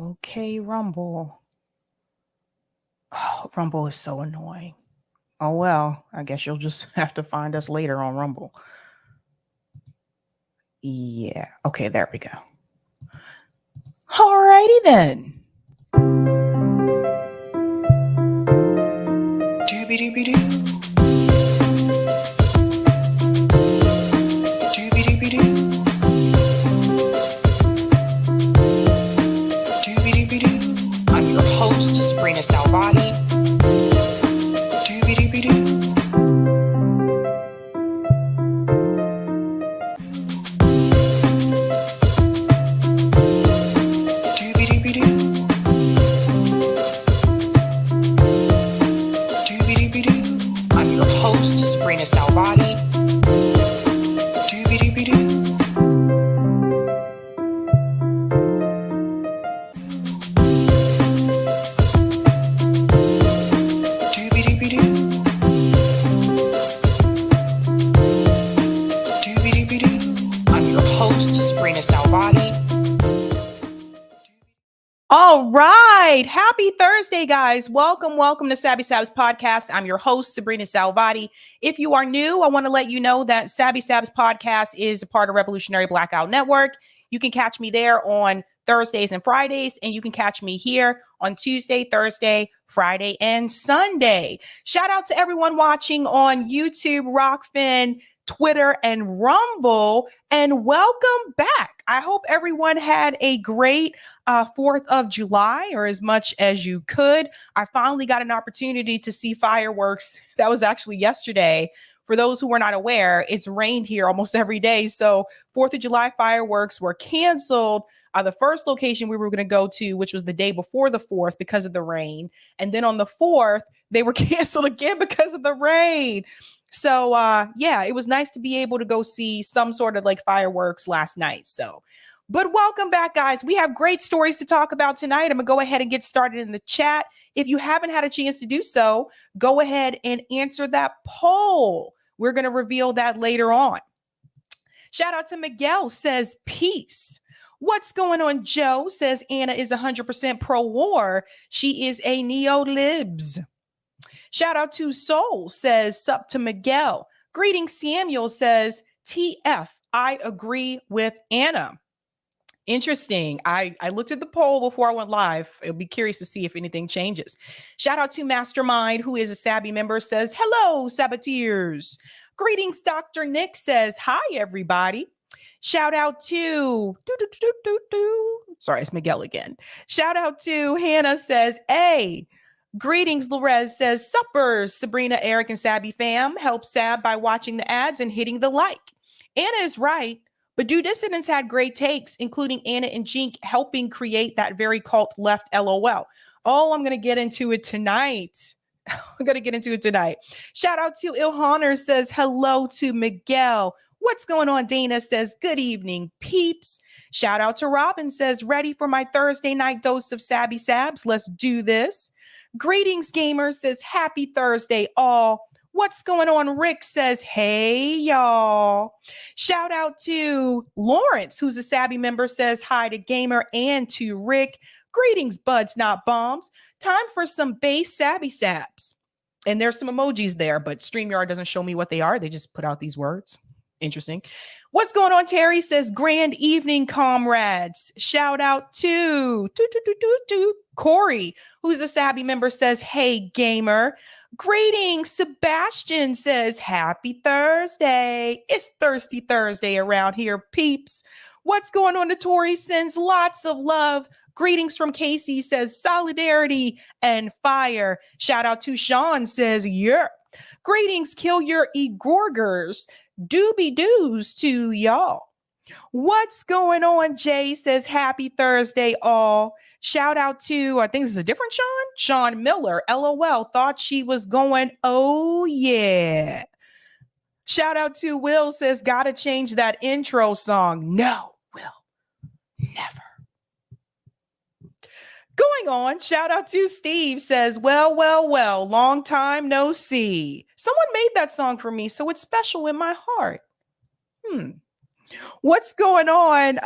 Okay, Rumble. Oh, Rumble is so annoying. Oh, well, I guess you'll just have to find us later on Rumble. Yeah. Okay, there we go. Alrighty then. Doobie-doobie-doo. I'm your host, sabrinasalvati. I'm your host, sabrinasalvati. All right. Happy Thursday, guys. Welcome to Sabby Sabs podcast. I'm your host, Sabrina Salvati. If you are new, I want to let you know that Sabby Sabs podcast is a part of Revolutionary Blackout Network. You can catch me there on Thursdays and Fridays, and you can catch me here on Tuesday, Thursday, Friday, and Sunday. Shout out to everyone watching on YouTube, Rockfin, Twitter, and Rumble, and welcome back. I hope everyone had a great 4th of July, or as much as you could. I finally got an opportunity to see fireworks. That was actually yesterday. For those who were not aware, it's rained here almost every day. So 4th of July fireworks were canceled. The first location we were going to go to, which was the day before the 4th because of the rain. And then on the 4th, they were canceled again because of the rain. So yeah, it was nice to be able to go see some sort of like fireworks last night. But welcome back, guys. We have great stories to talk about tonight. I'm going to go ahead and get started in the chat. If you haven't had a chance to do so, go ahead and answer that poll. We're going to reveal that later on. Shout out to Miguel, says peace. What's going on, Joe? Says Anna is 100% pro-war. She is a neo-libs. Shout out to Soul, says sup to Miguel. Greetings, Samuel, says TF. I agree with Anna. Interesting. I looked at the poll before I went live. I'll be curious to see if anything changes. Shout out to Mastermind, who is a Sabby member, says, hello, Sabbateers. Greetings, Dr. Nick, says, hi, everybody. Shout out to, sorry, it's Miguel again. Shout out to Hannah, says, hey. Greetings, Lorez, says, suppers, Sabrina, Eric, and Sabby fam. Help Sab by watching the ads and hitting the like. Anna is right. But Do Dissidents had great takes, including Anna and Jink helping create that very cult left LOL. Oh, I'm going to get into it tonight. I'm going to get into it tonight. Shout out to Ilhanner, says hello to Miguel. What's going on? Dana says, good evening, peeps. Shout out to Robin, says, ready for my Thursday night dose of Sabby Sabs. Let's do this. Greetings, gamers, says, happy Thursday, all. What's going on? Rick says, hey, y'all. Shout out to Lawrence, who's a Sabby member, says hi to Gamer and to Rick. Greetings, buds, not bombs. Time for some base Sabby Sabs. And there's some emojis there, but StreamYard doesn't show me what they are. They just put out these words. Interesting. What's going on? Terry says, grand evening, comrades. Shout out to Corey, who's a Sabby member, says, hey, gamer. Greetings. Sebastian says, happy Thursday. It's Thirsty Thursday around here, peeps. What's going on? Tori sends lots of love. Greetings from Casey, says solidarity and fire. Shout out to Sean, says, yeah. Greetings, kill your egorgers. Doobie doos to y'all. What's going on? Jay says, happy Thursday, all. Shout out to, I think this is a different Sean Miller. LOL, thought she was going, oh yeah. Shout out to Will, says, gotta change that intro song. No, Will, never. Going on, shout out to Steve, says, well, long time no see. Someone made that song for me, so it's special in my heart. What's going on?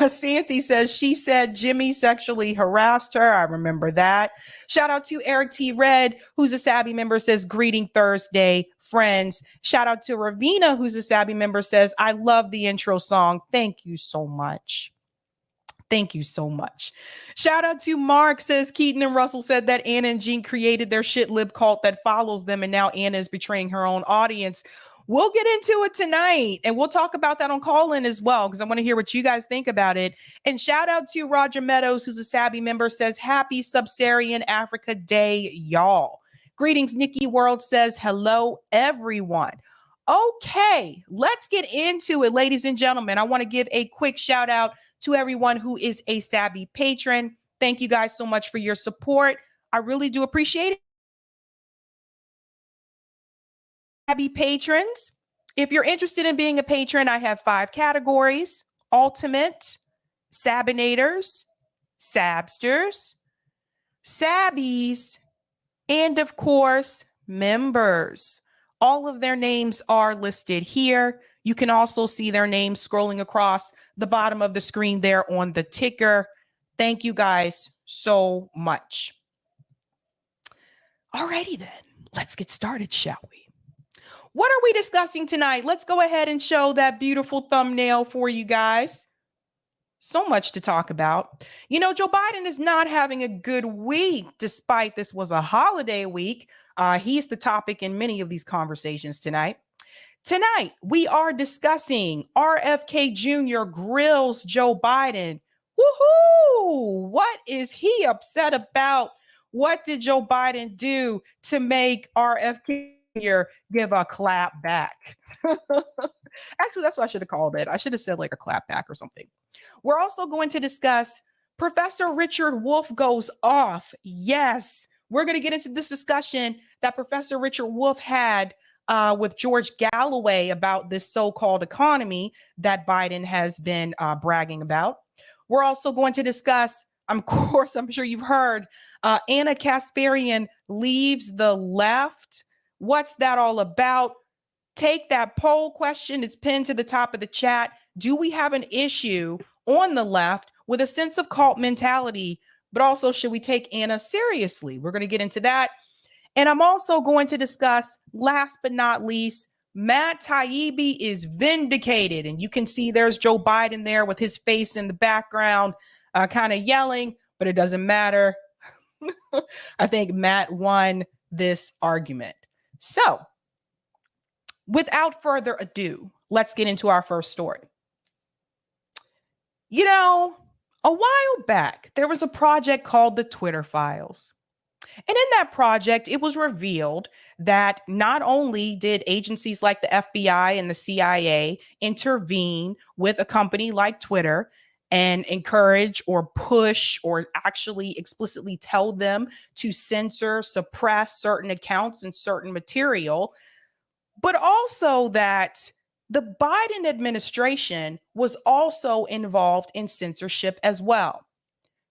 Santi says she said Jimmy sexually harassed her. I remember that. Shout out to Eric T. Red, who's a Sabby member, says greeting Thursday, friends. Shout out to Ravina, who's a Sabby member, says I love the intro song. Thank you so much. Thank you so much. Shout out to Mark, says Keaton and Russell said that Anna and Jean created their shit lib cult that follows them, and now Anna is betraying her own audience. We'll get into it tonight, and we'll talk about that on call-in as well, because I want to hear what you guys think about it. And shout out to Roger Meadows, who's a Sabby member, says Happy Sub-Saharan Africa Day, y'all. Greetings, Nikki World says hello, everyone. Okay, let's get into it, ladies and gentlemen. I want to give a quick shout out to everyone who is a Sabby patron. Thank you guys so much for your support. I really do appreciate it. Sabby patrons, if you're interested in being a patron, I have 5 categories: Ultimate, Sabinators, Sabsters, Sabbies, and of course, members. All of their names are listed here. You can also see their names scrolling across the bottom of the screen there on the ticker. Thank you guys so much. Alrighty then, let's get started, shall we? What are we discussing tonight? Let's go ahead and show that beautiful thumbnail for you guys. So much to talk about. You know, Joe Biden is not having a good week, despite this was a holiday week. He's the topic in many of these conversations tonight. Tonight, we are discussing RFK Jr. grills Joe Biden. Woohoo! What is he upset about? What did Joe Biden do to make RFK Jr. give a clap back? Actually, that's what I should have called it. I should have said like a clap back or something. We're also going to discuss Professor Richard Wolff goes off. Yes, we're going to get into this discussion that Professor Richard Wolff had with George Galloway about this so-called economy that Biden has been bragging about. We're also going to discuss, of course, I'm sure you've heard, Anna Kasparian leaves the left. What's that all about? Take that poll question. It's pinned to the top of the chat. Do we have an issue on the left with a sense of cult mentality? But also, should we take Anna seriously? We're going to get into that. And I'm also going to discuss, last but not least, Matt Taibbi is vindicated. And you can see there's Joe Biden there with his face in the background, kind of yelling, but it doesn't matter. I think Matt won this argument. So, without further ado, let's get into our first story. You know, a while back, there was a project called the Twitter Files. And in that project, it was revealed that not only did agencies like the FBI and the CIA intervene with a company like Twitter and encourage or push or actually explicitly tell them to censor, suppress certain accounts and certain material, but also that the Biden administration was also involved in censorship as well.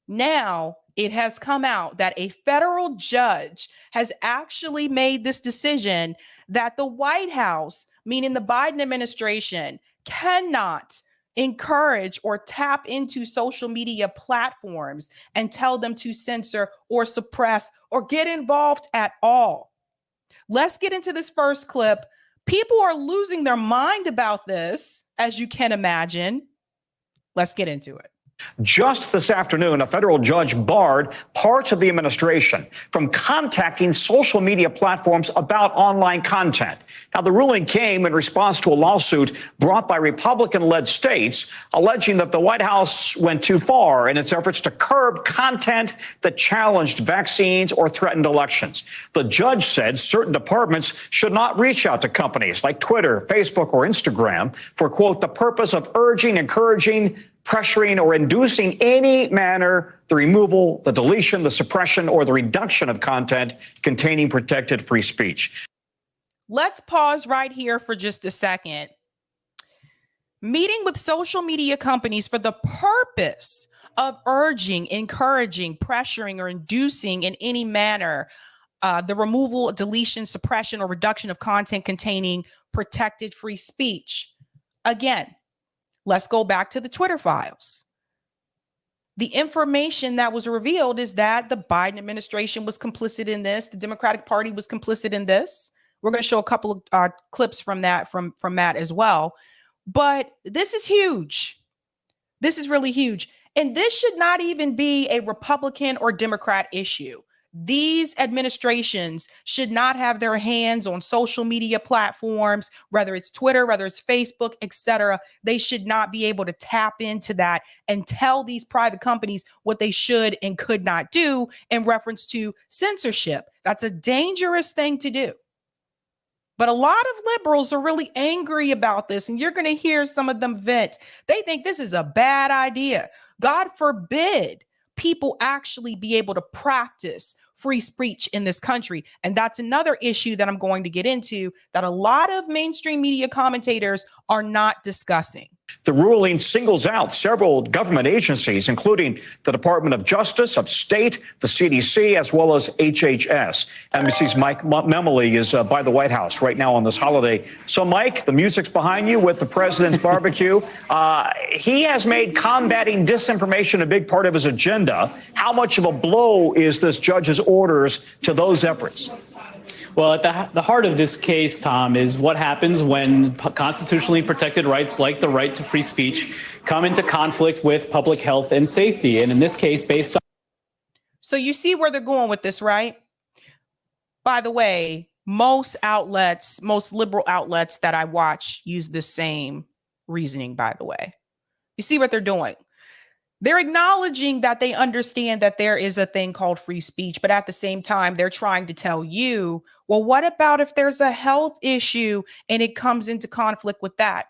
Now, it has come out that a federal judge has actually made this decision that the White House, meaning the Biden administration, cannot encourage or tap into social media platforms and tell them to censor or suppress or get involved at all. Let's get into this first clip. People are losing their mind about this, as you can imagine. Let's get into it. Just this afternoon, a federal judge barred parts of the administration from contacting social media platforms about online content. Now, the ruling came in response to a lawsuit brought by Republican-led states alleging that the White House went too far in its efforts to curb content that challenged vaccines or threatened elections. The judge said certain departments should not reach out to companies like Twitter, Facebook, or Instagram for, quote, the purpose of urging, encouraging, pressuring, or inducing any manner the removal, the deletion, the suppression, or the reduction of content containing protected free speech. Let's pause right here for just a second. Meeting with social media companies for the purpose of urging, encouraging, pressuring, or inducing in any manner the removal, deletion, suppression, or reduction of content containing protected free speech. Again, Let's go back to the Twitter files. The information that was revealed is that the Biden administration was complicit in this. The Democratic Party was complicit in this. We're going to show a couple of clips from that, from Matt as well. But this is huge. This is really huge. And this should not even be a Republican or Democrat issue. These administrations should not have their hands on social media platforms, whether it's Twitter, whether it's Facebook, etc. They should not be able to tap into that and tell these private companies what they should and could not do in reference to censorship. That's a dangerous thing to do. But a lot of liberals are really angry about this, and you're going to hear some of them vent. They think this is a bad idea. God forbid people actually be able to practice free speech in this country. And that's another issue that I'm going to get into that a lot of mainstream media commentators are not discussing. The ruling singles out several government agencies, including the Department of Justice, of State, the CDC, as well as HHS. NBC's Mike Memoli is by the White House right now on this holiday. So, Mike, the music's behind you with the president's barbecue. He has made combating disinformation a big part of his agenda. How much of a blow is this judge's orders to those efforts? Well, at the heart of this case, Tom, is what happens when constitutionally protected rights like the right to free speech come into conflict with public health and safety. And in this case, based on... So you see where they're going with this, right? By the way, most outlets, most liberal outlets that I watch use the same reasoning, by the way. You see what they're doing? They're acknowledging that they understand that there is a thing called free speech, but at the same time, they're trying to tell you, well, what about if there's a health issue and it comes into conflict with that?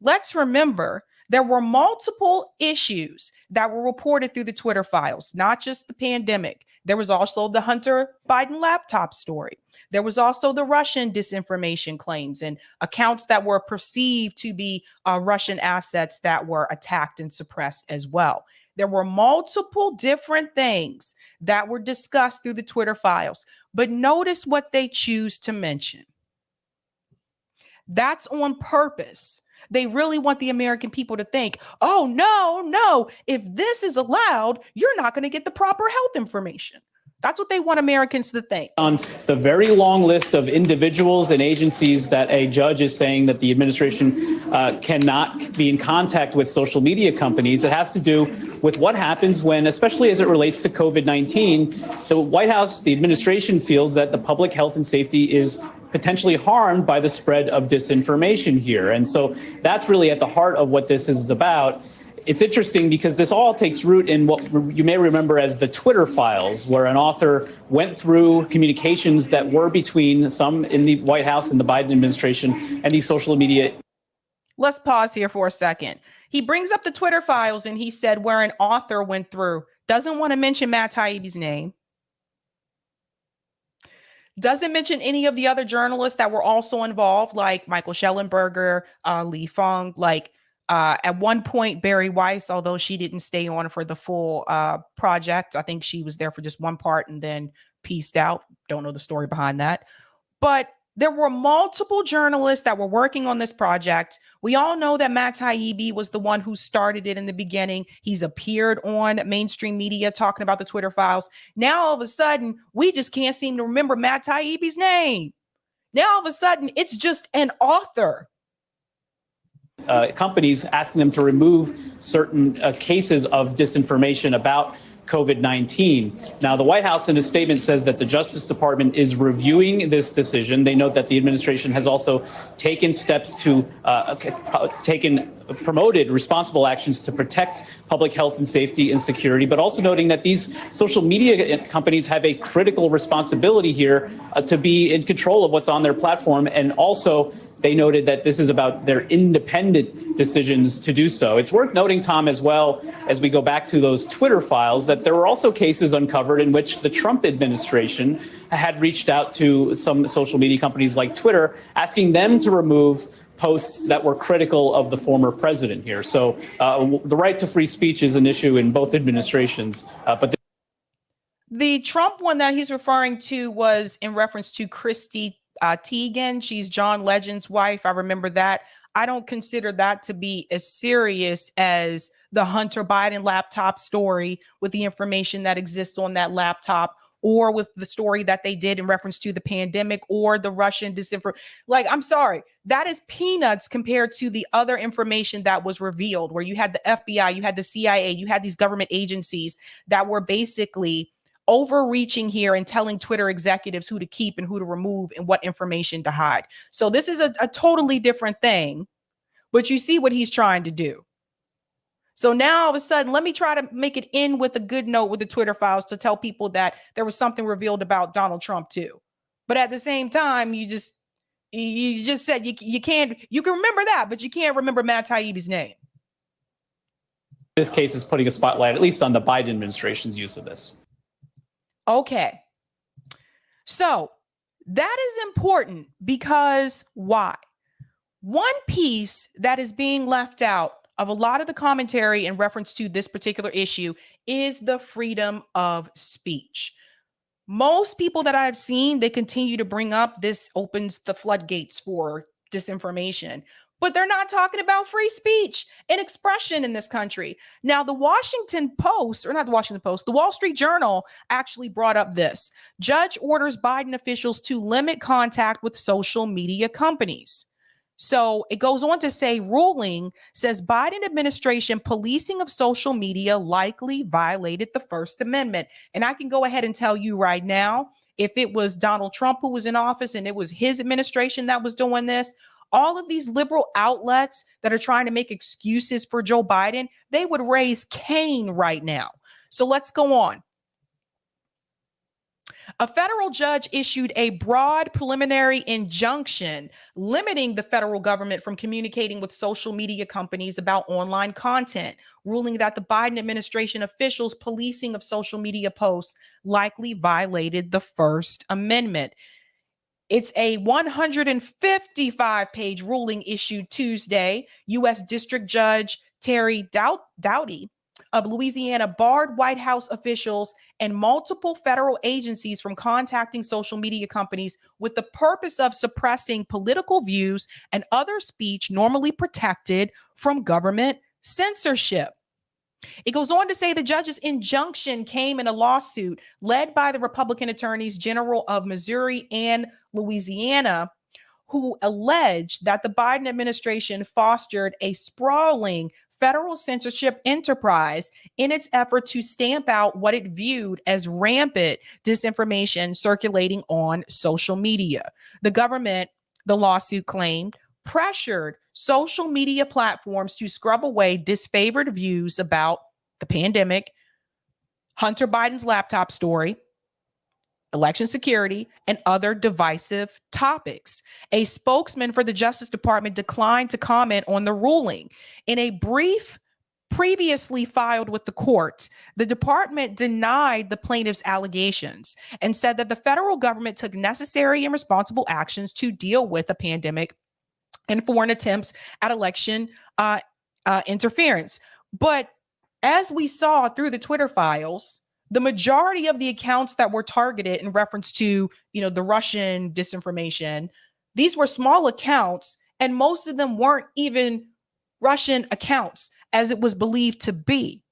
Let's remember there were multiple issues that were reported through the Twitter files, not just the pandemic. There was also the Hunter Biden laptop story. There was also the Russian disinformation claims and accounts that were perceived to be Russian assets that were attacked and suppressed as well. There were multiple different things that were discussed through the Twitter files, but notice what they choose to mention. That's on purpose. They really want the American people to think, oh, no, if this is allowed, you're not going to get the proper health information. That's what they want Americans to think. On the very long list of individuals and agencies that a judge is saying that the administration cannot be in contact with social media companies, it has to do with what happens when, especially as it relates to COVID-19, the White House, the administration feels that the public health and safety is potentially harmed by the spread of disinformation here. And so that's really at the heart of what this is about. It's interesting because this all takes root in what you may remember as the Twitter files, where an author went through communications that were between some in the White House and the Biden administration and these social media. Let's pause here for a second. He brings up the Twitter files and he said where an author went through, doesn't want to mention Matt Taibbi's name. Doesn't mention any of the other journalists that were also involved, like Michael Schellenberger, Lee Fung, at one point, Barry Weiss, although she didn't stay on for the full project. I think she was there for just one part and then pieced out. Don't know the story behind that. But there were multiple journalists that were working on this project. We all know that Matt Taibbi was the one who started it in the beginning. He's appeared on mainstream media talking about the Twitter files. Now, all of a sudden, we just can't seem to remember Matt Taibbi's name. Now, all of a sudden, it's just an author. Companies asking them to remove certain cases of disinformation about COVID-19. Now, the White House in a statement says that the Justice Department is reviewing this decision. They note that the administration has also taken steps to promoted responsible actions to protect public health and safety and security, but also noting that these social media companies have a critical responsibility here to be in control of what's on their platform. And also, they noted that this is about their independent decisions to do so. It's worth noting, Tom, as well, as we go back to those Twitter files, that there were also cases uncovered in which the Trump administration had reached out to some social media companies like Twitter, asking them to remove posts that were critical of the former president here. So the right to free speech is an issue in both administrations. But the Trump one that he's referring to was in reference to Christy Teigen. She's John Legend's wife. I remember that. I don't consider that to be as serious as the Hunter Biden laptop story with the information that exists on that laptop, or with the story that they did in reference to the pandemic or the Russian disinformation. Like, I'm sorry, that is peanuts compared to the other information that was revealed, where you had the FBI, you had the CIA, you had these government agencies that were basically overreaching here and telling Twitter executives who to keep and who to remove and what information to hide. So this is a totally different thing, but you see what he's trying to do. So now all of a sudden, let me try to make it in with a good note with the Twitter files to tell people that there was something revealed about Donald Trump too. But at the same time, you just said you can remember that, but you can't remember Matt Taibbi's name. This case is putting a spotlight, at least on the Biden administration's use of this. Okay. So that is important because why? One piece that is being left out of a lot of the commentary in reference to this particular issue is the freedom of speech. Most people that I've seen, they continue to bring up this opens the floodgates for disinformation, but they're not talking about free speech and expression in this country. Now, the Washington Post, or not the Washington Post, the Wall Street Journal actually brought up this. Judge orders Biden officials to limit contact with social media companies. So it goes on to say, ruling says Biden administration policing of social media likely violated the First Amendment. And I can go ahead and tell you right now, if it was Donald Trump who was in office and it was his administration that was doing this, all of these liberal outlets that are trying to make excuses for Joe Biden, they would raise Cain right now. So let's go on. A federal judge issued a broad preliminary injunction limiting the federal government from communicating with social media companies about online content, ruling that the Biden administration officials' policing of social media posts likely violated the First Amendment. It's a 155-page ruling issued Tuesday. U.S. District Judge Terry Doughty of Louisiana barred White House officials and multiple federal agencies from contacting social media companies with the purpose of suppressing political views and other speech normally protected from government censorship. It goes on to say the judge's injunction came in a lawsuit led by the Republican attorneys general of Missouri and Louisiana, who alleged that the Biden administration fostered a sprawling federal censorship enterprise in its effort to stamp out what it viewed as rampant disinformation circulating on social media. The government, the lawsuit claimed, pressured social media platforms to scrub away disfavored views about the pandemic, Hunter Biden's laptop story, election security, and other divisive topics. A spokesman for the Justice Department declined to comment on the ruling. In a brief previously filed with the court, the department denied the plaintiff's allegations and said that the federal government took necessary and responsible actions to deal with the pandemic and foreign attempts at election interference. But as we saw through the Twitter files, the majority of the accounts that were targeted in reference to, the Russian disinformation, these were small accounts, and most of them weren't even Russian accounts, as it was believed to be.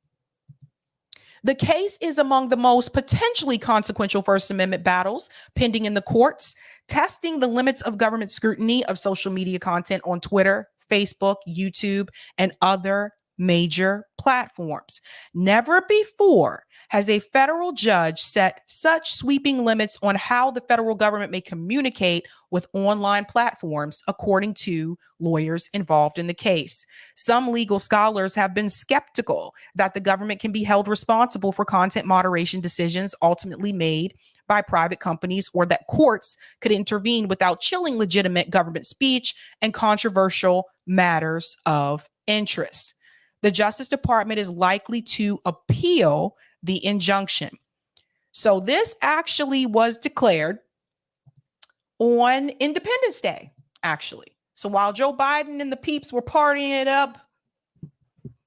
The case is among the most potentially consequential First Amendment battles pending in the courts, testing the limits of government scrutiny of social media content on Twitter, Facebook, YouTube, and other major platforms. Never before has a federal judge set such sweeping limits on how the federal government may communicate with online platforms, according to lawyers involved in the case. Some legal scholars have been skeptical that the government can be held responsible for content moderation decisions ultimately made by private companies, or that courts could intervene without chilling legitimate government speech and controversial matters of interest. The Justice Department is likely to appeal the injunction. So this actually was declared on Independence Day, actually. So while Joe Biden and the peeps were partying it up,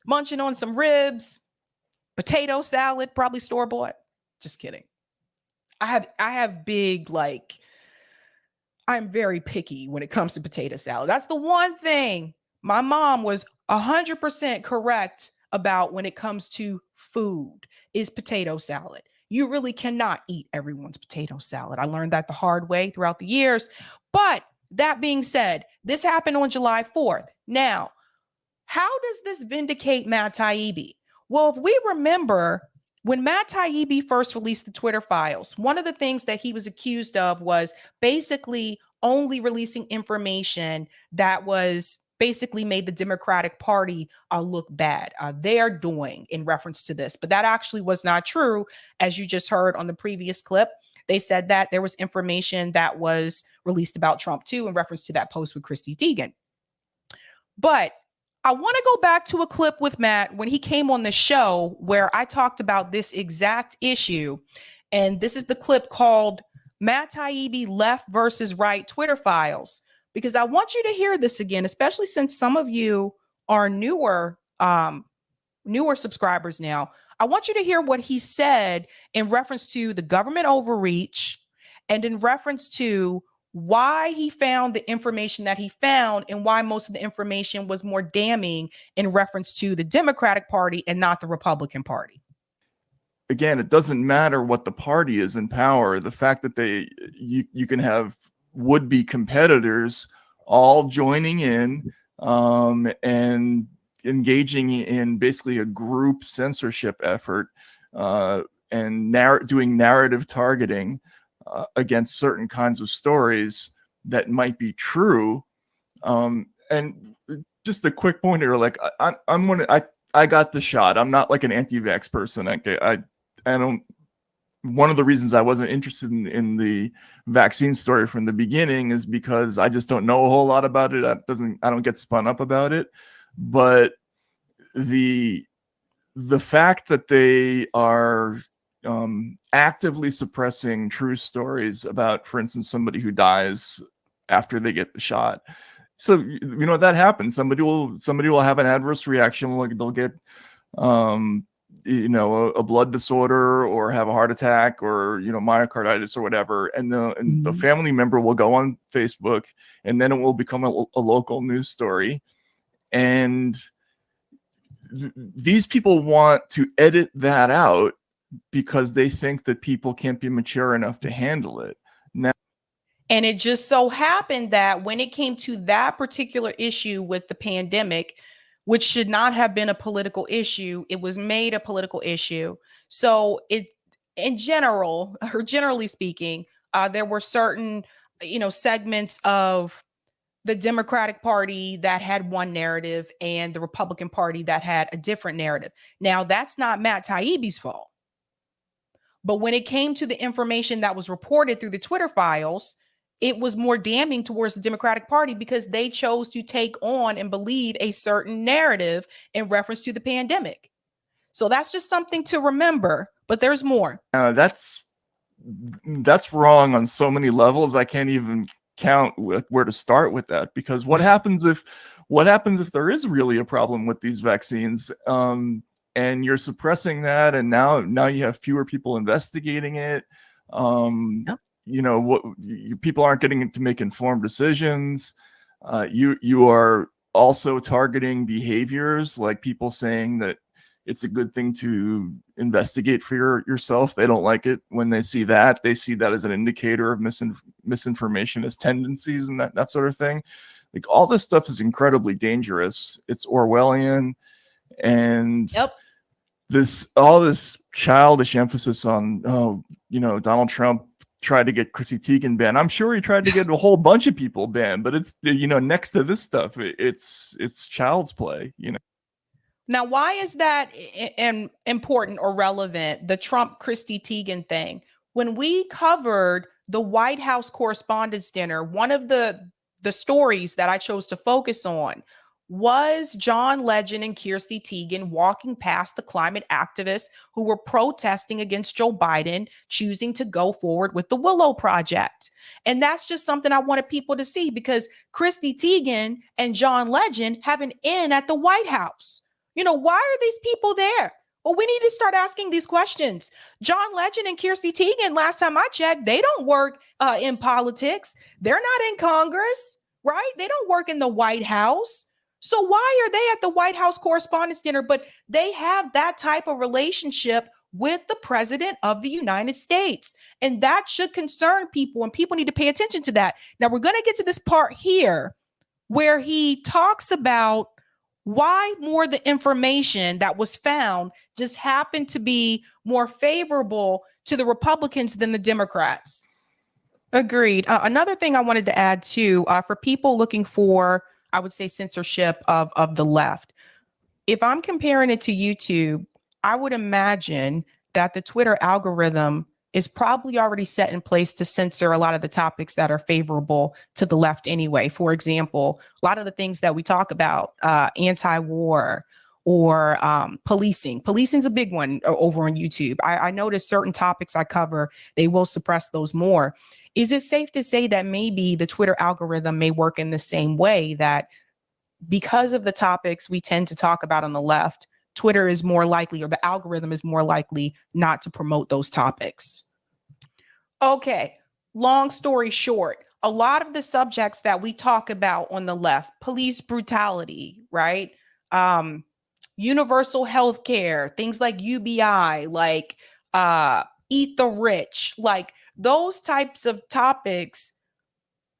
munching on some ribs, potato salad, probably store-bought. Just kidding. I have big, I'm very picky when it comes to potato salad. That's the one thing my mom was 100% correct about when it comes to food is potato salad. You really cannot eat everyone's potato salad. I learned that the hard way throughout the years. But that being said, this happened on July 4th. Now, how does this vindicate Matt Taibbi? Well, if we remember, when Matt Taibbi first released the Twitter files, one of the things that he was accused of was basically only releasing information that was basically made the Democratic Party look bad. They are doing in reference to this, but that actually was not true. As you just heard on the previous clip, they said that there was information that was released about Trump too in reference to that post with Chrissy Teigen. But I want to go back to a clip with Matt when he came on the show where I talked about this exact issue. And this is the clip called Matt Taibbi Left versus Right Twitter Files, because I want you to hear this again, especially since some of you are newer subscribers now. I want you to hear what he said in reference to the government overreach and in reference to why he found the information that he found and why most of the information was more damning in reference to the Democratic Party and not the Republican Party. Again, it doesn't matter what the party is in power. The fact that you can have would-be competitors all joining in and engaging in basically a group censorship effort and doing narrative targeting against certain kinds of stories that might be true. And just a quick pointer, like I got the shot. I'm not like an anti-vax person. I don't. One of the reasons I wasn't interested in the vaccine story from the beginning is because I just don't know a whole lot about it. I don't get spun up about it. But the fact that they are actively suppressing true stories about, for instance, somebody who dies after they get the shot. So, you know, that happens. Somebody will have an adverse reaction. Like they'll get, you know, a blood disorder or have a heart attack or, you know, myocarditis or whatever. And the family member will go on Facebook and then it will become a local news story. And these people want to edit that out because they think that people can't be mature enough to handle it. Now, and it just so happened that when it came to that particular issue with the pandemic, which should not have been a political issue, it was made a political issue. So it, in general, or generally speaking, there were certain, you know, segments of the Democratic Party that had one narrative and the Republican Party that had a different narrative. Now, that's not Matt Taibbi's fault. But when it came to the information that was reported through the Twitter files, it was more damning towards the Democratic Party because they chose to take on and believe a certain narrative in reference to the pandemic. So that's just something to remember, but there's more. That's wrong on so many levels. I can't even count where to start with that, because what happens if there is really a problem with these vaccines? And you're suppressing that, and now you have fewer people investigating it. Yep. You know, people aren't getting to make informed decisions. You are also targeting behaviors, like people saying that it's a good thing to investigate for yourself. They don't like it when they see that. They see that as an indicator of misinformation as tendencies and that sort of thing. Like, all this stuff is incredibly dangerous. It's Orwellian. And yep. all this childish emphasis on, Donald Trump tried to get Chrissy Teigen banned. I'm sure he tried to get a whole bunch of people banned, but it's, next to this stuff, it's child's play, Now, why is that important or relevant? The Trump Chrissy Teigen thing. When we covered the White House Correspondents' Dinner, one of the stories that I chose to focus on was John Legend and Kirsty Teigen walking past the climate activists who were protesting against Joe Biden choosing to go forward with the Willow Project. And that's just something I wanted people to see, because Kirsty Teigen and John Legend have an in at the White House. Why are these people there? Well, we need to start asking these questions. John Legend and Kirsty Teigen, last time I checked, they don't work in politics. They're not in Congress, right? They don't work in the White House. So why are they at the White House Correspondents' Dinner? But they have that type of relationship with the president of the United States. And that should concern people, and people need to pay attention to that. Now, we're going to get to this part here where he talks about why more the information that was found just happened to be more favorable to the Republicans than the Democrats. Agreed. Another thing I wanted to add too, for people looking for, I would say, censorship of the left. If I'm comparing it to YouTube, I would imagine that the Twitter algorithm is probably already set in place to censor a lot of the topics that are favorable to the left anyway. For example, a lot of the things that we talk about, anti-war or policing. Policing's a big one over on YouTube. I notice certain topics I cover, they will suppress those more. Is it safe to say that maybe the Twitter algorithm may work in the same way, that because of the topics we tend to talk about on the left, Twitter is more likely, or the algorithm is more likely, not to promote those topics? Okay, long story short, a lot of the subjects that we talk about on the left, police brutality, right? Universal health care, things like UBI, like eat the rich, like those types of topics,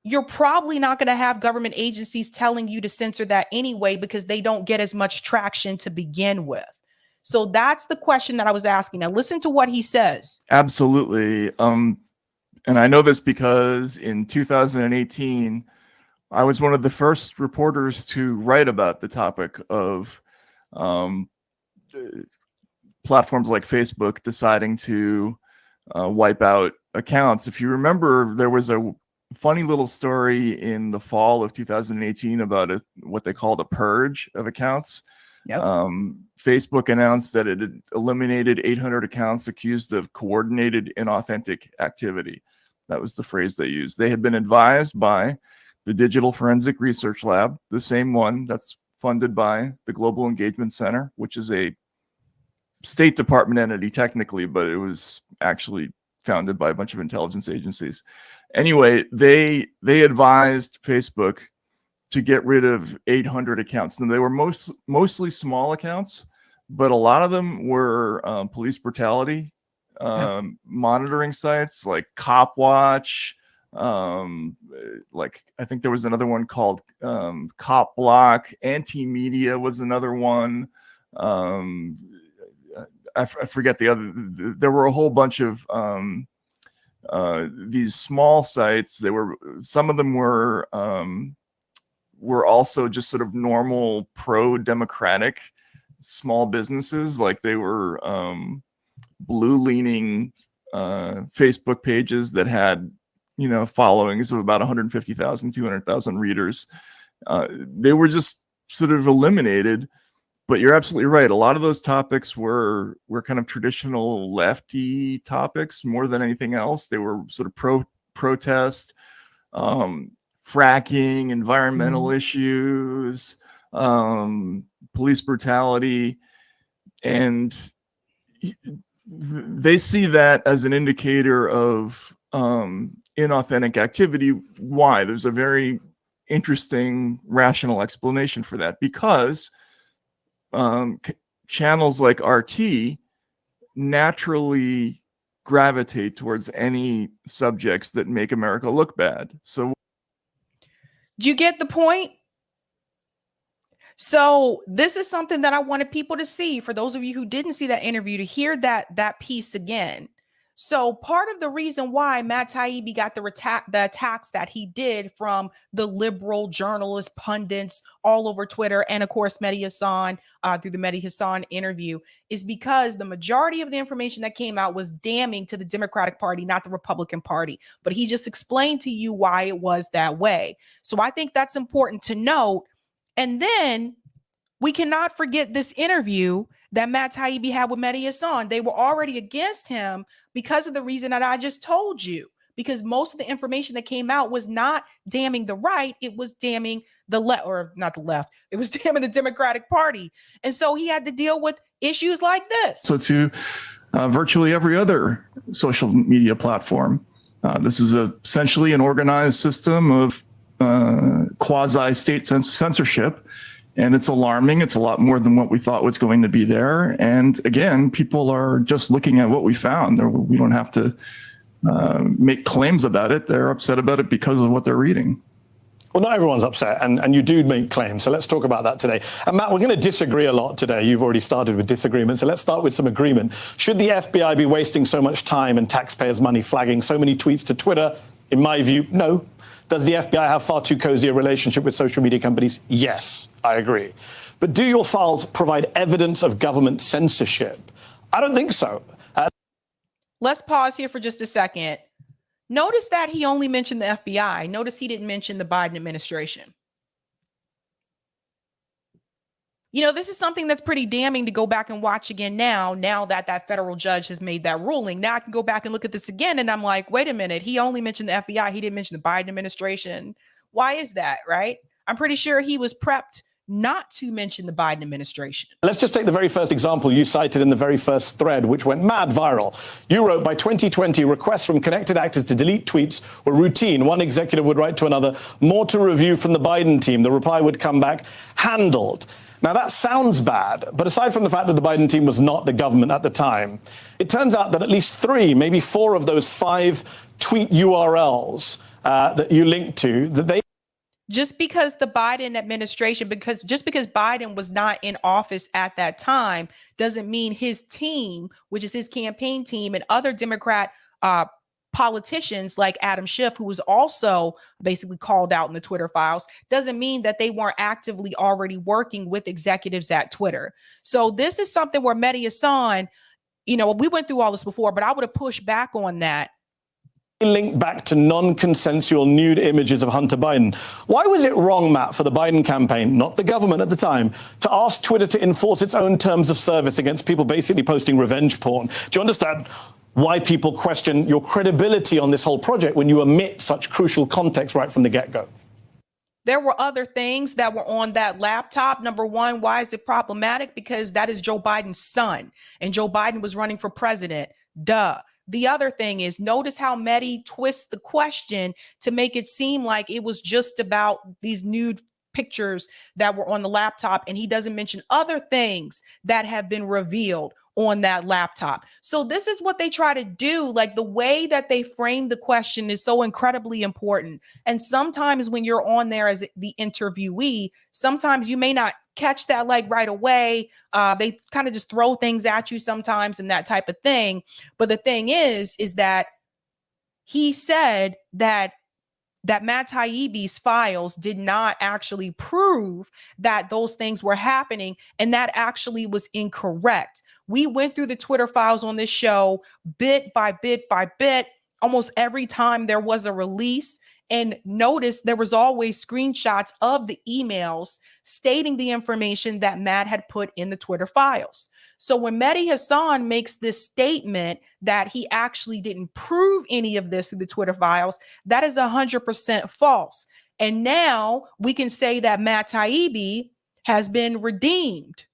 you're probably not going to have government agencies telling you to censor that anyway, because they don't get as much traction to begin with. So that's the question that I was asking. Now listen to what he says. Absolutely. And I know this because in 2018, I was one of the first reporters to write about the topic of platforms like Facebook deciding to wipe out accounts. If you remember, there was a funny little story in the fall of 2018 about what they called a purge of accounts. Yep. Facebook announced that it had eliminated 800 accounts accused of coordinated inauthentic activity. That was the phrase they used. They had been advised by the Digital Forensic Research Lab, the same one that's funded by the Global Engagement Center, which is a State Department entity technically, but it was actually founded by a bunch of intelligence agencies. Anyway, they advised Facebook to get rid of 800 accounts. And they were mostly small accounts, but a lot of them were police brutality monitoring sites like Cop Watch. Like I think there was another one called Cop Block. Anti-Media was another one. I forget the other. There were a whole bunch of these small sites. Some of them were also just sort of normal pro-democratic small businesses. Like they were blue-leaning Facebook pages that had, followings of about 150,000, 200,000 readers. They were just sort of eliminated. But you're absolutely right. A lot of those topics were kind of traditional lefty topics more than anything else. They were sort of protest, fracking, environmental issues, police brutality, and they see that as an indicator of inauthentic activity. Why? There's a very interesting rational explanation for that, because channels like RT naturally gravitate towards any subjects that make America look bad. So do you get the point? So this is something that I wanted people to see. For those of you who didn't see that interview, to hear that piece again. So part of the reason why Matt Taibbi got the attacks that he did from the liberal journalists, pundits all over Twitter, and of course Mehdi Hasan through the Mehdi Hasan interview, is because the majority of the information that came out was damning to the Democratic Party, not the Republican Party. But he just explained to you why it was that way. So I think that's important to note. And then we cannot forget this interview that Matt Taibbi had with Mehdi Hasan. They were already against him because of the reason that I just told you, because most of the information that came out was not damning the right. It was damning the left, or not the left. It was damning the Democratic Party. And so he had to deal with issues like this. So to virtually every other social media platform, this is essentially an organized system of quasi-state censorship. And it's alarming. It's a lot more than what we thought was going to be there. And again, people are just looking at what we found. We don't have to make claims about it. They're upset about it because of what they're reading. Well, not everyone's upset, and you do make claims, so let's talk about that today. And Matt, we're going to disagree a lot today. You've already started with disagreement, so let's start with some agreement. Should the FBI be wasting so much time and taxpayers' money flagging so many tweets to Twitter? In my view, no. Does the FBI have far too cozy a relationship with social media companies? Yes, I agree. But do your files provide evidence of government censorship? I don't think so. Let's pause here for just a second. Notice that he only mentioned the FBI. Notice he didn't mention the Biden administration. You know, this is something that's pretty damning to go back and watch again now that that federal judge has made that ruling. Now I can go back and look at this again and I'm like, wait a minute, he only mentioned the FBI. He didn't mention the Biden administration. Why is that, right? I'm pretty sure he was prepped not to mention the Biden administration. Let's just take the very first example you cited in the very first thread, which went mad viral. You wrote, by 2020, requests from connected actors to delete tweets were routine. One executive would write to another, more to review from the Biden team. The reply would come back, handled. Now, that sounds bad, but aside from the fact that the Biden team was not the government at the time, it turns out that at least 3, maybe 4 of those 5 tweet URLs that you linked to, that they just because the Biden administration, just because Biden was not in office at that time, doesn't mean his team, which is his campaign team, and other Democrat politicians like Adam Schiff, who was also basically called out in the Twitter files, doesn't mean that they weren't actively already working with executives at Twitter. So this is something where Mehdi Hassan, you know, we went through all this before, but I would have pushed back on that. Link back to non-consensual nude images of Hunter Biden. Why was it wrong, Matt, for the Biden campaign, not the government at the time, to ask Twitter to enforce its own terms of service against people basically posting revenge porn? Do you understand why people question your credibility on this whole project when you omit such crucial context right from the get-go? There were other things that were on that laptop. Number one, why is it problematic? Because that is Joe Biden's son, and Joe Biden was running for president. Duh. The other thing is, notice how Mehdi twists the question to make it seem like it was just about these nude pictures that were on the laptop, and he doesn't mention other things that have been revealed on that laptop. So this is what they try to do. Like, the way that they frame the question is so incredibly important. And sometimes when you're on there as the interviewee, sometimes you may not catch that like right away. They kind of just throw things at you sometimes and that type of thing. But the thing is that he said that Matt Taibbi's files did not actually prove that those things were happening, and that actually was incorrect. We went through the Twitter files on this show bit by bit by bit, almost every time there was a release. And notice there was always screenshots of the emails stating the information that Matt had put in the Twitter files. So when Mehdi Hassan makes this statement that he actually didn't prove any of this through the Twitter files, that is 100% false. And now we can say that Matt Taibbi has been redeemed,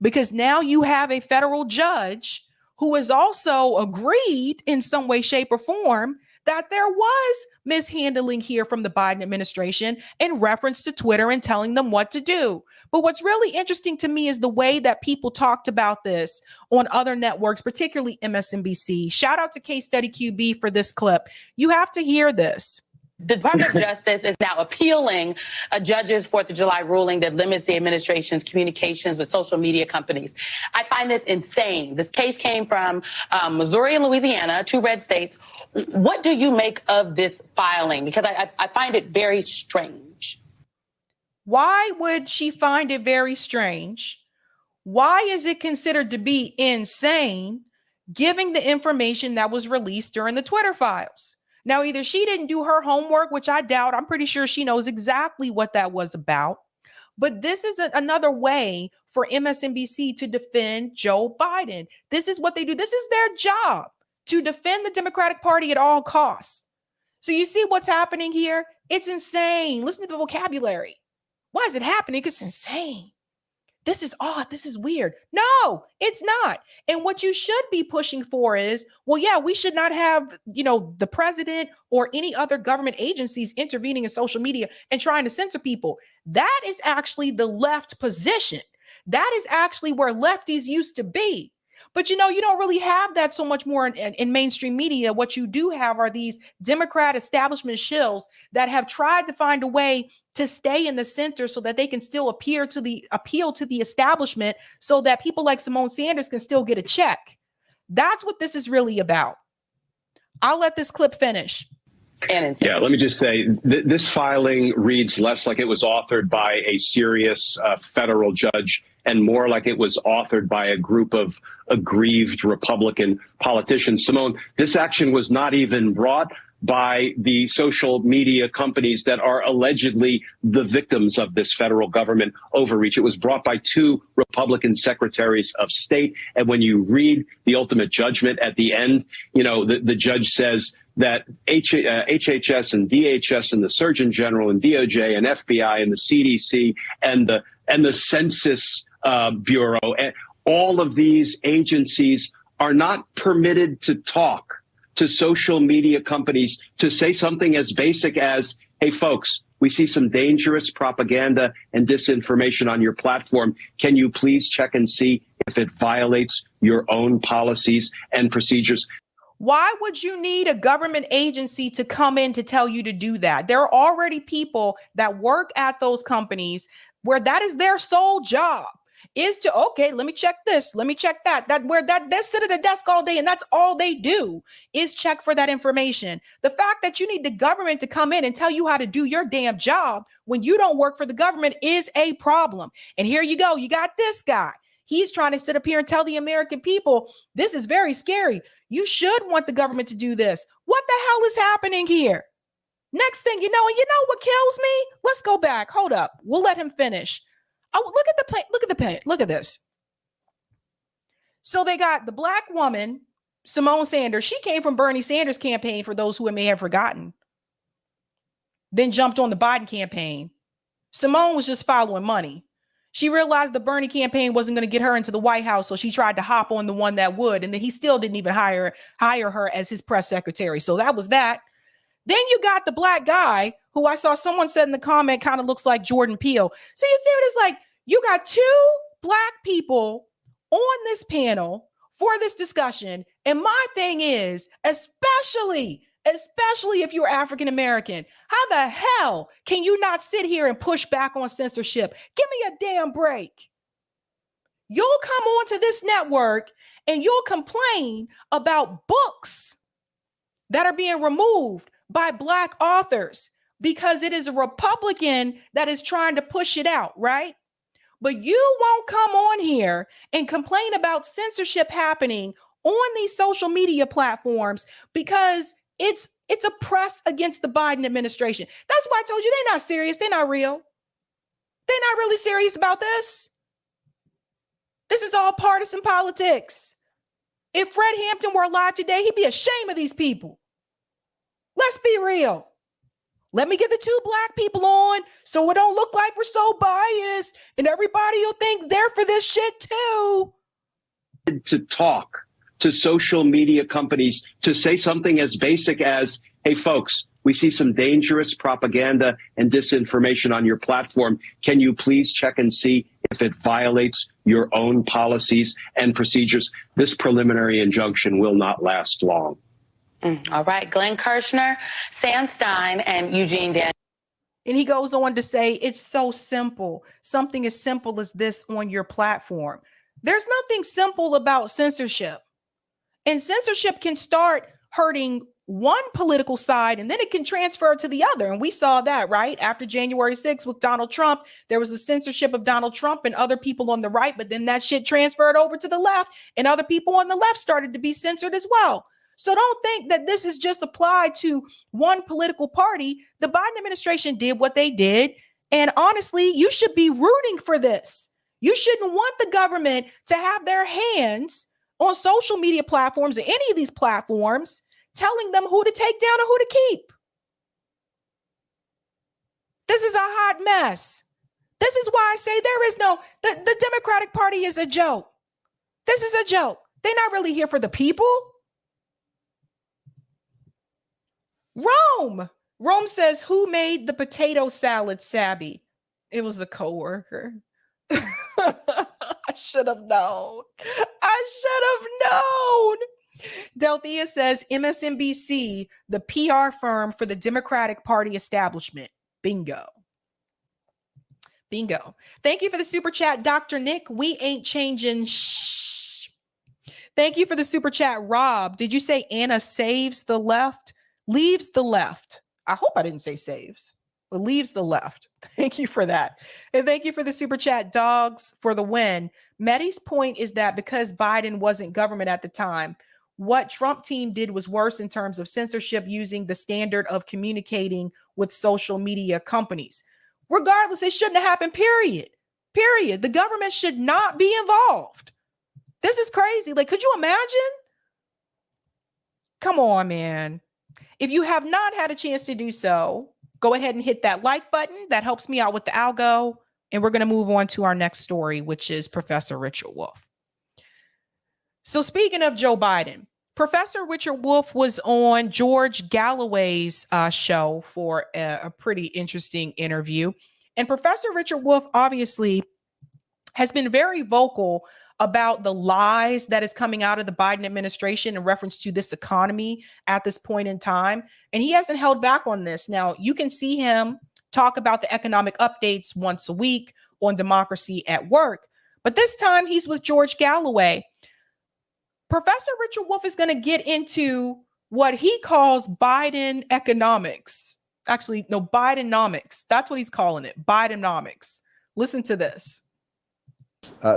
because now you have a federal judge who has also agreed in some way, shape, or form that there was mishandling here from the Biden administration in reference to Twitter and telling them what to do. But what's really interesting to me is the way that people talked about this on other networks, particularly MSNBC. Shout out to Case Study QB for this clip. You have to hear this. The Department of Justice is now appealing a judge's 4th of July ruling that limits the administration's communications with social media companies. I find this insane. This case came from Missouri and Louisiana, 2 red states. What do you make of this filing? Because I find it very strange. Why would she find it very strange? Why is it considered to be insane, given the information that was released during the Twitter files? Now, either she didn't do her homework, which I doubt. I'm pretty sure she knows exactly what that was about. But this is another way for MSNBC to defend Joe Biden. This is what they do. This is their job, to defend the Democratic Party at all costs. So you see what's happening here? It's insane. Listen to the vocabulary. Why is it happening? It's insane. this is odd. This is weird. No, it's not. And what you should be pushing for is, well, yeah, we should not have, the president or any other government agencies intervening in social media and trying to censor people. That is actually the left position. That is actually where lefties used to be. But you don't really have that so much more in mainstream media. What you do have are these Democrat establishment shills that have tried to find a way to stay in the center so that they can still appeal to the establishment so that people like Simone Sanders can still get a check. That's what this is really about. I'll let this clip finish. Yeah, let me just say, this filing reads less like it was authored by a serious federal judge and more like it was authored by a group of aggrieved Republican politicians. Simone, this action was not even brought by the social media companies that are allegedly the victims of this federal government overreach. It was brought by two Republican secretaries of state. And when you read the ultimate judgment at the end, the judge says that HHS and DHS and the Surgeon General and DOJ and FBI and the CDC and the Census Bureau, and all of these agencies are not permitted to talk to social media companies to say something as basic as, hey, folks, we see some dangerous propaganda and disinformation on your platform. Can you please check and see if it violates your own policies and procedures? Why would you need a government agency to come in to tell you to do that? There are already people that work at those companies where that is their sole job, is to, okay, let me check this, let me check that. They sit at a desk all day and that's all they do is check for that information. The fact that you need the government to come in and tell you how to do your damn job when you don't work for the government is a problem. And here you go. You got this guy. He's trying to sit up here and tell the American people, this is very scary. You should want the government to do this. What the hell is happening here? Next thing you know what kills me? Let's go back. Hold up. We'll let him finish. Oh, look at the play. Look at the pay. Look at this. So they got the black woman, Simone Sanders. She came from Bernie Sanders' campaign, for those who may have forgotten. Then jumped on the Biden campaign. Simone was just following money. She realized the Bernie campaign wasn't going to get her into the White House, so she tried to hop on the one that would, and then he still didn't even hire her as his press secretary. So that was that. Then you got the black guy who I saw someone said in the comment kind of looks like Jordan Peele. So you see what it's like? You got two black people on this panel for this discussion. And my thing is, especially if you're African American, how the hell can you not sit here and push back on censorship? Give me a damn break. You'll come onto this network and you'll complain about books that are being removed by black authors because it is a Republican that is trying to push it out, right? But you won't come on here and complain about censorship happening on these social media platforms because it's a press against the Biden administration. That's why I told you they're not serious. They're not real. They're not really serious about this. This is all partisan politics. If Fred Hampton were alive today, he'd be ashamed of these people. Let's be real. Let me get the two black people on so it don't look like we're so biased and everybody will think they're for this shit too. To talk to social media companies to say something as basic as, hey, folks, we see some dangerous propaganda and disinformation on your platform. Can you please check and see if it violates your own policies and procedures? This preliminary injunction will not last long. All right. Glenn Kirshner, Sam Stein, and Eugene Dan. And he goes on to say, it's so simple. Something as simple as this on your platform. There's nothing simple about censorship. And censorship can start hurting one political side and then it can transfer to the other. And we saw that, right? After January 6th with Donald Trump, there was the censorship of Donald Trump and other people on the right. But then that shit transferred over to the left and other people on the left started to be censored as well. So don't think that this is just applied to one political party. The Biden administration did what they did. And honestly, you should be rooting for this. You shouldn't want the government to have their hands on social media platforms or any of these platforms telling them who to take down and who to keep. This is a hot mess. This is why I say there is no, the Democratic Party is a joke. This is a joke. They're not really here for the people. Rome says, who made the potato salad, Sabby? It was a coworker. I should have known. Delthea says, MSNBC, the PR firm for the Democratic Party establishment. Bingo. Thank you for the super chat, Dr. Nick. We ain't changing. Shh. Thank you for the super chat, Rob. Did you say Anna saves the left? Leaves the left. I hope I didn't say saves, but leaves the left. Thank you for that. And thank you for the super chat, Dogs for the win. Mehdi's point is that because Biden wasn't government at the time, what Trump team did was worse in terms of censorship using the standard of communicating with social media companies. Regardless, it shouldn't have happened, period. The government should not be involved. This is crazy. Like, could you imagine? Come on, man. If you have not had a chance to do so, go ahead and hit that like button. That helps me out with the algo. And we're going to move on to our next story, which is Professor Richard Wolff. So speaking of Joe Biden, Professor Richard Wolff was on George Galloway's show for a pretty interesting interview. And Professor Richard Wolff obviously has been very vocal about the lies that is coming out of the Biden administration in reference to this economy at this point in time. And he hasn't held back on this. Now, you can see him talk about the economic updates once a week on Democracy at Work. But this time he's with George Galloway. Professor Richard Wolff is going to get into what he calls Biden economics. Actually, no, Bidenomics. That's what he's calling it. Bidenomics. Listen to this.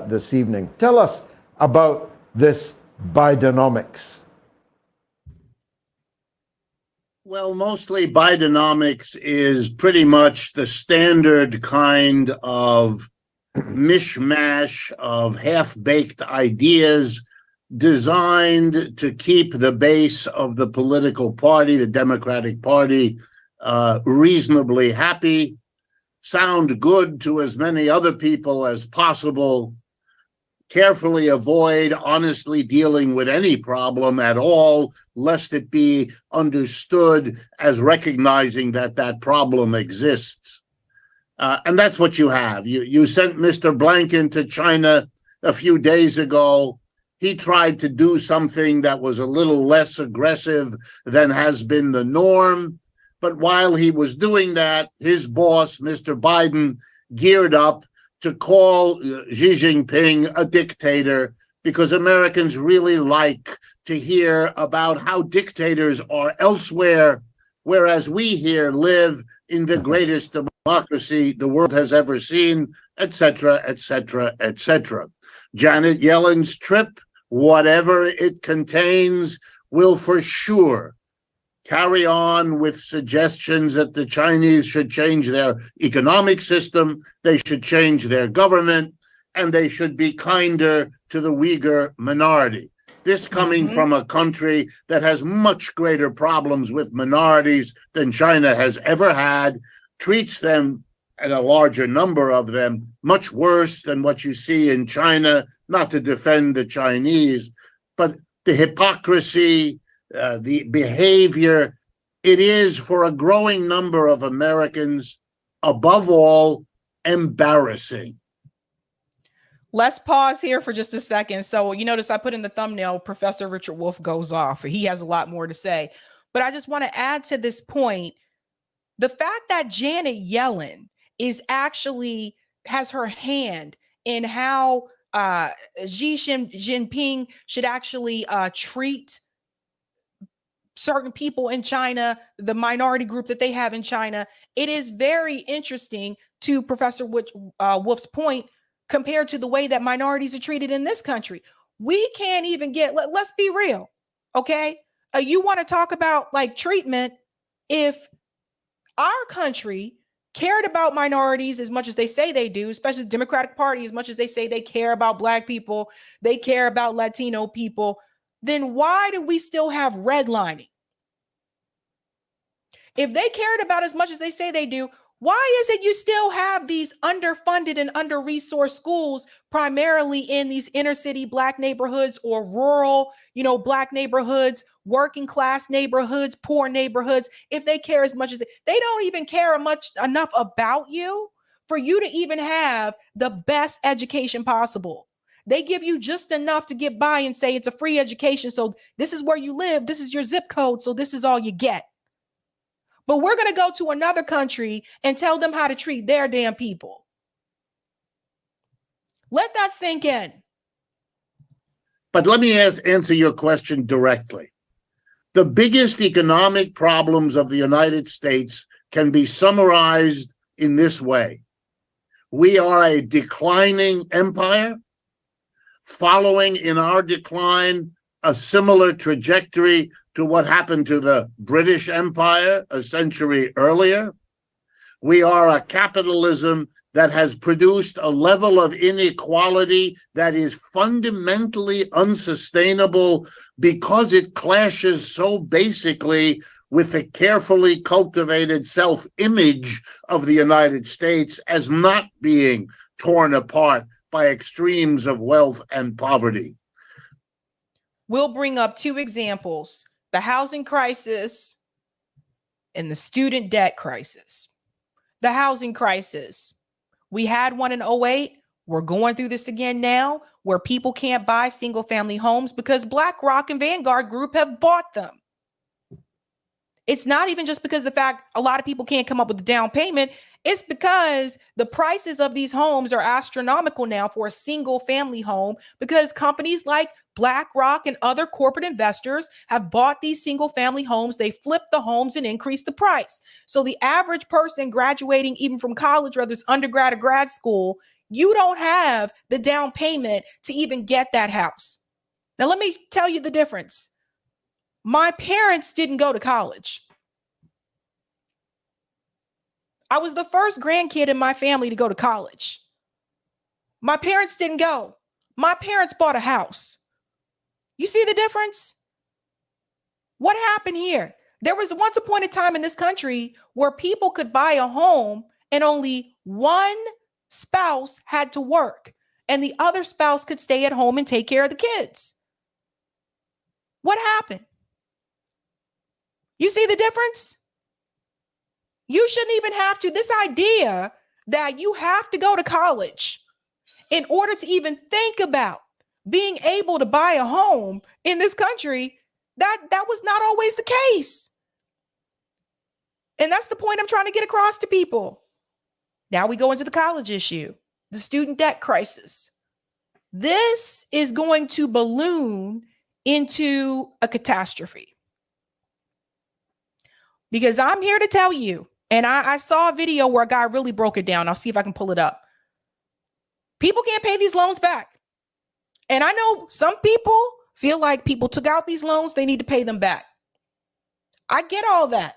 This evening. Tell us about this Bidenomics. Well, mostly Bidenomics is pretty much the standard kind of mishmash of half-baked ideas designed to keep the base of the political party, the Democratic Party, reasonably happy, sound good to as many other people as possible, carefully avoid honestly dealing with any problem at all, lest it be understood as recognizing that that problem exists. And that's what you have. You sent Mr. Blanken to China a few days ago. He tried to do something that was a little less aggressive than has been the norm. But while he was doing that, his boss, Mr. Biden, geared up to call Xi Jinping a dictator because Americans really like to hear about how dictators are elsewhere, whereas we here live in the greatest democracy the world has ever seen, etc., etc., etc. Janet Yellen's trip, whatever it contains, will for sure carry on with suggestions that the Chinese should change their economic system, they should change their government, and they should be kinder to the Uyghur minority. This coming from a country that has much greater problems with minorities than China has ever had, treats them, and a larger number of them, much worse than what you see in China, not to defend the Chinese, but the hypocrisy, the behavior, it is for a growing number of Americans, above all, embarrassing. Let's pause here for just a second. So you notice I put in the thumbnail, Professor Richard Wolff goes off. He has a lot more to say. But I just want to add to this point, the fact that Janet Yellen is actually has her hand in how Xi Jinping should actually treat certain people in China, the minority group that they have in China. It is very interesting to Professor Wolff's point compared to the way that minorities are treated in this country. We can't even get, let's be real, okay? You want to talk about like treatment, if our country cared about minorities as much as they say they do, especially the Democratic Party, as much as they say they care about Black people, they care about Latino people, then why do we still have redlining? If they cared about as much as they say they do, Why is it you still have these underfunded and under-resourced schools, primarily in these inner city Black neighborhoods or rural, Black neighborhoods, working class neighborhoods, poor neighborhoods? If they care as much as they don't even care enough about you for you to even have the best education possible. They give you just enough to get by and say it's a free education. So this is where you live. This is your zip code. So this is all you get. But we're going to go to another country and tell them how to treat their damn people. Let that sink in. But let me answer your question directly. The biggest economic problems of the United States can be summarized in this way. We are a declining empire, following in our decline a similar trajectory to what happened to the British Empire a century earlier. We are a capitalism that has produced a level of inequality that is fundamentally unsustainable because it clashes so basically with the carefully cultivated self-image of the United States as not being torn apart by extremes of wealth and poverty. We'll bring up two examples: the housing crisis and the student debt crisis. The housing crisis. We had one in 2008. We're going through this again now, where people can't buy single family homes because BlackRock and Vanguard Group have bought them. It's not even just because of the fact a lot of people can't come up with a down payment. It's because the prices of these homes are astronomical now for a single family home, because companies like BlackRock and other corporate investors have bought these single family homes. They flip the homes and increase the price. So the average person graduating even from college, whether it's undergrad or grad school, you don't have the down payment to even get that house. Now, let me tell you the difference. My parents didn't go to college. I was the first grandkid in my family to go to college. My parents didn't go. My parents bought a house. You see the difference? What happened here? There was once upon a time in this country where people could buy a home and only one spouse had to work and the other spouse could stay at home and take care of the kids. What happened? You see the difference? You shouldn't even have to. This idea that you have to go to college in order to even think about being able to buy a home in this country, that was not always the case. And that's the point I'm trying to get across to people. Now we go into the college issue, the student debt crisis. This is going to balloon into a catastrophe. Because I'm here to tell you, and I saw a video where a guy really broke it down. I'll see if I can pull it up. People can't pay these loans back. And I know some people feel like people took out these loans, they need to pay them back. I get all that.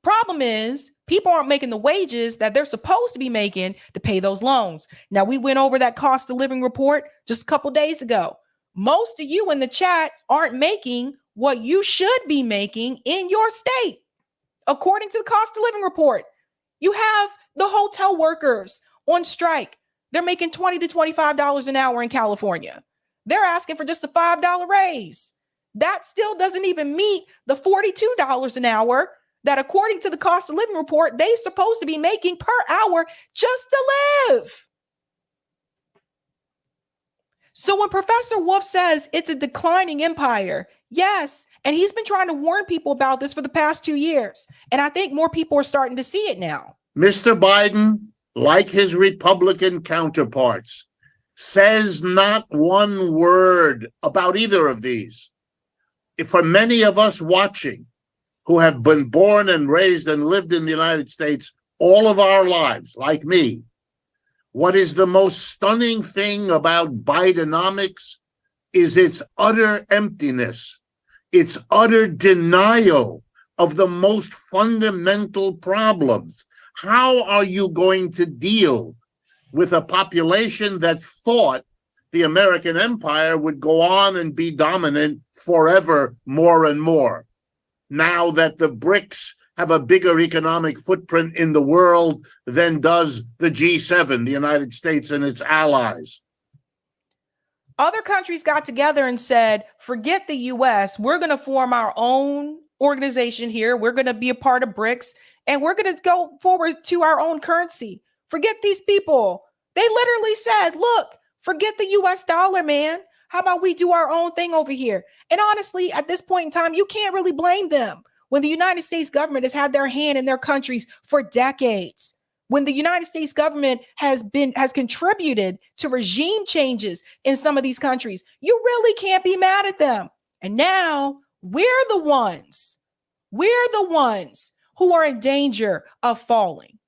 Problem is, people aren't making the wages that they're supposed to be making to pay those loans. Now, we went over that cost of living report just a couple days ago. Most of you in the chat aren't making what you should be making in your state. According to the cost of living report, you have the hotel workers on strike. They're making $20 to $25 an hour in California. They're asking for just a $5 raise. That still doesn't even meet the $42 an hour that, according to the cost of living report, they're supposed to be making per hour just to live. So when Professor Wolff says it's a declining empire, yes, and he's been trying to warn people about this for the past 2 years. And I think more people are starting to see it now. Mr. Biden, like his Republican counterparts, says not one word about either of these. For many of us watching who have been born and raised and lived in the United States all of our lives, like me, what is the most stunning thing about Bidenomics is its utter emptiness, its utter denial of the most fundamental problems. How are you going to deal with a population that thought the American empire would go on and be dominant forever, more and more? Now that the BRICS have a bigger economic footprint in the world than does the G7, the United States and its allies. Other countries got together and said, forget the US, we're going to form our own organization here. We're going to be a part of BRICS, and we're going to go forward to our own currency. Forget these people. They literally said, look, forget the US dollar, man. How about we do our own thing over here? And honestly, at this point in time, you can't really blame them when the United States government has had their hand in their countries for decades. When the United States government has contributed to regime changes in some of these countries, you really can't be mad at them. And now we're the ones who are in danger of falling.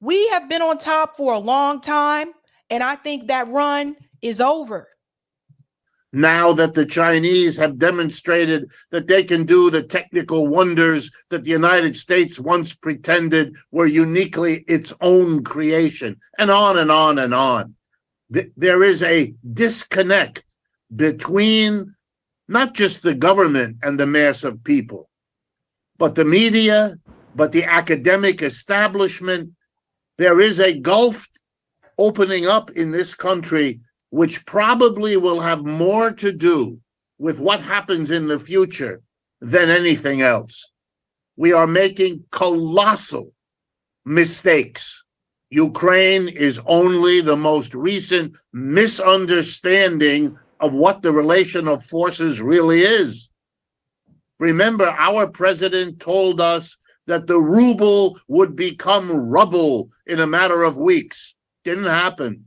We have been on top for a long time, and I think that run is over. Now that the Chinese have demonstrated that they can do the technical wonders that the United States once pretended were uniquely its own creation, and on and on and on. There is a disconnect between not just the government and the mass of people, but the media, but the academic establishment. There is a gulf opening up in this country, which probably will have more to do with what happens in the future than anything else. We are making colossal mistakes. Ukraine is only the most recent misunderstanding of what the relation of forces really is. Remember, our president told us that the ruble would become rubble in a matter of weeks. Didn't happen.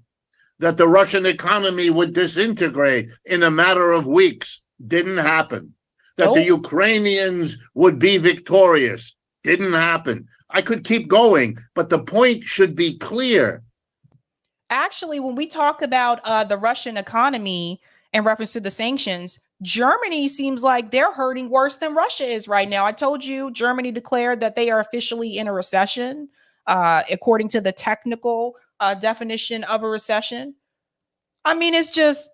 That the Russian economy would disintegrate in a matter of weeks. Didn't happen. That the Ukrainians would be victorious. Didn't happen. I could keep going, but the point should be clear. Actually, when we talk about the Russian economy in reference to the sanctions, Germany seems like they're hurting worse than Russia is right now. I told you Germany declared that they are officially in a recession, according to the technical definition of a recession. I mean, it's just,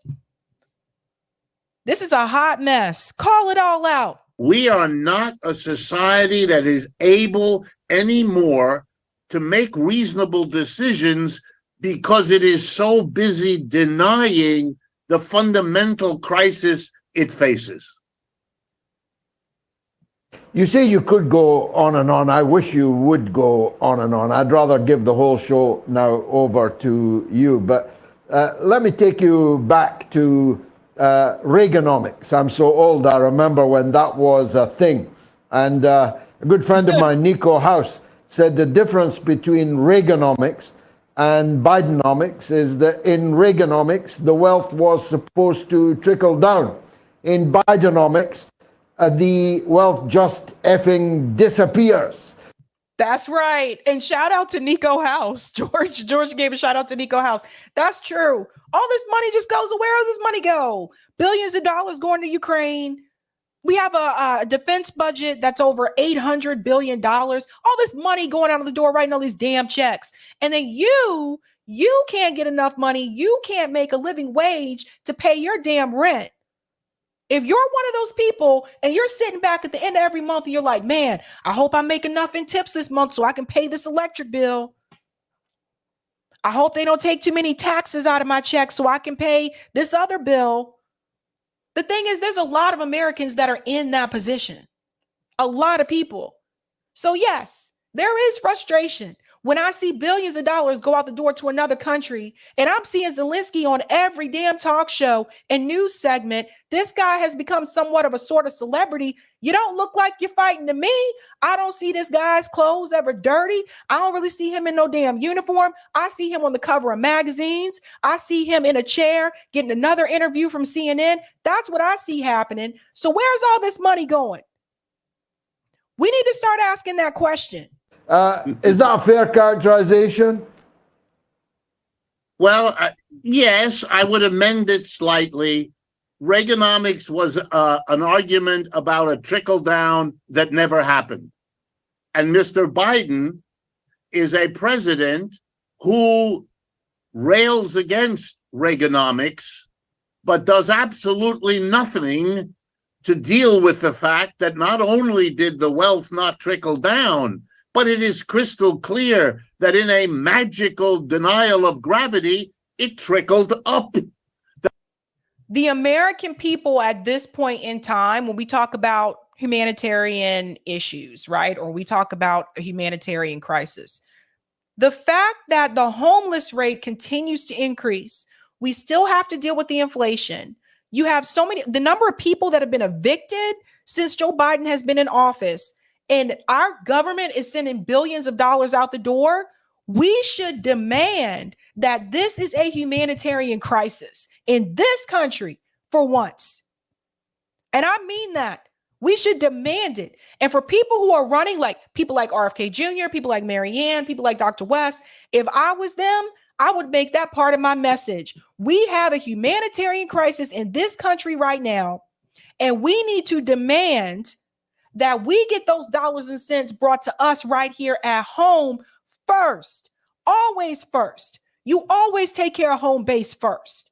this is a hot mess. Call it all out. We are not a society that is able anymore to make reasonable decisions because it is so busy denying the fundamental crisis it faces. You say you could go on and on. I wish you would go on and on. I'd rather give the whole show now over to you. But let me take you back to Reaganomics. I'm so old, I remember when that was a thing. And a good friend of mine, Nico House, said the difference between Reaganomics and Bidenomics is that in Reaganomics, the wealth was supposed to trickle down. In Bidenomics, the wealth just effing disappears. That's right. And shout out to Nico House. George gave a shout out to Nico House. That's true. All this money just goes, where does this money go? Billions of dollars going to Ukraine. We have a defense budget that's over $800 billion. All this money going out of the door, writing all these damn checks. And then you can't get enough money. You can't make a living wage to pay your damn rent. If you're one of those people and you're sitting back at the end of every month and you're like, man, I hope I make enough in tips this month so I can pay this electric bill. I hope they don't take too many taxes out of my check so I can pay this other bill. The thing is, there's a lot of Americans that are in that position. A lot of people. So yes, there is frustration when I see billions of dollars go out the door to another country, and I'm seeing Zelensky on every damn talk show and news segment. This guy has become somewhat of a sort of celebrity. You don't look like you're fighting to me. I don't see this guy's clothes ever dirty. I don't really see him in no damn uniform. I see him on the cover of magazines. I see him in a chair getting another interview from CNN. That's what I see happening. So where's all this money going? We need to start asking that question. Is that a fair characterization? Well, yes, I would amend it slightly. Reaganomics was an argument about a trickle down that never happened. And Mr. Biden is a president who rails against Reaganomics, but does absolutely nothing to deal with the fact that not only did the wealth not trickle down, but it is crystal clear that in a magical denial of gravity, it trickled up. The American people at this point in time, when we talk about humanitarian issues, right, or we talk about a humanitarian crisis, the fact that the homeless rate continues to increase, we still have to deal with the inflation. You have the number of people that have been evicted since Joe Biden has been in office, and our government is sending billions of dollars out the door. We should demand that this is a humanitarian crisis in this country for once. And I mean that. We should demand it. And for people who are running, like people like RFK Jr., people like Marianne, people like Dr. West, if I was them, I would make that part of my message. We have a humanitarian crisis in this country right now, and we need to demand that we get those dollars and cents brought to us right here at home first. Always first. You always take care of home base first.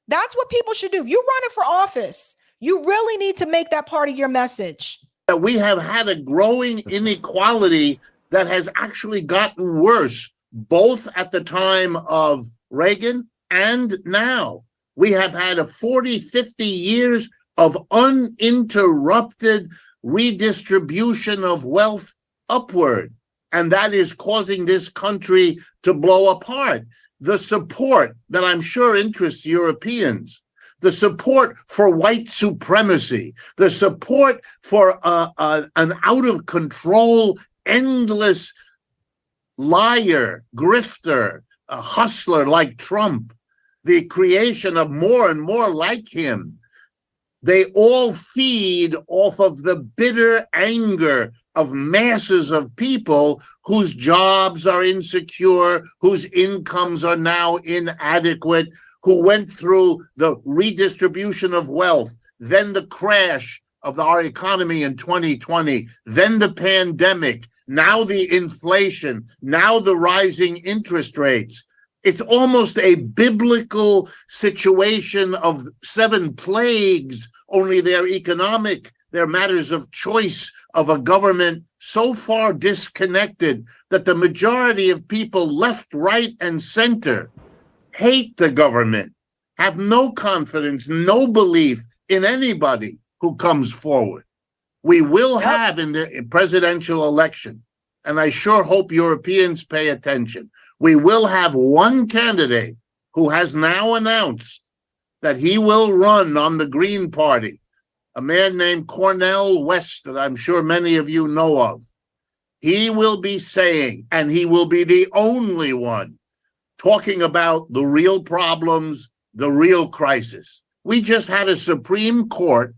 That's what people should do. If you're running for office, you really need to make that part of your message. We have had a growing inequality that has actually gotten worse, both at the time of Reagan and now. We have had 50 years of uninterrupted redistribution of wealth upward. And that is causing this country to blow apart. The support that I'm sure interests Europeans, the support for white supremacy, the support for an out-of-control, endless liar, grifter, a hustler like Trump, the creation of more and more like him, they all feed off of the bitter anger of masses of people whose jobs are insecure, whose incomes are now inadequate, who went through the redistribution of wealth, then the crash of our economy in 2020, then the pandemic, now the inflation, now the rising interest rates. It's almost a biblical situation of 7 plagues, only they're economic, they're matters of choice of a government so far disconnected that the majority of people left, right, and center hate the government, have no confidence, no belief in anybody who comes forward. We will have in the presidential election, and I sure hope Europeans pay attention, we will have one candidate who has now announced that he will run on the Green Party, a man named Cornel West that I'm sure many of you know of. He will be saying, and he will be the only one talking about the real problems, the real crisis. We just had a Supreme Court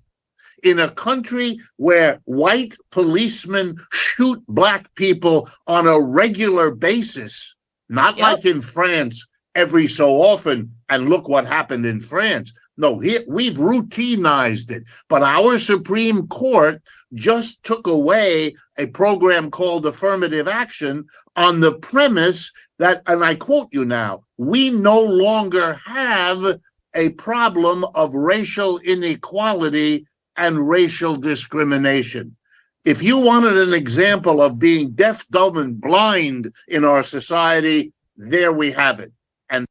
in a country where white policemen shoot black people on a regular basis, not like in France every so often, and look what happened in France. No, we've routinized it. But our Supreme Court just took away a program called affirmative action on the premise that, and I quote you now, we no longer have a problem of racial inequality and racial discrimination. If you wanted an example of being deaf, dumb, and blind in our society, there we have it. And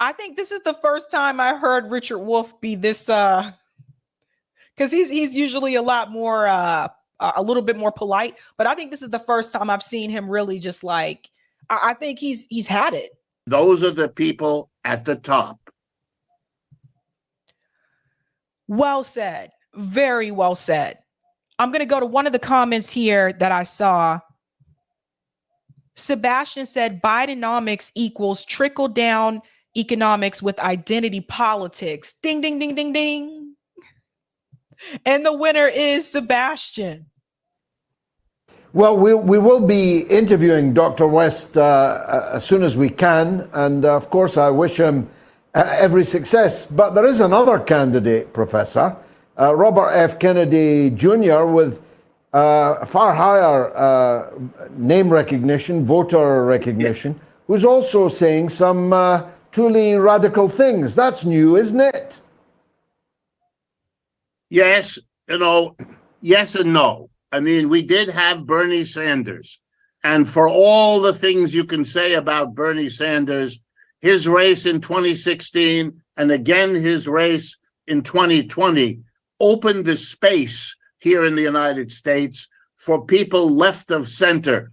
I think this is the first time I heard Richard Wolff be this, because he's usually a lot more, a little bit more polite. But I think this is the first time I've seen him really just like, I think he's had it. Those are the people at the top. Well said. Very well said. I'm going to go to one of the comments here that I saw. Sebastian said Bidenomics equals trickle down economics with identity politics. Ding, ding, ding, ding, ding. And the winner is Sebastian. Well, we will be interviewing Dr. West as soon as we can. And of course, I wish him every success. But there is another candidate, Professor, Robert F. Kennedy Jr., with far higher name recognition, voter recognition, who's also saying some truly radical things. That's new, isn't it? Yes, yes and no. I mean, we did have Bernie Sanders. And for all the things you can say about Bernie Sanders, his race in 2016 and again his race in 2020 opened the space here in the United States for people left of center,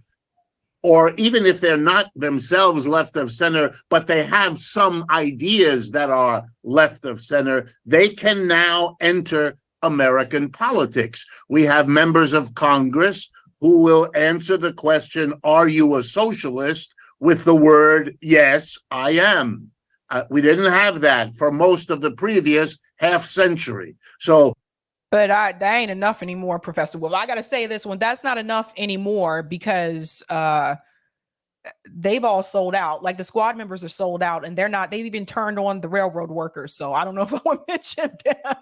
or even if they're not themselves left of center, but they have some ideas that are left of center, they can now enter American politics. We have members of Congress who will answer the question, are you a socialist, with the word, yes, I am. We didn't have that for most of the previous half century. So, but that ain't enough anymore, Professor Wolff. I got to say this one, that's not enough anymore because they've all sold out. Like the squad members are sold out and they've even turned on the railroad workers. So I don't know if I want to mention them.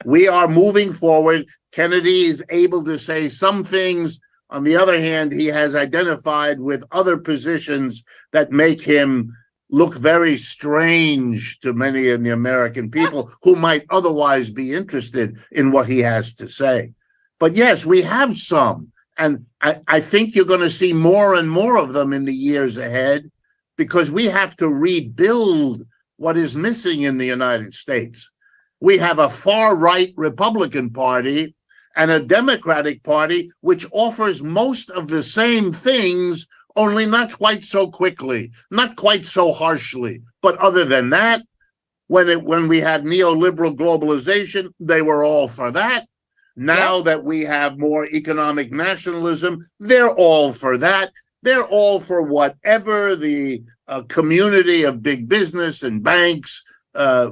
We are moving forward. Kennedy is able to say some things. On the other hand, he has identified with other positions that make him look very strange to many of the American people who might otherwise be interested in what he has to say. But yes, we have some. And I think you're going to see more and more of them in the years ahead because we have to rebuild what is missing in the United States. We have a far-right Republican Party and a Democratic Party which offers most of the same things, only not quite so quickly, not quite so harshly. But other than that, when we had neoliberal globalization, they were all for that. Now that we have more economic nationalism, they're all for that. They're all for whatever the community of big business and banks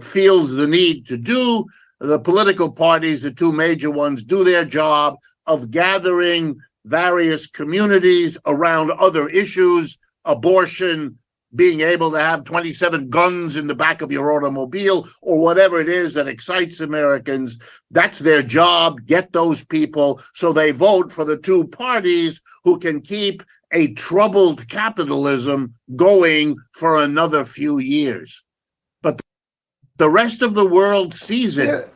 feels the need to do. The political parties, the two major ones, do their job of gathering various communities around other issues, abortion, being able to have 27 guns in the back of your automobile, or whatever it is that excites Americans. That's their job. Get those people so they vote for the two parties who can keep a troubled capitalism going for another few years. But the rest of the world sees it.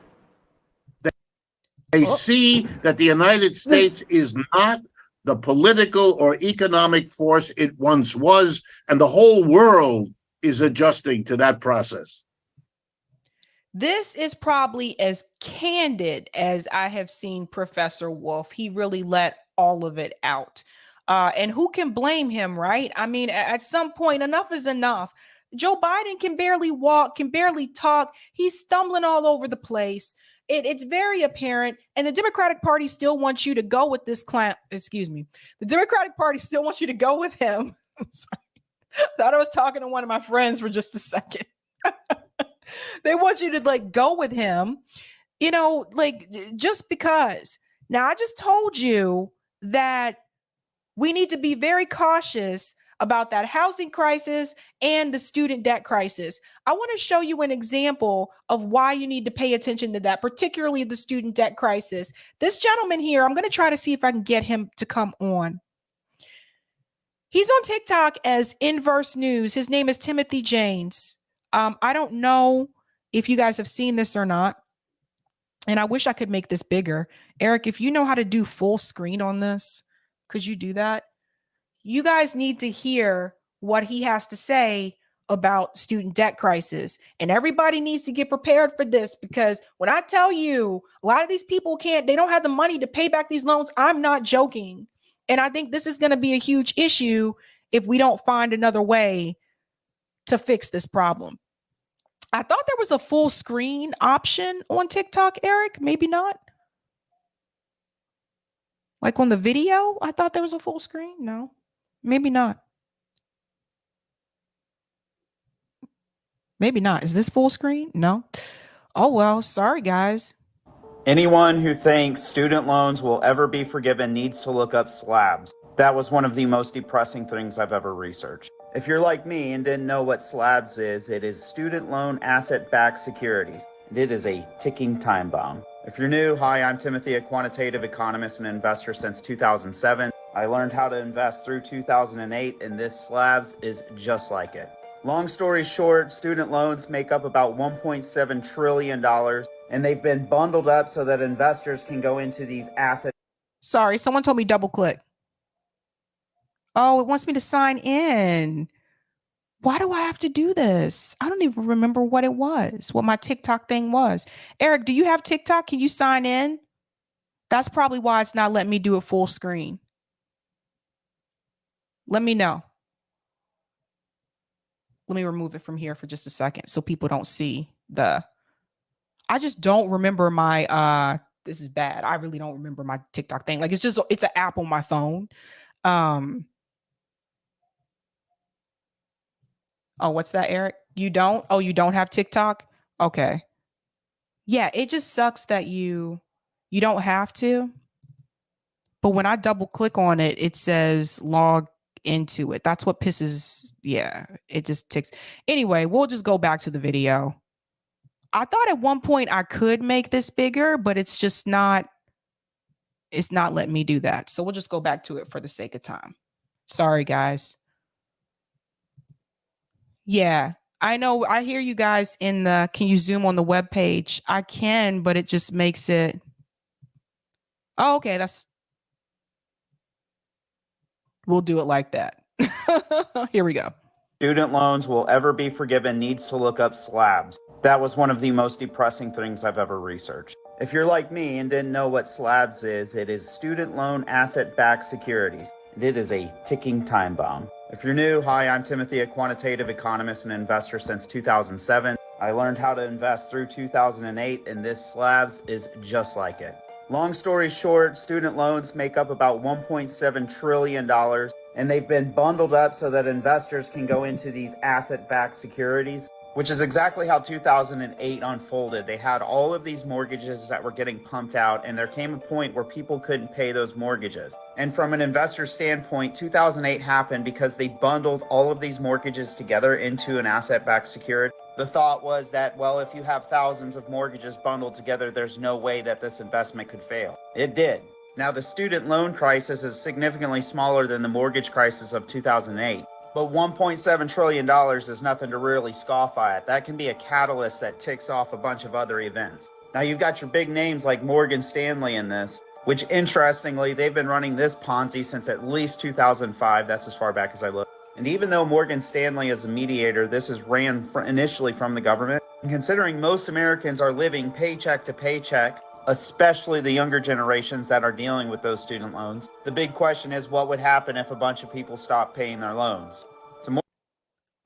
They see that the United States is not the political or economic force it once was, and the whole world is adjusting to that process. This is probably as candid as I have seen Professor Wolff. He really let all of it out. And who can blame him, right? I mean, at some point, enough is enough. Joe Biden can barely walk, can barely talk. He's stumbling all over the place. It's very apparent. And the Democratic Party still wants you to go with this clown. Excuse me. The Democratic Party still wants you to go with him. Sorry. Thought I was talking to one of my friends for just a second. They want you to go with him, just because. Now, I just told you that we need to be very cautious about that housing crisis and the student debt crisis. I want to show you an example of why you need to pay attention to that, particularly the student debt crisis. This gentleman here, I'm going to try to see if I can get him to come on. He's on TikTok as Inverse News. His name is Timothy James. I don't know if you guys have seen this or not. And I wish I could make this bigger. Eric, if you know how to do full screen on this, could you do that? You guys need to hear what he has to say about student debt crisis. And everybody needs to get prepared for this, because when I tell you a lot of these people they don't have the money to pay back these loans, I'm not joking. And I think this is going to be a huge issue if we don't find another way to fix this problem. I thought there was a full screen option on TikTok, Eric. Maybe not. Like on the video, I thought there was a full screen. No, maybe not. Maybe not. Is this full screen? No. Oh, well, sorry, guys. Anyone who thinks student loans will ever be forgiven needs to look up slabs. That was one of the most depressing things I've ever researched. If you're like me and didn't know what slabs is, it is student loan asset-backed securities, and it is a ticking time bomb. If you're new, hi, I'm Timothy, a quantitative economist and investor since 2007. I learned how to invest through 2008, and this slabs is just like it. Long story short, student loans make up about $1.7 trillion and they've been bundled up so that investors can go into these asset. Sorry, someone told me double click. Oh, it wants me to sign in. Why do I have to do this? I don't even remember what it was, what my TikTok thing was. Eric, do you have TikTok? Can you sign in? That's probably why it's not letting me do it full screen. Let me know. Let me remove it from here for just a second so people don't see the. I just don't remember my this is bad. I really don't remember my TikTok thing. Like it's an app on my phone. Oh, what's that, Eric? You don't? Oh, you don't have TikTok? Okay. Yeah, it just sucks that you don't have to. But when I double click on it, it says log into it. That's what pisses. Yeah, it just ticks. Anyway, we'll just go back to the video. I thought at one point I could make this bigger, but it's not letting me do that. So we'll just go back to it for the sake of time. Sorry, guys. Yeah, I know. I hear you guys in the, can you zoom on the web page? I can, but it just makes it. Oh, okay. We'll do it like that. Here we go. Student loans will ever be forgiven needs to look up slabs. That was one of the most depressing things I've ever researched. If you're like me and didn't know what slabs is, it is student loan asset-backed securities. And it is a ticking time bomb. If you're new, hi, I'm Timothy, a quantitative economist and investor since 2007. I learned how to invest through 2008, and this slabs is just like it. Long story short, student loans make up about $1.7 trillion, and they've been bundled up so that investors can go into these asset-backed securities, which is exactly how 2008 unfolded. They had all of these mortgages that were getting pumped out, and there came a point where people couldn't pay those mortgages. And from an investor standpoint, 2008 happened because they bundled all of these mortgages together into an asset-backed security. The thought was that, well, if you have thousands of mortgages bundled together, there's no way that this investment could fail. It did. Now, the student loan crisis is significantly smaller than the mortgage crisis of 2008. But $1.7 trillion is nothing to really scoff at. That can be a catalyst that ticks off a bunch of other events. Now, you've got your big names like Morgan Stanley in this, which interestingly, they've been running this Ponzi since at least 2005. That's as far back as I look. And even though Morgan Stanley is a mediator, this is ran initially from the government. And considering most Americans are living paycheck to paycheck, especially the younger generations that are dealing with those student loans, the big question is what would happen if a bunch of people stopped paying their loans?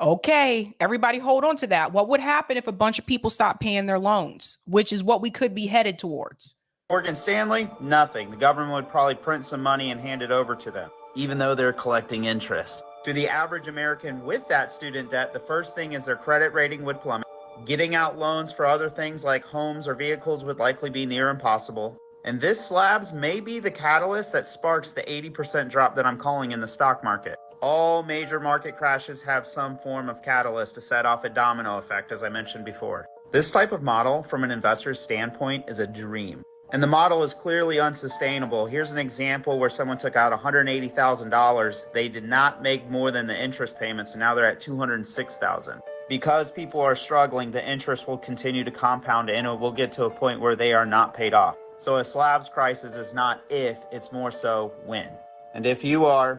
Okay, everybody hold on to that. What would happen if a bunch of people stopped paying their loans, which is what we could be headed towards? Morgan Stanley, nothing. The government would probably print some money and hand it over to them, even though they're collecting interest. To the average American with that student debt, the first thing is their credit rating would plummet. Getting out loans for other things like homes or vehicles would likely be near impossible. And this slabs may be the catalyst that sparks the 80% drop that I'm calling in the stock market. All major market crashes have some form of catalyst to set off a domino effect, as I mentioned before. This type of model, from an investor's standpoint, is a dream. And the model is clearly unsustainable. Here's an example where someone took out $180,000. They did not make more than the interest payments, and now they're at $206,000. Because people are struggling, the interest will continue to compound, and it will get to a point where they are not paid off. So a slabs crisis is not if, it's more so when. And if you are...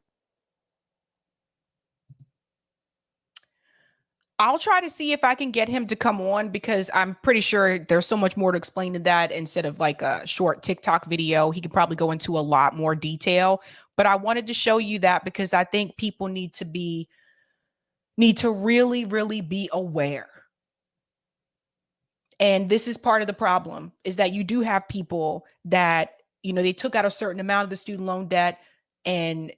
I'll try to see if I can get him to come on, because I'm pretty sure there's so much more to explain to that. Instead of like a short TikTok video, he could probably go into a lot more detail. But I wanted to show you that because I think people need to really, really be aware. And this is part of the problem, is that you do have people that, they took out a certain amount of the student loan debt, and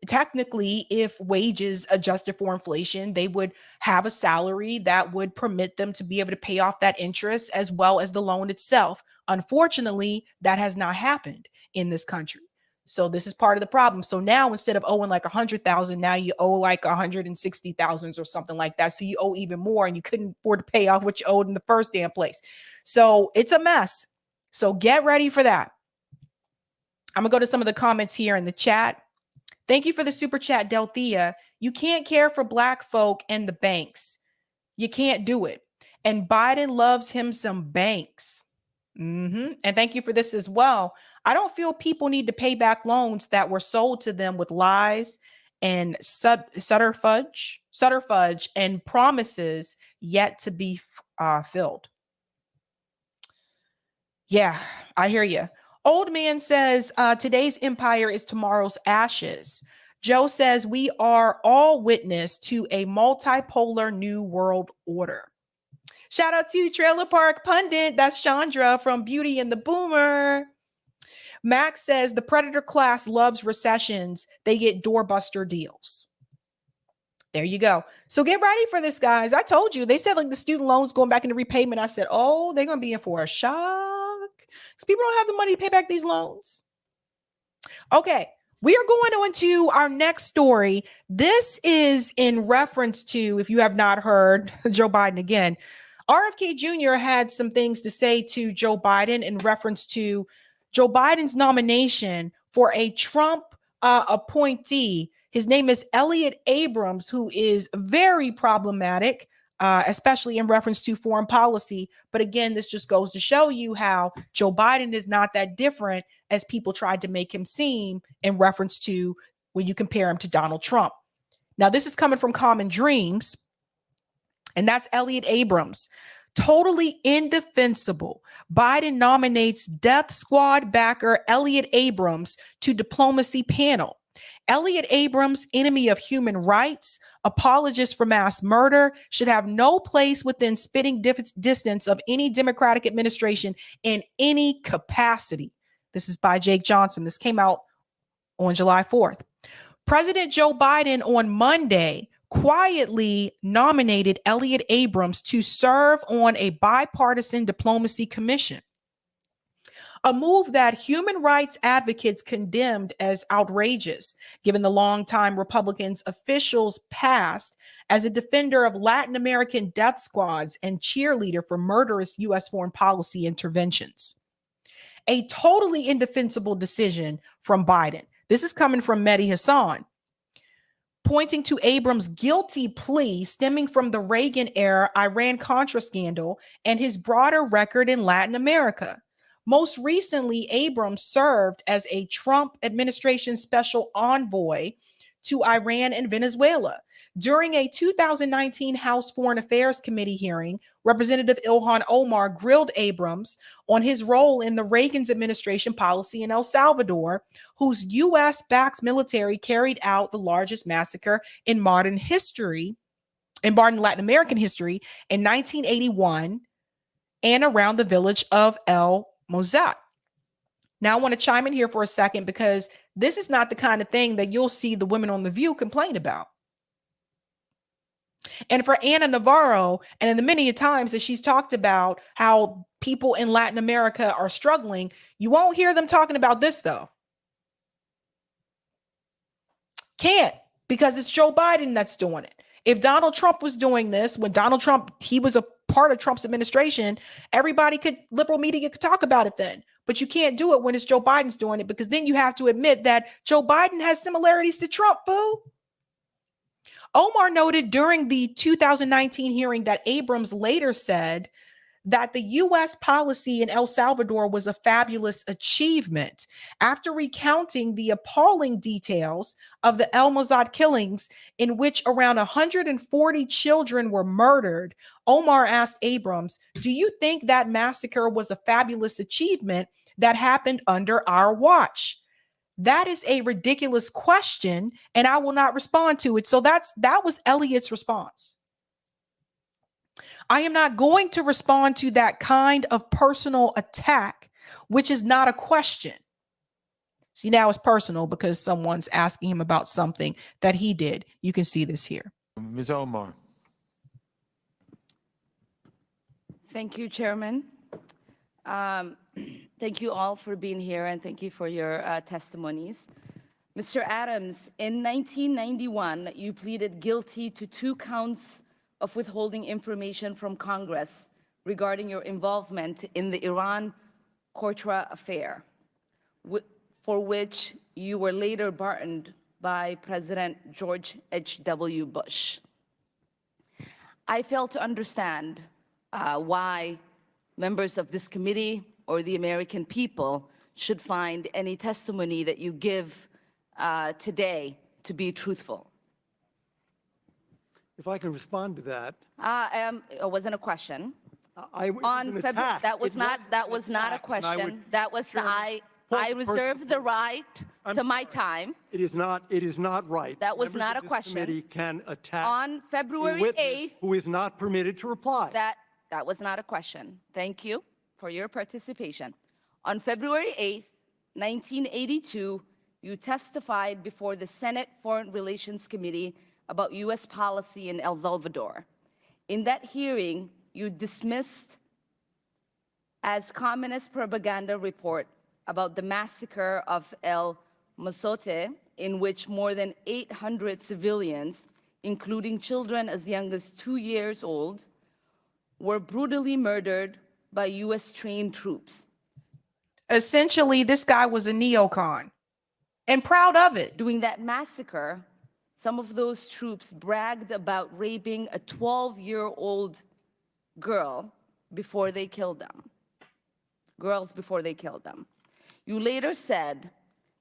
technically, if wages adjusted for inflation, they would have a salary that would permit them to be able to pay off that interest as well as the loan itself. Unfortunately, that has not happened in this country. So this is part of the problem. So now instead of owing like 100,000, now you owe like 160,000 or something like that. So you owe even more, and you couldn't afford to pay off what you owed in the first damn place. So it's a mess. So get ready for that. I'm gonna go to some of the comments here in the chat. Thank you for the super chat, Delthea. You can't care for Black folk and the banks. You can't do it. And Biden loves him some banks. And thank you for this as well. I don't feel people need to pay back loans that were sold to them with lies and subterfuge and promises yet to be filled. Yeah, I hear you. Old man says, today's empire is tomorrow's ashes. Joe says, we are all witness to a multipolar new world order. Shout out to Trailer Park Pundit. That's Chandra from Beauty and the Boomer. Max says, the predator class loves recessions. They get doorbuster deals. There you go. So get ready for this, guys. I told you, they said like the student loans going back into repayment. I said, oh, they're going to be in for a shock because people don't have the money to pay back these loans. Okay, we are going on to our next story. This is in reference to, if you have not heard, Joe Biden again. RFK Jr. had some things to say to Joe Biden in reference to Joe Biden's nomination for a Trump appointee. His name is Elliott Abrams, who is very problematic, especially in reference to foreign policy. But again, this just goes to show you how Joe Biden is not that different as people tried to make him seem in reference to when you compare him to Donald Trump. Now, this is coming from Common Dreams, and that's Elliott Abrams. Totally indefensible. Biden nominates death squad backer Elliott Abrams to diplomacy panel. Elliott Abrams, enemy of human rights, apologist for mass murder, should have no place within spitting distance of any Democratic administration in any capacity. This is by Jake Johnson. This came out on July 4th. President Joe Biden on Monday quietly nominated Elliott Abrams to serve on a bipartisan diplomacy commission, a move that human rights advocates condemned as outrageous, given the longtime Republicans officials past as a defender of Latin American death squads and cheerleader for murderous U.S. foreign policy interventions. A totally indefensible decision from Biden. This is coming from Mehdi Hassan, pointing to Abrams' guilty plea stemming from the Reagan-era Iran-Contra scandal and his broader record in Latin America. Most recently, Abrams served as a Trump administration special envoy to Iran and Venezuela. During a 2019 House Foreign Affairs Committee hearing, Representative Ilhan Omar grilled Abrams on his role in the Reagan's administration policy in El Salvador, whose U.S.-backed military carried out the largest massacre in modern Latin American history in 1981 and around the village of El Mozat. Now, I want to chime in here for a second because this is not the kind of thing that you'll see the women on The View complain about. And for Ana Navarro, and in the many times that she's talked about how people in Latin America are struggling, you won't hear them talking about this, though. Can't, because it's Joe Biden that's doing it. If Donald Trump was doing this, when Donald Trump, he was a part of Trump's administration, liberal media could talk about it then. But you can't do it when it's Joe Biden's doing it, because then you have to admit that Joe Biden has similarities to Trump, boo. Omar noted during the 2019 hearing that Abrams later said that the U.S. policy in El Salvador was a fabulous achievement. After recounting the appalling details of the El Mozad killings, in which around 140 children were murdered, Omar asked Abrams, "Do you think that massacre was a fabulous achievement that happened under our watch?" That is a ridiculous question, and I will not respond to it. So that was Elliott's response. I am not going to respond to that kind of personal attack, which is not a question. See, now it's personal because someone's asking him about something that he did. You can see this here. Ms. Omar. Thank you, Chairman. Thank you all for being here, and thank you for your testimonies. Mr. Adams, in 1991, you pleaded guilty to 2 counts of withholding information from Congress regarding your involvement in the Iran-Contra affair, for which you were later pardoned by President George H.W. Bush. I fail to understand why members of this committee or the American people should find any testimony that you give today to be truthful? If I can respond to that. It wasn't a question. On February, that was not a question. That was I reserve the right to my time. It is not right. That was not a This question. Committee can attack On February a witness 8th, who is not permitted to reply. that was not a question. Thank you for your participation. On February 8th, 1982, you testified before the Senate Foreign Relations Committee about U.S. policy in El Salvador. In that hearing, you dismissed as communist propaganda report about the massacre of El Mozote, in which more than 800 civilians, including children as young as 2 years old, were brutally murdered by U.S. trained troops. Essentially, this guy was a neocon and proud of it. During that massacre, some of those troops bragged about raping a 12-year-old girl before they killed them. Girls before they killed them. You later said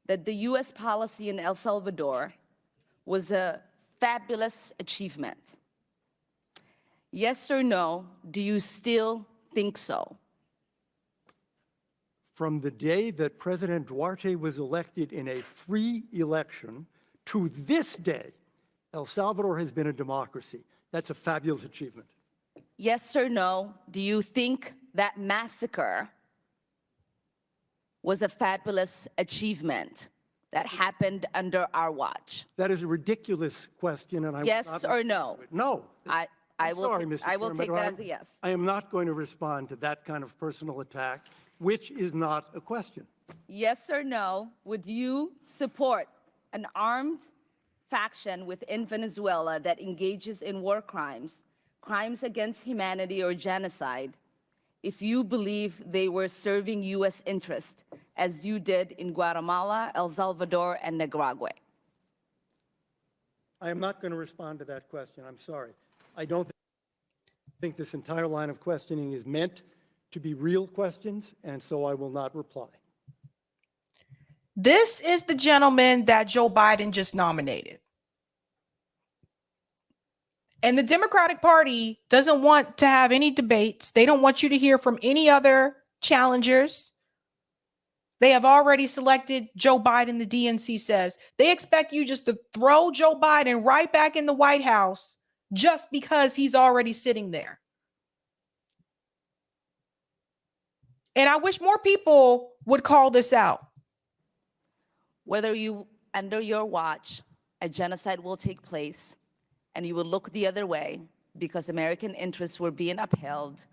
that the U.S. policy in El Salvador was a fabulous achievement. Yes or no, do you still think so? From the day that President Duarte was elected in a free election to this day, El Salvador has been a democracy. That's a fabulous achievement. Yes or no, do you think that massacre was a fabulous achievement that happened under our watch? That is a ridiculous question, and I yes or no? No. I will take that as a yes. I am not going to respond to that kind of personal attack, which is not a question. Yes or no, would you support an armed faction within Venezuela that engages in war crimes, crimes against humanity or genocide, if you believe they were serving U.S. interest, as you did in Guatemala, El Salvador, and Nicaragua? I am not going to respond to that question. I'm sorry. I don't think this entire line of questioning is meant to be real questions, and so I will not reply. This is the gentleman that Joe Biden just nominated. And the Democratic Party doesn't want to have any debates. They don't want you to hear from any other challengers. They have already selected Joe Biden, the DNC says. They expect you just to throw Joe Biden right back in the White House just because he's already sitting there. And I wish more people would call this out. Whether you, under your watch, a genocide will take place and you will look the other way because American interests were being upheld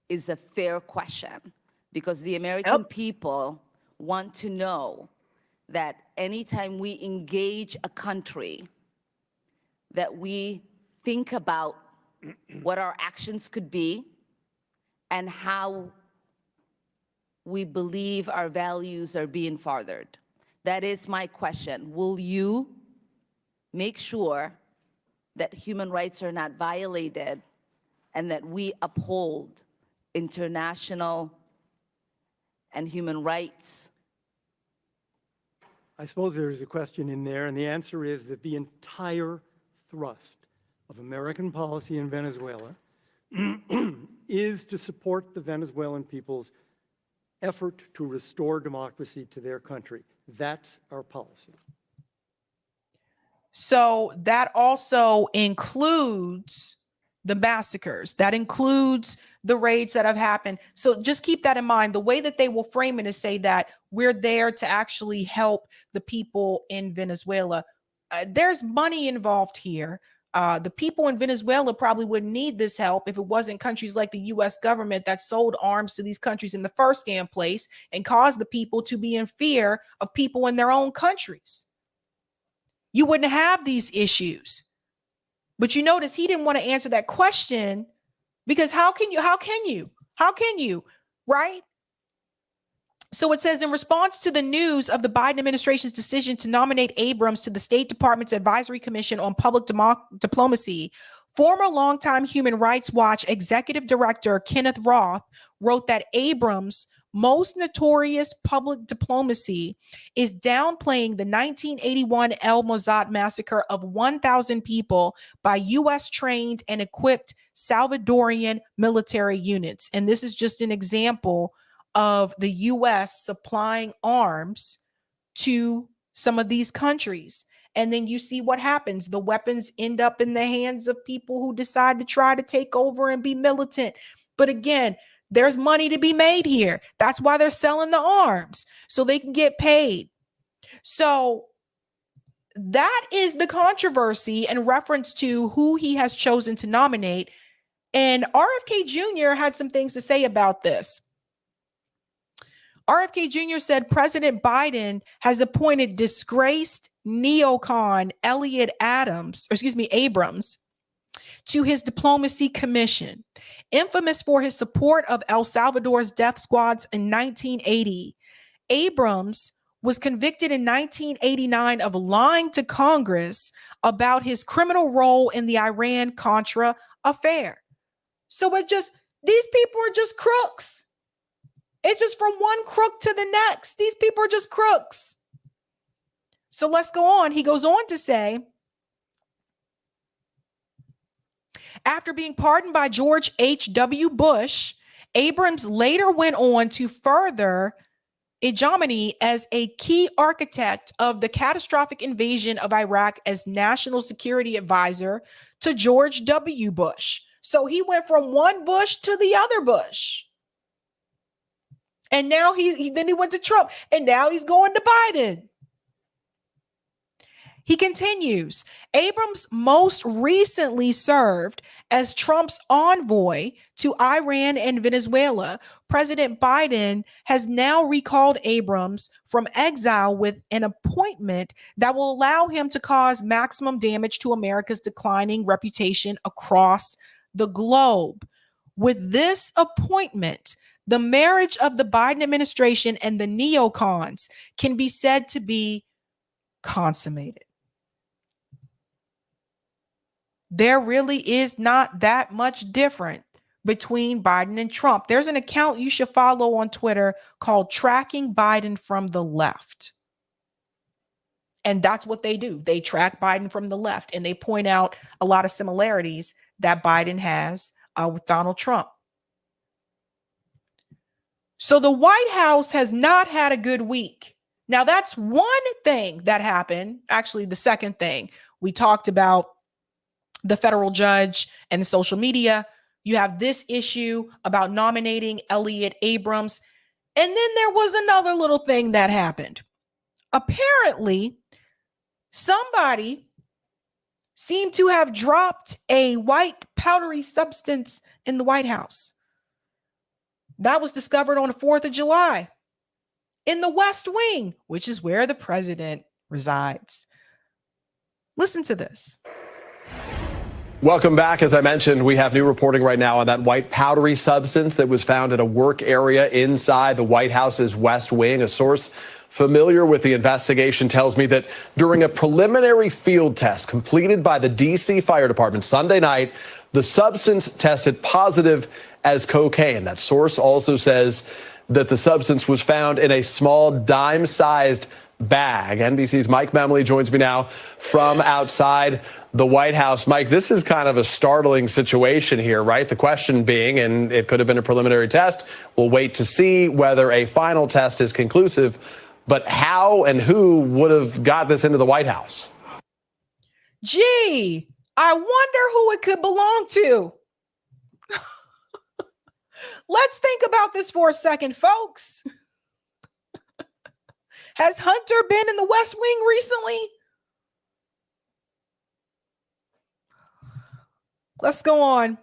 is a fair question, because the American people want to know that anytime we engage a country, that we think about what our actions could be and how we believe our values are being furthered. That is my question. Will you make sure that human rights are not violated and that we uphold international and human rights? I suppose there is a question in there, and the answer is that the entire thrust of American policy in Venezuela is to support the Venezuelan people's effort to restore democracy to their country. That's our policy. So that also includes the massacres. That includes the raids that have happened. So just keep that in mind. The way that they will frame it is say that we're there to actually help the people in Venezuela. There's money involved here. The people in Venezuela probably wouldn't need this help if it wasn't countries like the U.S. government that sold arms to these countries in the first damn place and caused the people to be in fear of people in their own countries. You wouldn't have these issues. But you notice he didn't want to answer that question because how can you, right? So it says, in response to the news of the Biden administration's decision to nominate Abrams to the State Department's Advisory Commission on Public Diplomacy, former longtime Human Rights Watch Executive Director Kenneth Roth wrote that Abrams most notorious public diplomacy is downplaying the 1981 El Mossad massacre of 1,000 people by U.S. trained and equipped Salvadorian military units. And this is just an example of the U.S. supplying arms to some of these countries. And then you see what happens. The weapons end up in the hands of people who decide to try to take over and be militant. But again, there's money to be made here. That's why they're selling the arms, so they can get paid. So that is the controversy in reference to who he has chosen to nominate. And RFK Jr. had some things to say about this. RFK Jr. said President Biden has appointed disgraced neocon Elliott Abrams to his diplomacy commission. Infamous for his support of El Salvador's death squads in 1980, Abrams was convicted in 1989 of lying to Congress about his criminal role in the Iran-Contra affair. So these people are just crooks. It's just from one crook to the next. These people are just crooks. So let's go on. He goes on to say, after being pardoned by George H.W. Bush, Abrams later went on to further hegemony as a key architect of the catastrophic invasion of Iraq as national security advisor to George W. Bush. So he went from one Bush to the other Bush. And now he went to Trump, and now he's going to Biden. He continues, Abrams most recently served as Trump's envoy to Iran and Venezuela. President Biden has now recalled Abrams from exile with an appointment that will allow him to cause maximum damage to America's declining reputation across the globe. With this appointment, the marriage of the Biden administration and the neocons can be said to be consummated. There really is not that much different between Biden and Trump. There's an account you should follow on Twitter called Tracking Biden from the Left. And that's what they do. They track Biden from the left, and they point out a lot of similarities that Biden has with Donald Trump. So the White House has not had a good week. Now, that's one thing that happened. Actually, the second thing, we talked about the federal judge and the social media. You have this issue about nominating Elliott Abrams. And then there was another little thing that happened. Apparently, somebody seemed to have dropped a white powdery substance in the White House. That was discovered on the 4th of July in the West Wing, which is where the president resides. Listen to this. Welcome back. As I mentioned, we have new reporting right now on that white powdery substance that was found at a work area inside the White House's West Wing. A source familiar with the investigation tells me that during a preliminary field test completed by the D.C. Fire Department Sunday night, the substance tested positive as cocaine. That source also says that the substance was found in a small dime-sized bag. NBC's Mike Memley joins me now from outside the White House. Mike, this is kind of a startling situation here, right? The question being, and it could have been a preliminary test, we'll wait to see whether a final test is conclusive, but how and who would have got this into the White House? Gee, I wonder who it could belong to. Let's think about this for a second, folks. Has Hunter been in the West Wing recently? Let's go on.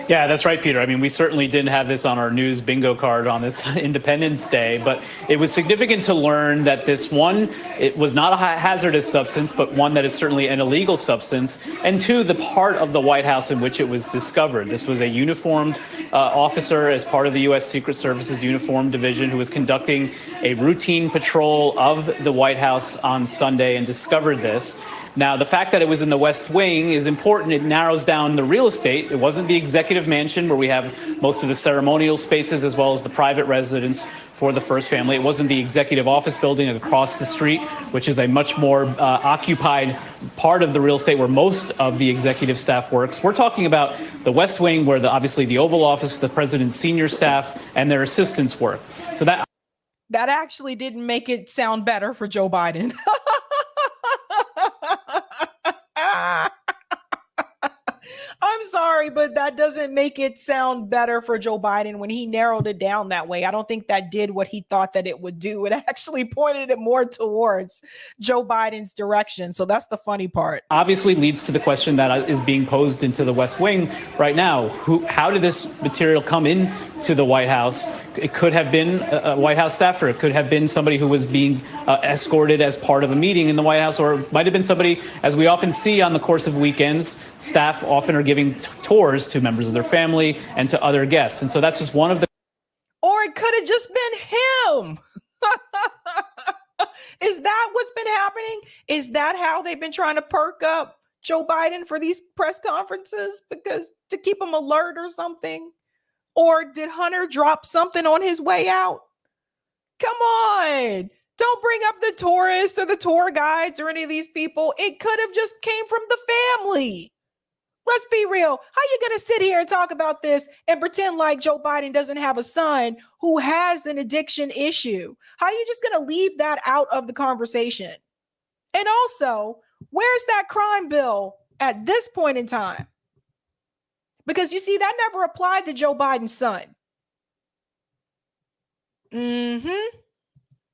Yeah, that's right, Peter. I mean, we certainly didn't have this on our news bingo card on this Independence Day, but it was significant to learn that this one, it was not a hazardous substance, but one that is certainly an illegal substance, and two, the part of the White House in which it was discovered. This was a uniformed officer as part of the U.S. Secret Service's uniformed division who was conducting a routine patrol of the White House on Sunday and discovered this. Now, the fact that it was in the West Wing is important. It narrows down the real estate. It wasn't the executive mansion where we have most of the ceremonial spaces as well as the private residence for the first family. It wasn't the executive office building across the street, which is a much more occupied part of the real estate where most of the executive staff works. We're talking about the West Wing where obviously the Oval Office, the president's senior staff, and their assistants work. So that actually didn't make it sound better for Joe Biden. I'm sorry, but that doesn't make it sound better for Joe Biden when he narrowed it down that way. I don't think that did what he thought that it would do. It actually pointed it more towards Joe Biden's direction. So that's the funny part. obviously leads to the question that is being posed into the West Wing right now. How did this material come into the White House? It could have been a White House staffer. It could have been somebody who was being escorted as part of a meeting in the White House, or it might have been somebody, as we often see on the course of weekends, staff often are giving tours to members of their family and to other guests. And so that's just one of the... Or it could have just been him. Is that what's been happening? Is that how they've been trying to perk up Joe Biden for these press conferences? Because to keep him alert or something? Or did Hunter drop something on his way out? Come on. Don't bring up the tourists or the tour guides or any of these people. It could have just came from the family. Let's be real. How you going to sit here and talk about this and pretend like Joe Biden doesn't have a son who has an addiction issue? How are you just going to leave that out of the conversation? And also, where's that crime bill at this point in time? Because you see, that never applied to Joe Biden's son.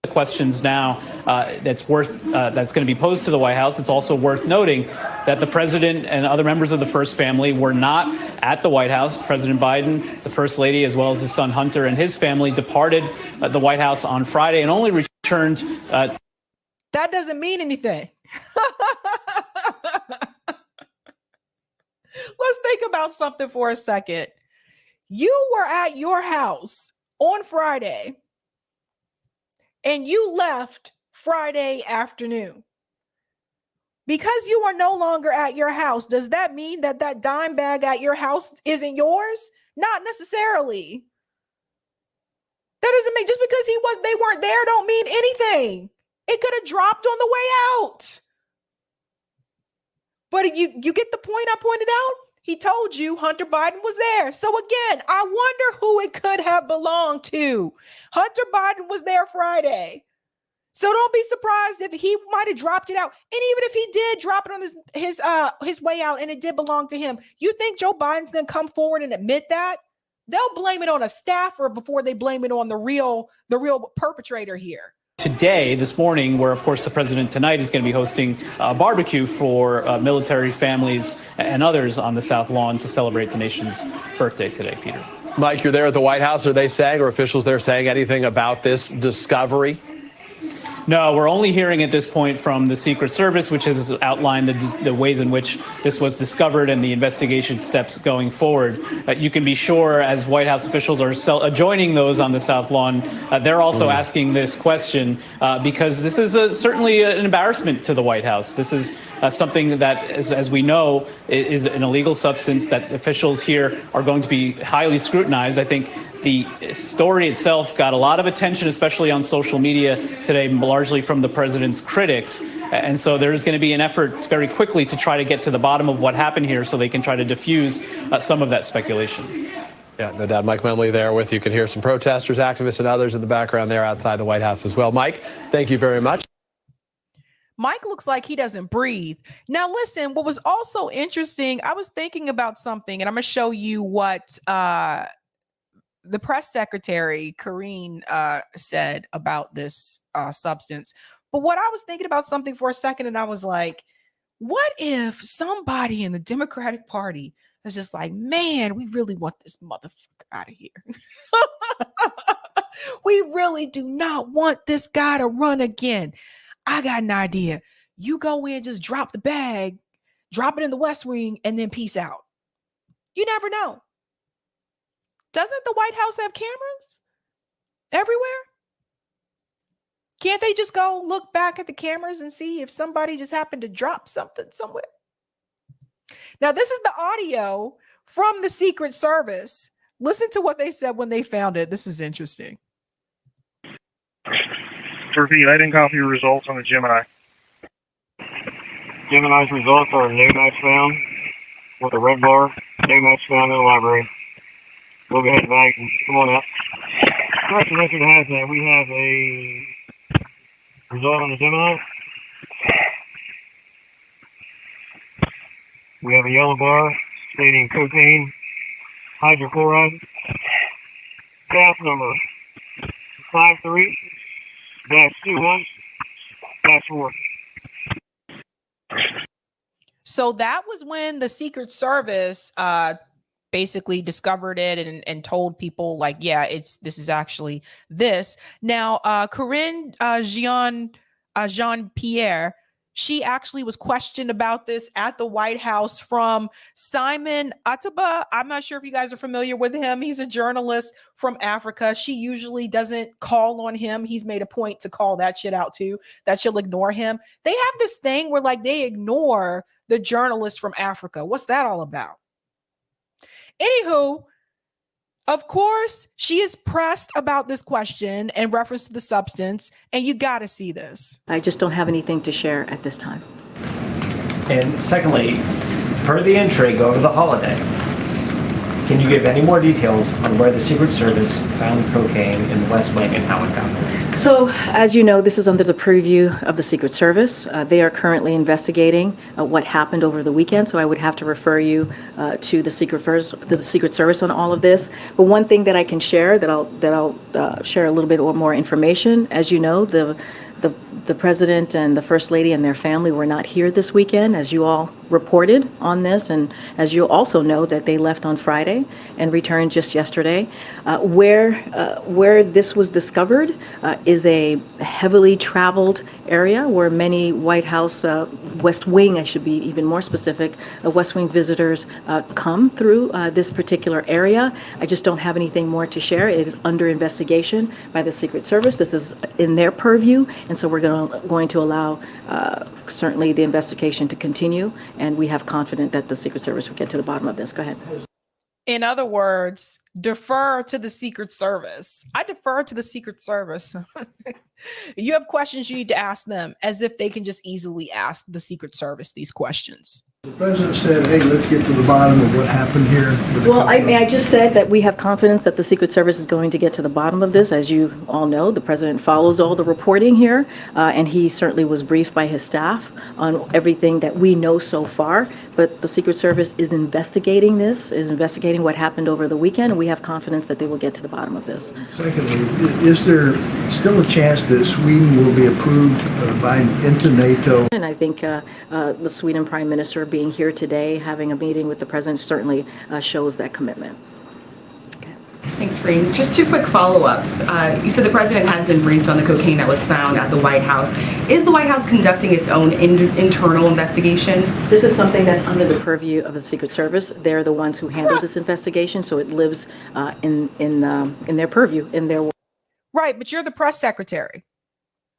Questions now that's going to be posed to the White House. It's also worth noting that the president and other members of the first family were not at the White House. President Biden, the first lady, as well as his son Hunter and his family departed the White House on Friday and only returned. That doesn't mean anything. Let's think about something for a second. You were at your house on Friday and you left Friday afternoon. Because you are no longer at your house, does that mean that that dime bag at your house isn't yours? Not necessarily. That doesn't mean just because they weren't there don't mean anything. It could have dropped on the way out. But you get the point I pointed out? He told you Hunter Biden was there. So again, I wonder who it could have belonged to. Hunter Biden was there Friday. So don't be surprised if he might have dropped it out. And even if he did drop it on his way out and it did belong to him, you think Joe Biden's going to come forward and admit that? They'll blame it on a staffer before they blame it on the real perpetrator here. Today, this morning, where, of course, the president tonight is going to be hosting a barbecue for military families and others on the South Lawn to celebrate the nation's birthday today, Peter. Mike, you're there at the White House. Are they saying, or officials there saying anything about this discovery? No, we're only hearing at this point from the Secret Service, which has outlined the ways in which this was discovered and the investigation steps going forward. You can be sure, as White House officials are joining those on the South Lawn, they're also asking this question because this is certainly an embarrassment to the White House. This is something that, as we know, is an illegal substance that officials here are going to be highly scrutinized. I think the story itself got a lot of attention, especially on social media today, largely from the president's critics. And so there's going to be an effort very quickly to try to get to the bottom of what happened here so they can try to diffuse some of that speculation. Yeah, no doubt. Mike Memley there with you. You can hear some protesters, activists, and others in the background there outside the White House as well. Mike, thank you very much. Mike looks like he doesn't breathe. Now, listen, what was also interesting, I was thinking about something, and I'm going to show you what the press secretary, Karine, said about this substance. But what I was thinking about something for a second, and I was like, what if somebody in the Democratic Party is just like, man, we really want this motherfucker out of here. We really do not want this guy to run again. I got an idea. You go in, just drop the bag, drop it in the West Wing, and then peace out. You never know. Doesn't the White House have cameras everywhere? Can't they just go look back at the cameras and see if somebody just happened to drop something somewhere? Now, this is the audio from the Secret Service. Listen to what they said when they found it. This is interesting. To repeat, I didn't copy your results on the Gemini. Gemini's results are no match found with a red bar, no match found in the library. We'll go ahead and back. Come on up. Correction record has that we have a result on the Gemini. We have a yellow bar stating cocaine, hydrochloride, gas number 53-21-4. So that was when the Secret Service basically discovered it and told people like, yeah, this is actually this. Now, Corinne Jean-Pierre, she actually was questioned about this at the White House from Simon Ataba. I'm not sure if you guys are familiar with him. He's a journalist from Africa. She usually doesn't call on him. He's made a point to call that shit out too, that she'll ignore him. They have this thing where like they ignore the journalists from Africa. What's that all about? Anywho, of course, she is pressed about this question in reference to the substance, and you got to see this. I just don't have anything to share at this time. And secondly, per the entry, go to the holiday. Can you give any more details on where the Secret Service found cocaine in the West Wing and how it got there? So, as you know, this is under the purview of the Secret Service. They are currently investigating what happened over the weekend, so I would have to refer you to the Secret Service on all of this. But one thing that I can share, that I'll share a little bit more information. As you know, the President and the First Lady and their family were not here this weekend, as you all reported on this, and as you also know that they left on Friday and returned just yesterday. Where this was discovered is a heavily traveled area where many White House, West Wing, I should be even more specific, West Wing visitors come through this particular area. I just don't have anything more to share. It is under investigation by the Secret Service. This is in their purview, and so we're going to allow certainly the investigation to continue, and we have confidence that the Secret Service will get to the bottom of this. Go ahead. In other words, defer to the Secret Service. I defer to the Secret Service. You have questions, you need to ask them, as if they can just easily ask the Secret Service these questions. The president said, hey, let's get to the bottom of what happened here. Well, I just said that we have confidence that the Secret Service is going to get to the bottom of this. As you all know, the president follows all the reporting here, and he certainly was briefed by his staff on everything that we know so far. But the Secret Service is investigating this, is investigating what happened over the weekend, and we have confidence that they will get to the bottom of this. Secondly, is there still a chance that Sweden will be approved into NATO? And I think the Sweden Prime Minister being here today, having a meeting with the president, certainly shows that commitment. Thanks, Freen. Just two quick follow-ups. You said the president has been briefed on the cocaine that was found at the White House. Is the White House conducting its own internal investigation? This is something that's under the purview of the Secret Service. They're the ones who handle this investigation, so it lives in their purview, in their. Right, but you're the press secretary.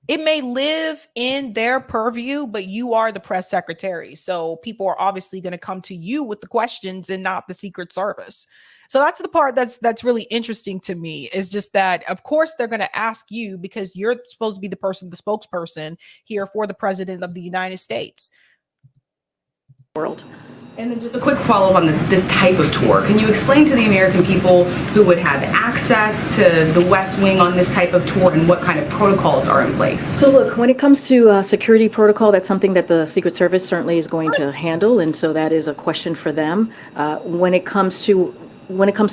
It may live in their purview, but you are the press secretary. So people are obviously going to come to you with the questions and not the Secret Service. So that's the part that's really interesting to me, is just that, of course, they're going to ask you because you're supposed to be the spokesperson here for the president of the United States. World. And then just a quick follow-up on this type of tour. Can you explain to the American people who would have access to the West Wing on this type of tour and what kind of protocols are in place? So look, when it comes to security protocol, that's something that the Secret Service certainly is going to handle, and so that is a question for them. When it comes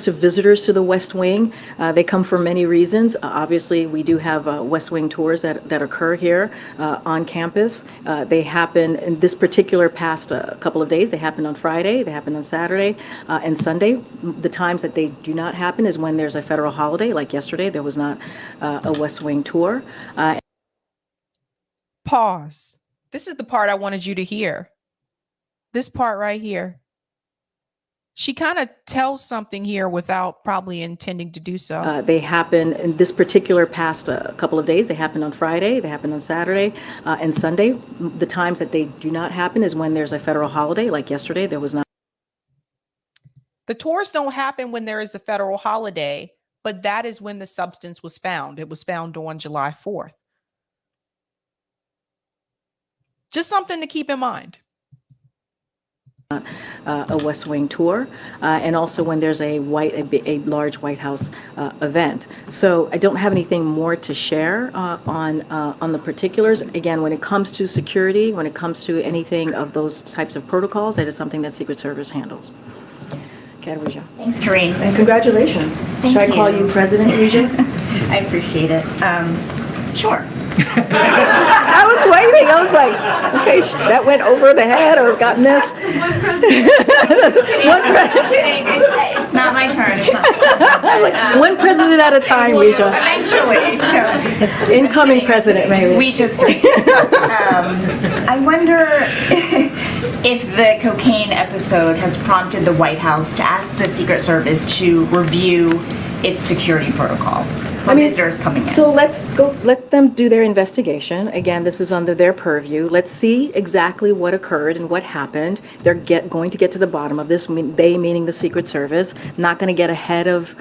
to visitors to the West Wing, they come for many reasons. Obviously, we do have West Wing tours that occur here on campus. They happen in this particular past couple of days. They happened on Friday, they happened on Saturday and Sunday. The times that they do not happen is when there's a federal holiday, like yesterday, there was not a West Wing tour. Pause. This is the part I wanted you to hear. This part right here. She kind of tells something here without probably intending to do so. They happen in this particular past couple of days. They happen on Friday, they happen on Saturday and Sunday. The times that they do not happen is when there's a federal holiday, like yesterday, there was not. The tours don't happen when there is a federal holiday, but that is when the substance was found. It was found on July 4th. Just something to keep in mind. A West Wing tour, and also when there's a large White House event. So I don't have anything more to share on the particulars. Again, when it comes to security, when it comes to anything of those types of protocols, that is something that Secret Service handles. Okay, Rija. Thanks, Karine. And congratulations. Should I call you President, Rija? I appreciate it. Sure. I was waiting. I was like, okay, that went over the head or got missed. It's not my turn. It's not my turn. One president at a time, Rija. Eventually. Incoming president, maybe. We just I wonder if the cocaine episode has prompted the White House to ask the Secret Service to review its security protocol for visitors coming in. So let them do their investigation. Again, this is under their purview. Let's see exactly what occurred and what happened. They're going to get to the bottom of this. They meaning the Secret Service, not going to get ahead of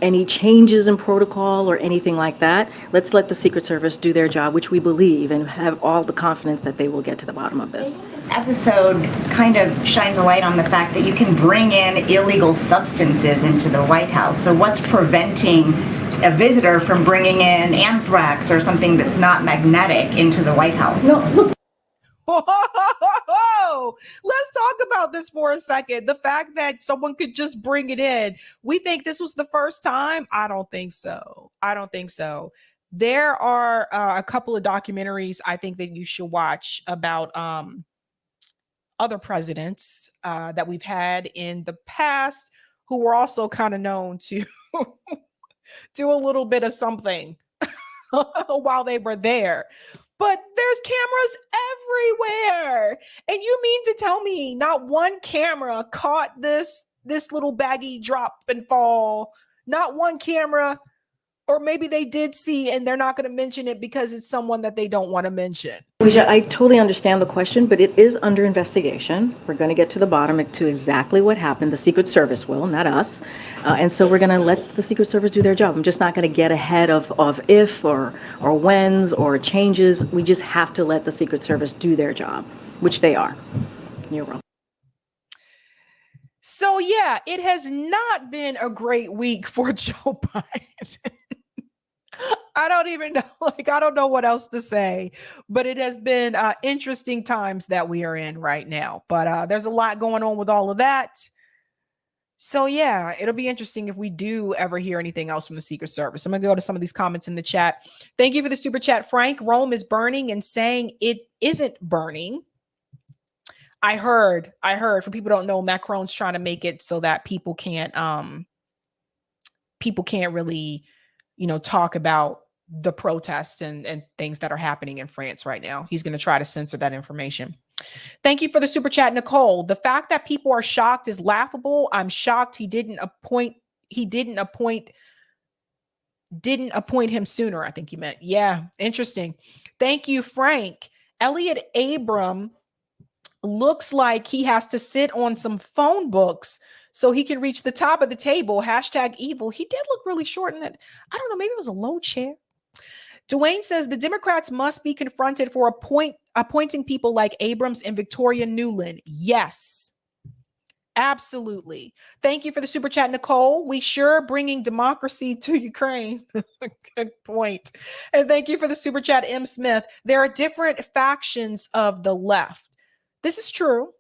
any changes in protocol or anything like that. Let's let the Secret Service do their job, which we believe and have all the confidence that they will get to the bottom of this. Episode kind of shines a light on the fact that you can bring in illegal substances into the White House. So what's preventing a visitor from bringing in anthrax or something that's not magnetic into the White House? No, look. Whoa, let's talk about this for a second. The fact that someone could just bring it in. We think this was the first time. I don't think so. There are a couple of documentaries I think that you should watch about other presidents that we've had in the past who were also kind of known to do a little bit of something while they were there. But there's cameras everywhere. And you mean to tell me not one camera caught this little baggie drop and fall? Not one camera. Or maybe they did see and they're not going to mention it because it's someone that they don't want to mention. I totally understand the question, but it is under investigation. We're going to get to the bottom to exactly what happened. The Secret Service will, not us. And so we're going to let the Secret Service do their job. I'm just not going to get ahead of if or whens or changes. We just have to let the Secret Service do their job, which they are. You're welcome. So yeah, it has not been a great week for Joe Biden. I don't even know, I don't know what else to say, but it has been interesting times that we are in right now. But there's a lot going on with all of that. So yeah, it'll be interesting if we do ever hear anything else from the Secret Service. I'm going to go to some of these comments in the chat. Thank you for the super chat, Frank. Rome is burning and saying it isn't burning. I heard, for people who don't know, Macron's trying to make it so that people can't really, talk about the protests and things that are happening in France right now. He's going to try to censor that information. Thank you for the super chat, Nicole. The fact that people are shocked is laughable. I'm shocked he didn't appoint him sooner, I think you meant. Yeah, interesting. Thank you, Frank. Elliott Abrams looks like he has to sit on some phone books so he can reach the top of the table. #evil. He did look really short in that. I don't know, maybe it was a low chair. Dwayne says the Democrats must be confronted for appointing people like Abrams and Victoria Nuland. Yes, absolutely. Thank you for the super chat, Nicole. We sure bringing democracy to Ukraine. Good point. And thank you for the super chat, M. Smith. There are different factions of the left. This is true.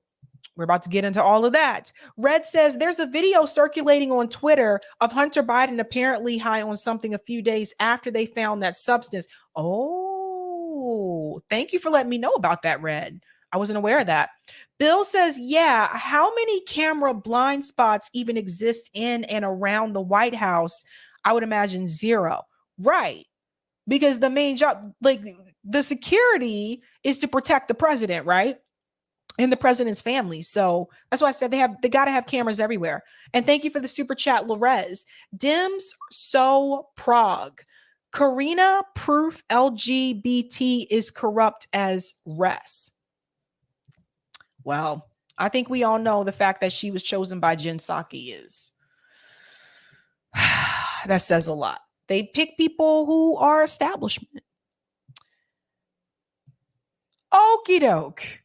We're about to get into all of that. Red says there's a video circulating on Twitter of Hunter Biden apparently high on something a few days after they found that substance. Oh, thank you for letting me know about that, Red. I wasn't aware of that. Bill says, yeah, how many camera blind spots even exist in and around the White House? I would imagine 0. Right. Because the main job, like the security is to protect the president, right? in the president's family. So that's why I said they got to have cameras everywhere. And thank you for the super chat, Lorez. Dims so prog. Karina proof LGBT is corrupt as res. Well, I think we all know the fact that she was chosen by Jen Psaki is that says a lot. They pick people who are establishment. Okie doke.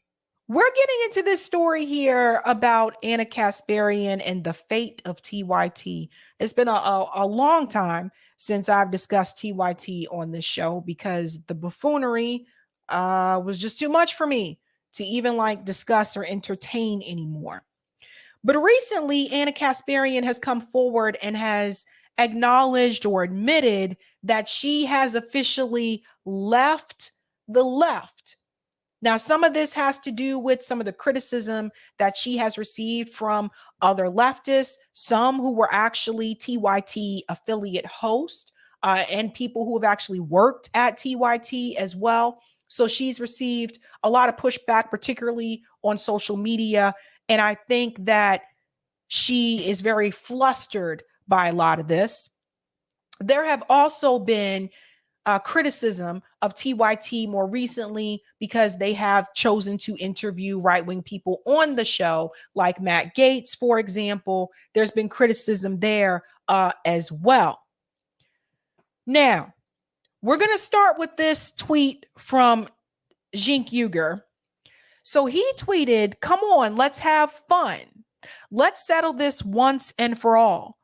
We're getting into this story here about Anna Kasparian and the fate of TYT. It's been a long time since I've discussed TYT on this show because the buffoonery was just too much for me to even like discuss or entertain anymore. But recently, Anna Kasparian has come forward and has acknowledged or admitted that she has officially left the left. Now, some of this has to do with some of the criticism that she has received from other leftists, some who were actually TYT affiliate hosts, and people who have actually worked at TYT as well. So she's received a lot of pushback, particularly on social media. And I think that she is very flustered by a lot of this. There have also been criticism of TYT more recently because they have chosen to interview right-wing people on the show, like Matt Gaetz, for example. There's been criticism there as well. Now, we're going to start with this tweet from Cenk Uygur. So he tweeted, "Come on, let's have fun. Let's settle this once and for all.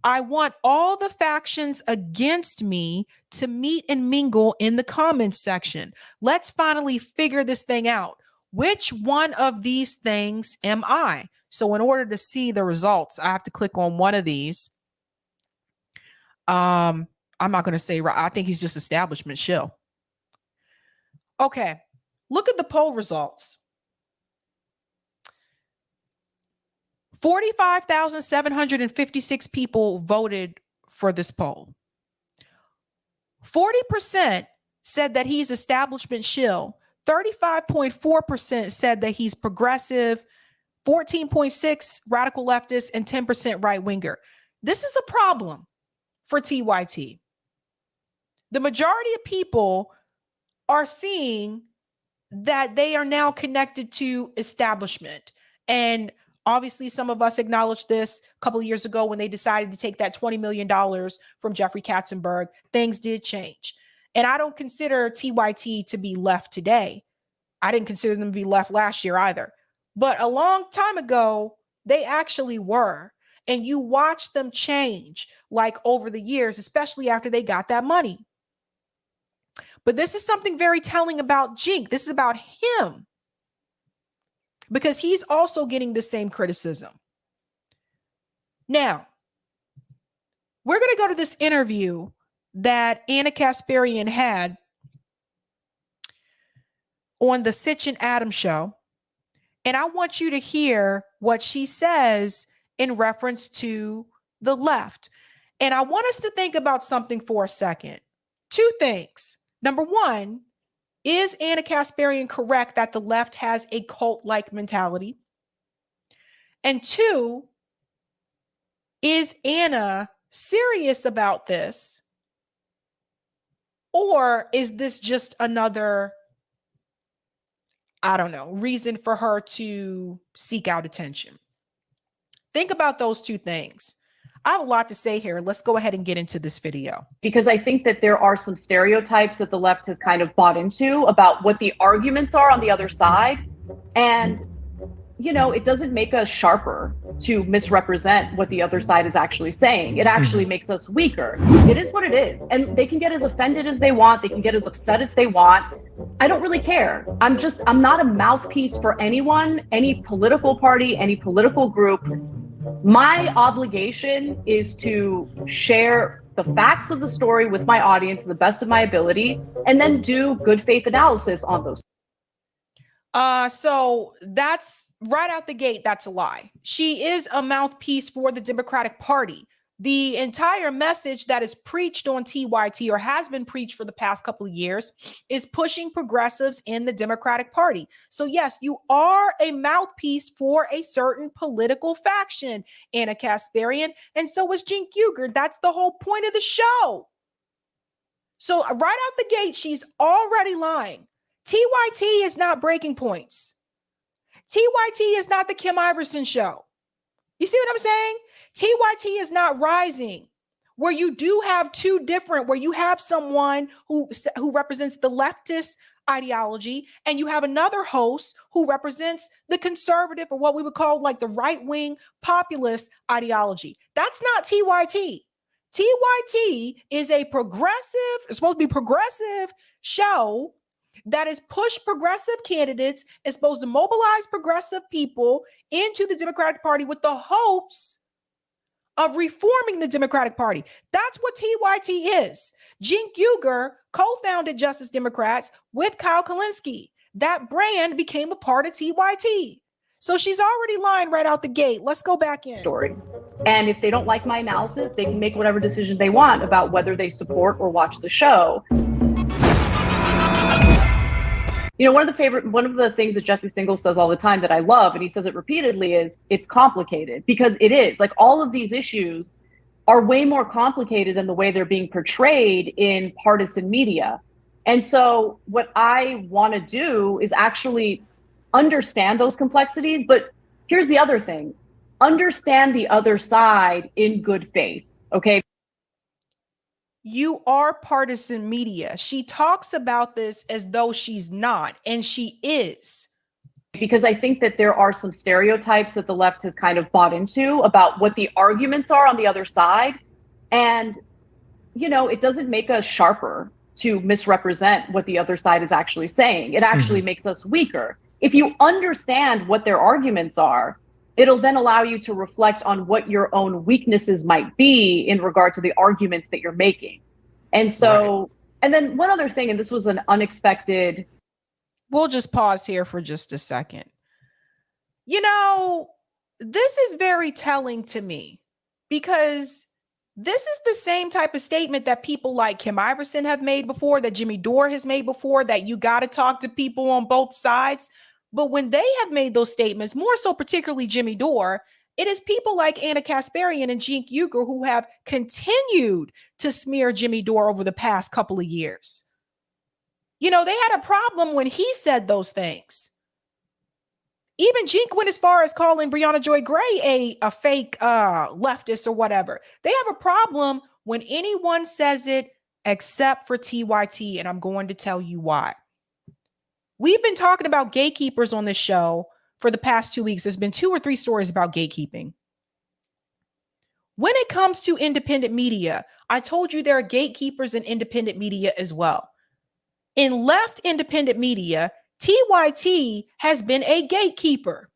I want all the factions against me to meet and mingle in the comments section. Let's finally figure this thing out. Which one of these things am I?" So in order to see the results, I have to click on one of these. I'm not going to say, I think he's just establishment shill. Okay, look at the poll results. 45,756 people voted for this poll. 40% said that he's establishment shill. 35.4% said that he's progressive. 14.6% radical leftist and 10% right winger. This is a problem for TYT. The majority of people are seeing that they are now connected to establishment. And obviously, some of us acknowledged this a couple of years ago when they decided to take that $20 million from Jeffrey Katzenberg. Things did change. And I don't consider TYT to be left today. I didn't consider them to be left last year either. But a long time ago, they actually were. And you watch them change like over the years, especially after they got that money. But this is something very telling about Cenk. This is about him, because he's also getting the same criticism. Now, we're going to go to this interview that Anna Kasparian had on the Sitch and Adams show. And I want you to hear what she says in reference to the left. And I want us to think about something for a second. Two things. Number one, is Anna Kasparian correct that the left has a cult-like mentality? And two, is Anna serious about this? Or is this just another, I don't know, reason for her to seek out attention? Think about those two things. I have a lot to say here. Let's go ahead and get into this video. Because I think that there are some stereotypes that the left has kind of bought into about what the arguments are on the other side. And, you know, it doesn't make us sharper to misrepresent what the other side is actually saying. It actually makes us weaker. It is what it is. And they can get as offended as they want. They can get as upset as they want. I don't really care. I'm not a mouthpiece for anyone, any political party, any political group. My obligation is to share the facts of the story with my audience to the best of my ability, and then do good faith analysis on those. So that's right out the gate. That's a lie. She is a mouthpiece for the Democratic Party. The entire message that is preached on TYT, or has been preached for the past couple of years, is pushing progressives in the Democratic Party. So yes, you are a mouthpiece for a certain political faction, Anna Kasparian, and so is Cenk Uygur. That's the whole point of the show. So right out the gate, she's already lying. TYT is not breaking points. TYT is not the Kim Iverson show. You see what I'm saying? TYT is not rising, where you do have two different, where you have someone who represents the leftist ideology, and you have another host who represents the conservative, or what we would call like the right-wing populist ideology. That's not TYT. TYT is a progressive, it's supposed to be progressive show that is push progressive candidates, is supposed to mobilize progressive people into the Democratic Party with the hopes of reforming the Democratic Party. That's what TYT is. Cenk Uygur co-founded Justice Democrats with Kyle Kulinski. That brand became a part of TYT. So she's already lying right out the gate. Let's go back in. Stories. And if they don't like my analysis, they can make whatever decision they want about whether they support or watch the show. You know, one of the things that Jesse Singles says all the time that I love, and he says it repeatedly, is it's complicated, because it is. Like, all of these issues are way more complicated than the way they're being portrayed in partisan media. And so what I want to do is actually understand those complexities. But here's the other thing. Understand the other side in good faith, okay? You are partisan media. She talks about this as though she's not, and she is. Because I think that there are some stereotypes that the left has kind of bought into about what the arguments are on the other side. And, you know, it doesn't make us sharper to misrepresent what the other side is actually saying. It actually makes us weaker. If you understand what their arguments are, it'll then allow you to reflect on what your own weaknesses might be in regard to the arguments that you're making. And so, right. And then one other thing, and this was an unexpected. We'll just pause here for just a second. You know, this is very telling to me, because this is the same type of statement that people like Kim Iverson have made before, that Jimmy Dore has made before, that you got to talk to people on both sides. But when they have made those statements, more so particularly Jimmy Dore, it is people like Anna Kasparian and Cenk Uygur who have continued to smear Jimmy Dore over the past couple of years. You know, they had a problem when he said those things. Even Cenk went as far as calling Breonna Joy Gray a fake leftist or whatever. They have a problem when anyone says it except for TYT, and I'm going to tell you why. We've been talking about gatekeepers on this show for the past 2 weeks. There's been 2 or 3 stories about gatekeeping. When it comes to independent media, I told you there are gatekeepers in independent media as well. In left independent media, TYT has been a gatekeeper.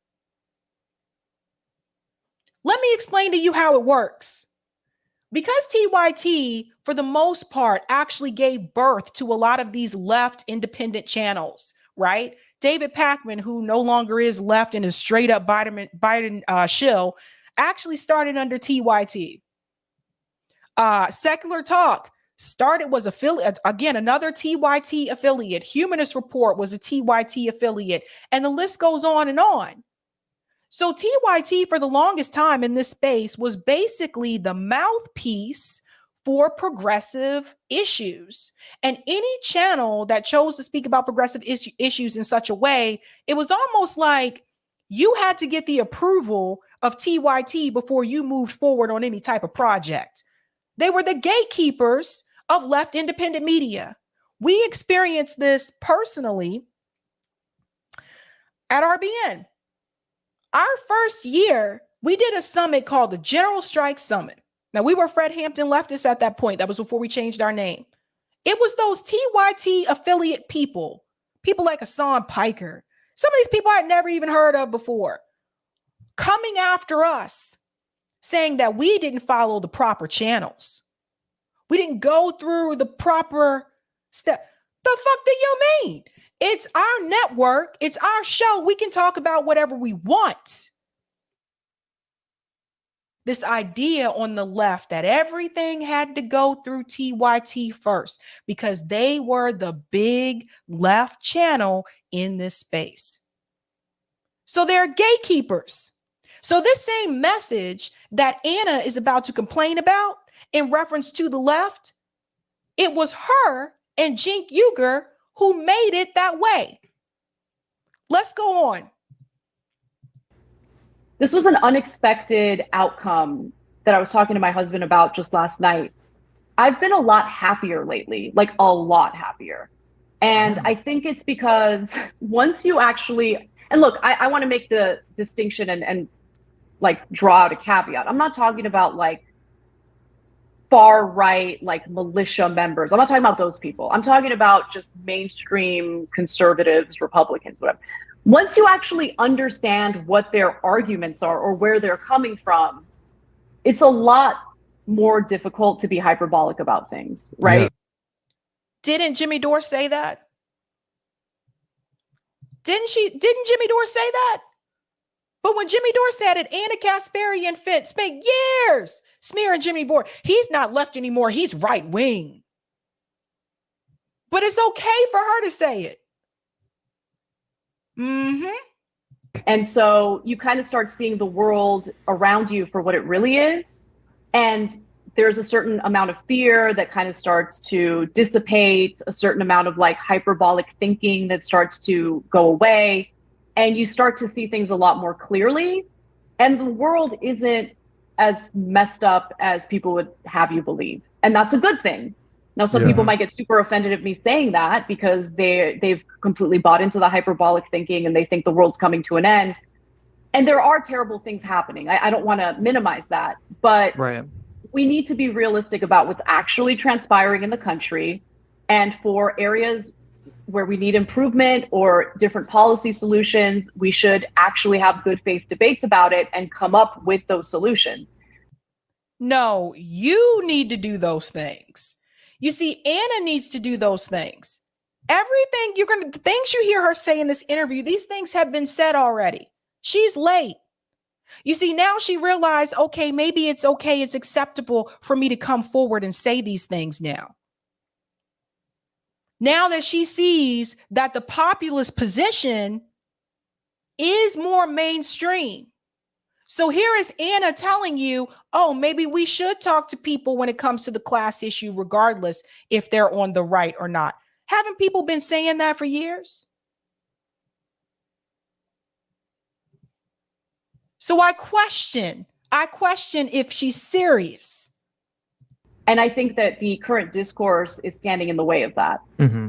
Let me explain to you how it works. Because TYT, for the most part, actually gave birth to a lot of these left independent channels, right? David Pakman, who no longer is left and is straight up Biden shill, actually started under TYT. Secular Talk was affiliate, again, another TYT affiliate. Humanist Report was a TYT affiliate, and the list goes on and on. So TYT for the longest time in this space was basically the mouthpiece for progressive issues. And any channel that chose to speak about progressive issues in such a way, it was almost like you had to get the approval of TYT before you moved forward on any type of project. They were the gatekeepers of left independent media. We experienced this personally at RBN. Our first year, we did a summit called the General Strike Summit. Now, we were Fred Hampton leftists at that point. That was before we changed our name. It was those TYT affiliate people like Hassan Piker. Some of these people I'd never even heard of before, coming after us, saying that we didn't follow the proper channels. We didn't go through the proper step. The fuck do you mean? It's our network. It's our show. We can talk about whatever we want. This idea on the left that everything had to go through TYT first because they were the big left channel in this space. So they're gatekeepers. So this same message that Anna is about to complain about in reference to the left, it was her and Cenk Uygur who made it that way. Let's go on. This was an unexpected outcome that I was talking to my husband about just last night. I've been a lot happier lately, like a lot happier. And I think it's because once you actually, and look, I want to make the distinction and like draw out a caveat. I'm not talking about like far right, like militia members. I'm not talking about those people. I'm talking about just mainstream conservatives, Republicans, whatever. Once you actually understand what their arguments are or where they're coming from, it's a lot more difficult to be hyperbolic about things, right? Yeah. Didn't Jimmy Dore say that? Didn't Jimmy Dore say that? But when Jimmy Dore said it, Anna Kasparian spent years smearing Jimmy Dore. He's not left anymore. He's right wing. But it's okay for her to say it. Mm-hmm. And so you kind of start seeing the world around you for what it really is. And there's a certain amount of fear that kind of starts to dissipate, a certain amount of like hyperbolic thinking that starts to go away. And you start to see things a lot more clearly. And the world isn't as messed up as people would have you believe. And that's a good thing. Now, some people might get super offended at me saying that because they've completely bought into the hyperbolic thinking and they think the world's coming to an end. And there are terrible things happening. I don't want to minimize that, but we need to be realistic about what's actually transpiring in the country. And for areas where we need improvement or different policy solutions, we should actually have good faith debates about it and come up with those solutions. No, you need to do those things. You see, Anna needs to do those things. Everything the things you hear her say in this interview, these things have been said already. She's late. You see, now she realized, okay, maybe it's okay. It's acceptable for me to come forward and say these things now. Now that she sees that the populist position is more mainstream. So here is Anna telling you, oh, maybe we should talk to people when it comes to the class issue, regardless if they're on the right or not. Haven't people been saying that for years? So I question if she's serious. And I think that the current discourse is standing in the way of that. Mm-hmm.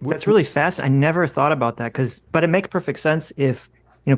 That's really fast. I never thought about that but it makes perfect sense if,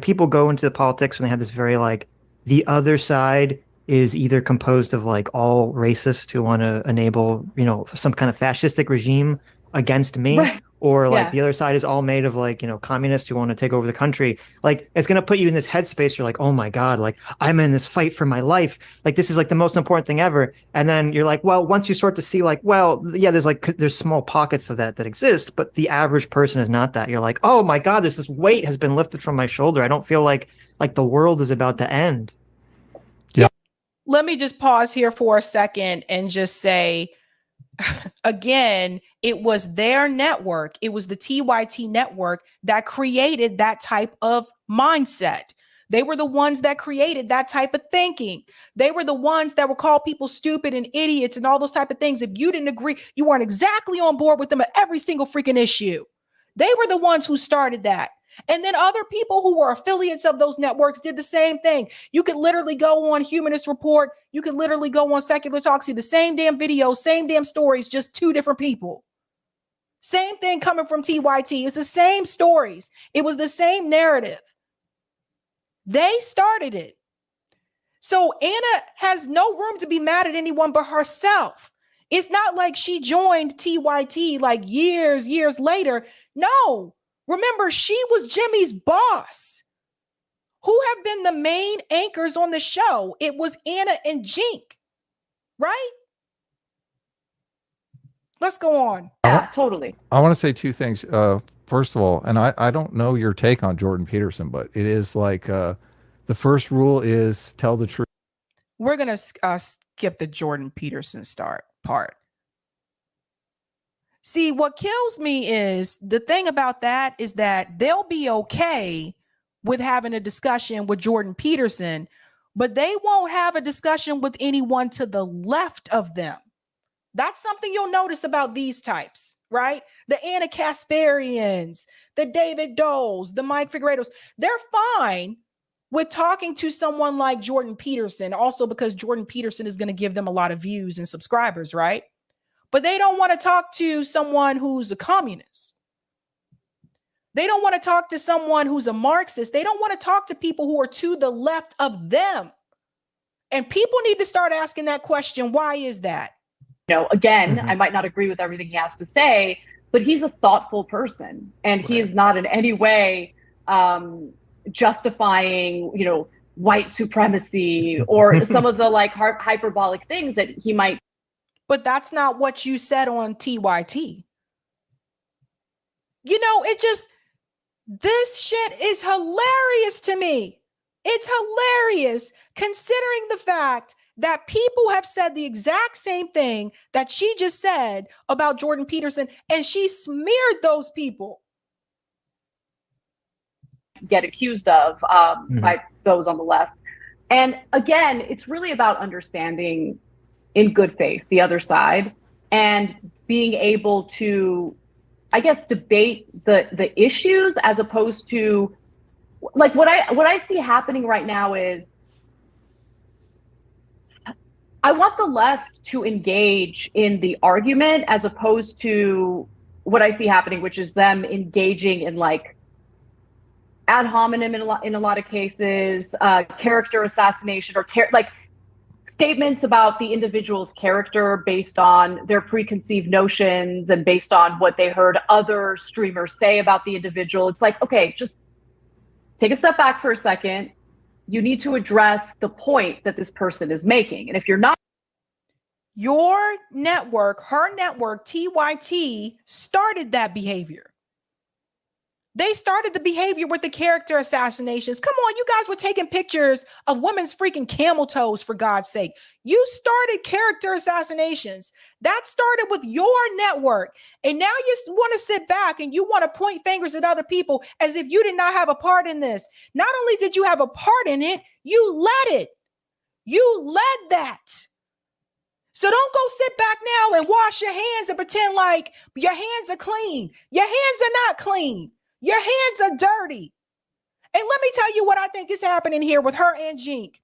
people go into politics when they have this very like the other side is either composed of like all racists who want to enable, some kind of fascistic regime against me, or like the other side is all made of like, communists who want to take over the country. Like it's going to put you in this headspace. You're like, oh my God, like I'm in this fight for my life. Like this is like the most important thing ever. And then you're like, well, once you start to see like, well, yeah, there's small pockets of that exist, but the average person is not that. You're like, oh my God, this weight has been lifted from my shoulder. I don't feel like the world is about to end. Yeah. Let me just pause here for a second and just say, again, it was their network. It was the TYT network that created that type of mindset. They were the ones that created that type of thinking. They were the ones that would call people stupid and idiots and all those type of things. If you didn't agree, you weren't exactly on board with them at every single freaking issue. They were the ones who started that. And then other people who were affiliates of those networks did the same thing. You could literally go on Humanist Report. You could literally go on Secular Talk, see the same damn videos, same damn stories, just two different people. Same thing coming from TYT. It's the same stories. It was the same narrative. They started it. So Anna has no room to be mad at anyone but herself. It's not like she joined TYT like years later. No. Remember, she was Jimmy's boss. Who have been the main anchors on the show? It was Anna and Cenk, right? Let's go on. Yeah, totally. I want to say two things. First of all, and I don't know your take on Jordan Peterson, but it is like the first rule is tell the truth. we're going to skip the Jordan Peterson part. See, what kills me is the thing about that is that they'll be okay with having a discussion with Jordan Peterson, but they won't have a discussion with anyone to the left of them. That's something you'll notice about these types, right? The Anna Kasparians, the Diva'sDoodles, the Mike Figueredos, they're fine with talking to someone like Jordan Peterson, also because Jordan Peterson is going to give them a lot of views and subscribers, right? But they don't want to talk to someone who's a communist. They don't want to talk to someone who's a Marxist. They don't want to talk to people who are to the left of them. And people need to start asking that question. Why is that? Again, I might not agree with everything he has to say, but he's a thoughtful person, and he is not in any way justifying, white supremacy or some of the hyperbolic things that he might. But that's not what you said on TYT. This shit is hilarious to me. It's hilarious considering the fact that people have said the exact same thing that she just said about Jordan Peterson, and she smeared those people. Get accused of by those on the left. And again, it's really about understanding in good faith the other side and being able to, I guess, debate the issues as opposed to what I see happening right now is I want the left to engage in the argument as opposed to what I see happening, which is them engaging in ad hominem in a lot of cases, character assassination or statements about the individual's character based on their preconceived notions and based on what they heard other streamers say about the individual. It's okay, just take a step back for a second. You need to address the point that this person is making. And if you're not. Your network, her network, TYT, started that behavior. They started the behavior with the character assassinations. Come on, you guys were taking pictures of women's freaking camel toes, for God's sake. You started character assassinations. That started with your network. And now you want to sit back and you want to point fingers at other people as if you did not have a part in this. Not only did you have a part in it, you led it. You led that. So don't go sit back now and wash your hands and pretend like your hands are clean. Your hands are not clean. Your hands are dirty. And let me tell you what I think is happening here with her and Jink.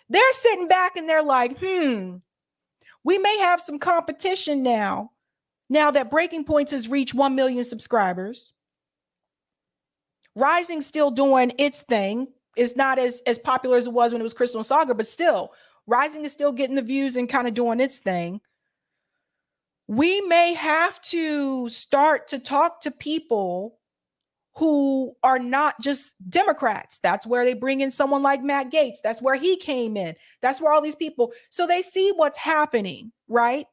They're sitting back and they're like, we may have some competition now that Breaking Points has reached 1 million subscribers. Rising's still doing its thing. It's not as popular as it was when it was Crystal and Saga, but still, Rising is still getting the views and kind of doing its thing. We may have to start to talk to people who are not just Democrats. That's where they bring in someone like Matt Gaetz. That's where he came in. That's where all these people. So they see what's happening, right?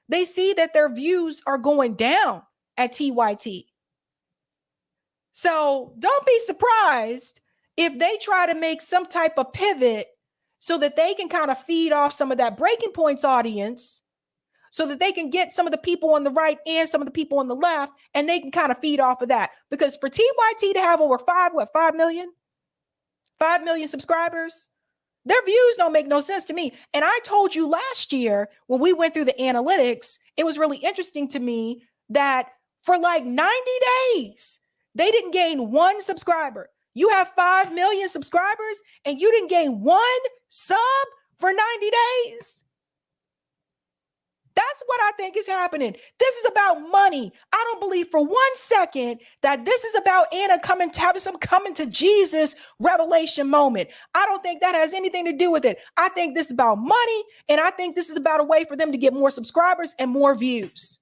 They see that their views are going down at TYT. So don't be surprised if they try to make some type of pivot so that they can kind of feed off some of that Breaking Points audience, so that they can get some of the people on the right and some of the people on the left, and they can kind of feed off of that. Because for TYT to have over 5 million subscribers, their views don't make no sense to me. And I told you last year when we went through the analytics, it was really interesting to me that for 90 days, they didn't gain 1 subscriber. You have 5 million subscribers and you didn't gain 1 sub for 90 days. That's what I think is happening. This is about money. I don't believe for 1 second that this is about Anna having some coming to Jesus revelation moment. I don't think that has anything to do with it. I think this is about money, and I think this is about a way for them to get more subscribers and more views.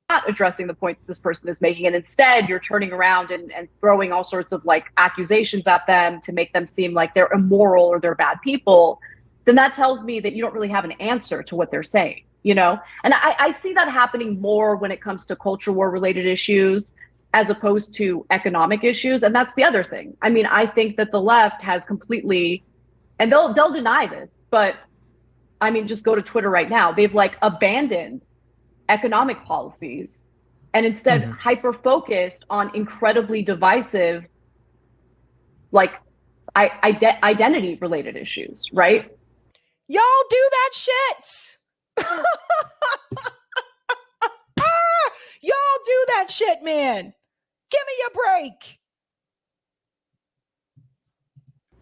Not addressing the point that this person is making, and instead you're turning around and throwing all sorts of accusations at them to make them seem like they're immoral or they're bad people, then that tells me that you don't really have an answer to what they're saying, And I see that happening more when it comes to culture war related issues as opposed to economic issues. And that's the other thing. I mean, I think that the left has completely and they'll deny this, but I mean, just go to Twitter right now. They've like abandoned economic policies and instead hyper focused on incredibly divisive, like identity related issues, right? Y'all do that shit. Y'all do that shit, man. Give me a break.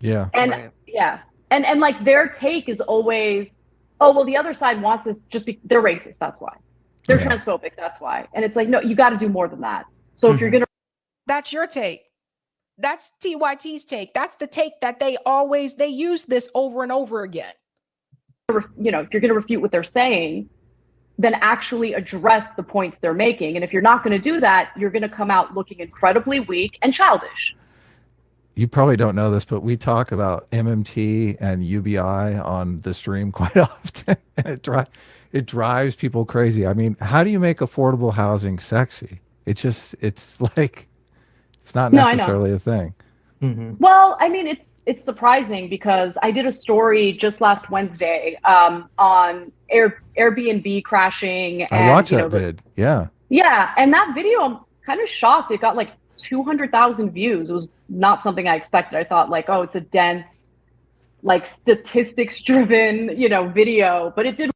Yeah. And yeah. And like their take is always, oh, well, the other side wants us they're racist. That's why. They're transphobic. That's why. And it's like, no, you got to do more than that. So if you're going to. That's your take. That's TYT's take. That's the take that they use this over and over again. You know, if you're going to refute what they're saying, then actually address the points they're making. And if you're not going to do that, you're going to come out looking incredibly weak and childish. You probably don't know this, but we talk about MMT and UBI on the stream quite often. It drives people crazy. I mean, how do you make affordable housing sexy? It's like, it's not necessarily a thing. Well, I mean, it's surprising because I did a story just last Wednesday on Airbnb crashing. And, I watched that vid. Yeah. Yeah. And that video, I'm kind of shocked. It got like 200,000 views. It was not something I expected. I thought like, oh, it's a dense, like statistics driven, video, but it did.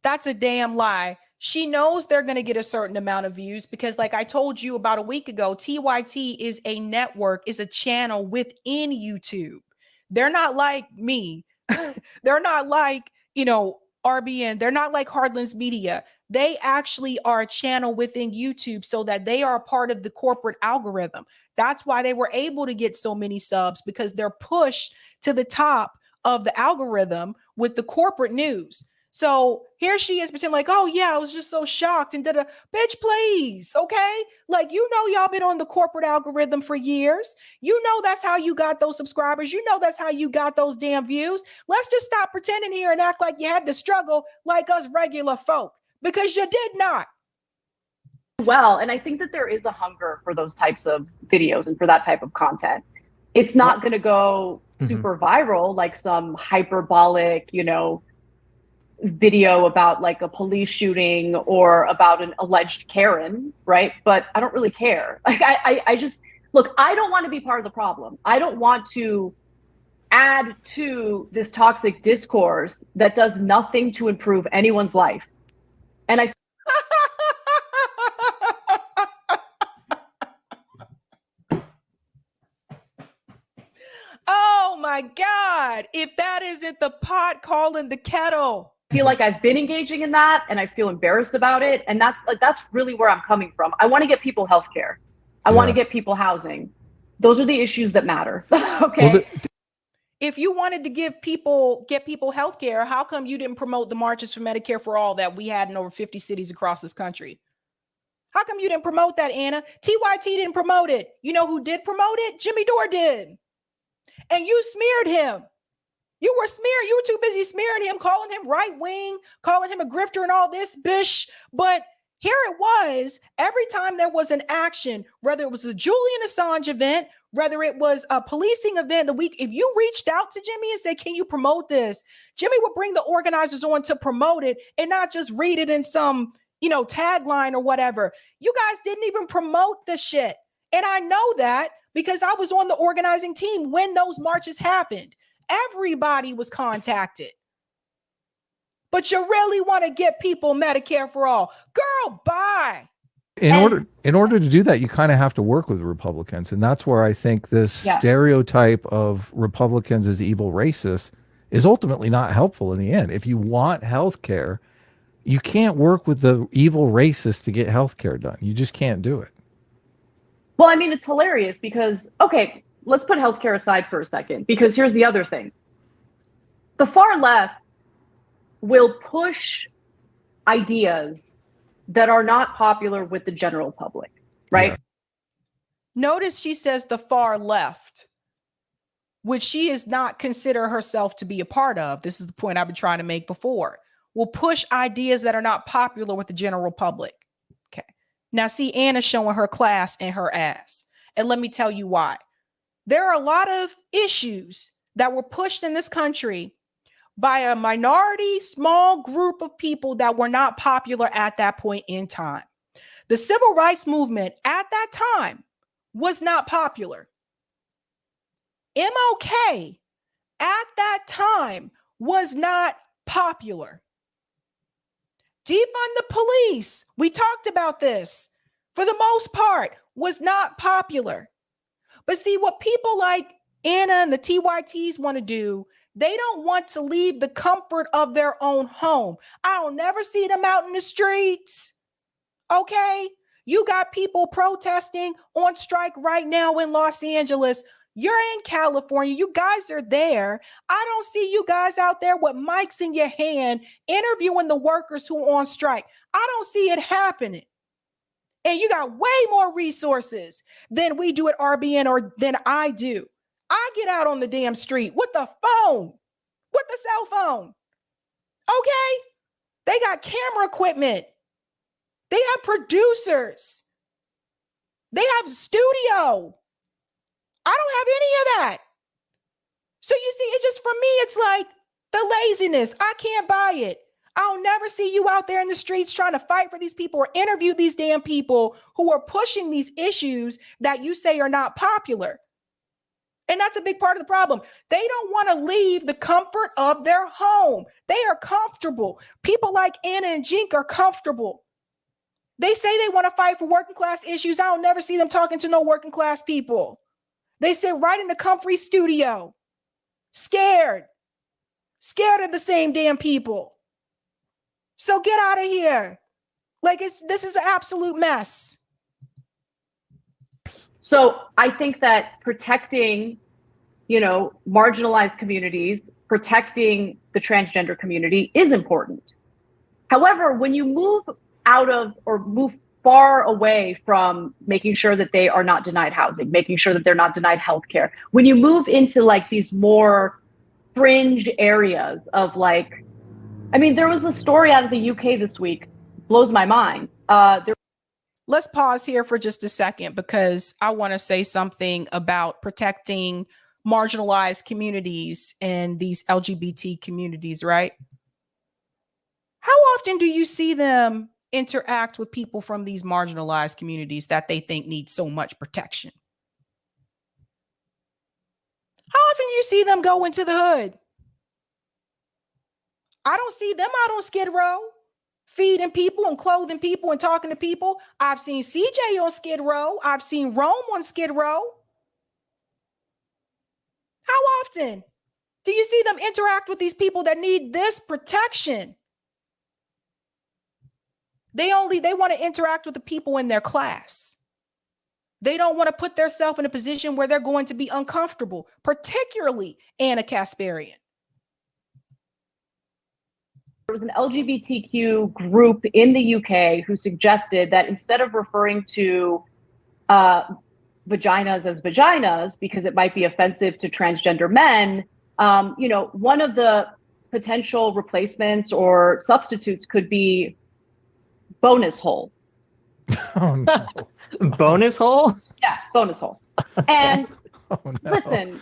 That's a damn lie. She knows they're going to get a certain amount of views because like I told you about a week ago, TYT is a network, is a channel within YouTube. They're not like me. They're not like, RBN. They're not like Hardlands Media. They actually are a channel within YouTube so that they are a part of the corporate algorithm. That's why they were able to get so many subs because they're pushed to the top of the algorithm with the corporate news. So here she is pretending like, oh yeah, I was just so shocked and did a bitch, please. Okay. Like, y'all been on the corporate algorithm for years. That's how you got those subscribers. That's how you got those damn views. Let's just stop pretending here and act like you had to struggle like us regular folk because you did not. Well, and I think that there is a hunger for those types of videos and for that type of content. It's not going to go super viral like some hyperbolic, video about like a police shooting or about an alleged Karen, right? But I don't really care. Like I just look, I don't want to be part of the problem. I don't want to add to this toxic discourse that does nothing to improve anyone's life. And I Oh my God, if that isn't the pot calling the kettle. feel like I've been engaging in that and I feel embarrassed about it. And that's really where I'm coming from. I want to get people healthcare. I want to get people housing. Those are the issues that matter. Okay. Well, if you wanted to get people healthcare, how come you didn't promote the marches for Medicare for all that we had in over 50 cities across this country? How come you didn't promote that, Anna? TYT didn't promote it. You know who did promote it? Jimmy Dore did. And you smeared him. You were smearing. You were too busy smearing him, calling him right wing, calling him a grifter and all this bish. But here it was. Every time there was an action, whether it was a Julian Assange event, whether it was a policing event the week, if you reached out to Jimmy and said, can you promote this? Jimmy would bring the organizers on to promote it and not just read it in some, tagline or whatever. You guys didn't even promote the shit. And I know that because I was on the organizing team when those marches happened. Everybody was contacted. But you really want to get people Medicare for all. Girl, bye. In order to do that, you kind of have to work with Republicans. And that's where I think this stereotype of Republicans as evil racists is ultimately not helpful in the end. If you want health care, you can't work with the evil racists to get health care done. You just can't do it. Well, I mean, it's hilarious because, okay, let's put healthcare aside for a second, because here's the other thing. The far left will push ideas that are not popular with the general public, right? Yeah. Notice she says the far left, which she is not consider herself to be a part of. This is the point I've been trying to make before. Will push ideas that are not popular with the general public. Okay. Now see Anna showing her class and her ass. And let me tell you why. There are a lot of issues that were pushed in this country by a minority, small group of people that were not popular at that point in time. The civil rights movement at that time was not popular. MLK at that time was not popular. Defund the police, we talked about this, for the most part, was not popular. But see, what people like Anna and the TYTs want to do, they don't want to leave the comfort of their own home. I don't never see them out in the streets. Okay? You got people protesting on strike right now in Los Angeles. You're in California. You guys are there. I don't see you guys out there with mics in your hand interviewing the workers who are on strike. I don't see it happening. And you got way more resources than we do at RBN or than I do. I get out on the damn street with the phone, with the cell phone. Okay? They got camera equipment. They have producers. They have studio. I don't have any of that. So you see, it's just, for me, it's like the laziness. I can't buy it. I'll never see you out there in the streets trying to fight for these people or interview these damn people who are pushing these issues that you say are not popular. And that's a big part of the problem. They don't want to leave the comfort of their home. They are comfortable. People like Anna and Jink are comfortable. They say they want to fight for working class issues. I'll never see them talking to no working class people. They sit right in the comfy studio, scared of the same damn people. So get out of here. Like, this is an absolute mess. So I think that protecting, marginalized communities, protecting the transgender community is important. However, when you move out of or move far away from making sure that they are not denied housing, making sure that they're not denied healthcare, when you move into like these more fringe areas of there was a story out of the UK this week, blows my mind. Let's pause here for just a second because I want to say something about protecting marginalized communities and these LGBT communities, right? How often do you see them interact with people from these marginalized communities that they think need so much protection? How often do you see them go into the hood? I don't see them out on Skid Row feeding people and clothing people and talking to people. I've seen CJ on Skid Row. I've seen Rome on Skid Row. How often do you see them interact with these people that need this protection? They want to interact with the people in their class. They don't want to put themselves in a position where they're going to be uncomfortable, particularly Anna Kasparian. There was an LGBTQ group in the UK who suggested that instead of referring to vaginas as vaginas, because it might be offensive to transgender men, one of the potential replacements or substitutes could be bonus hole. Oh, no. Bonus hole? Yeah, bonus hole. And listen,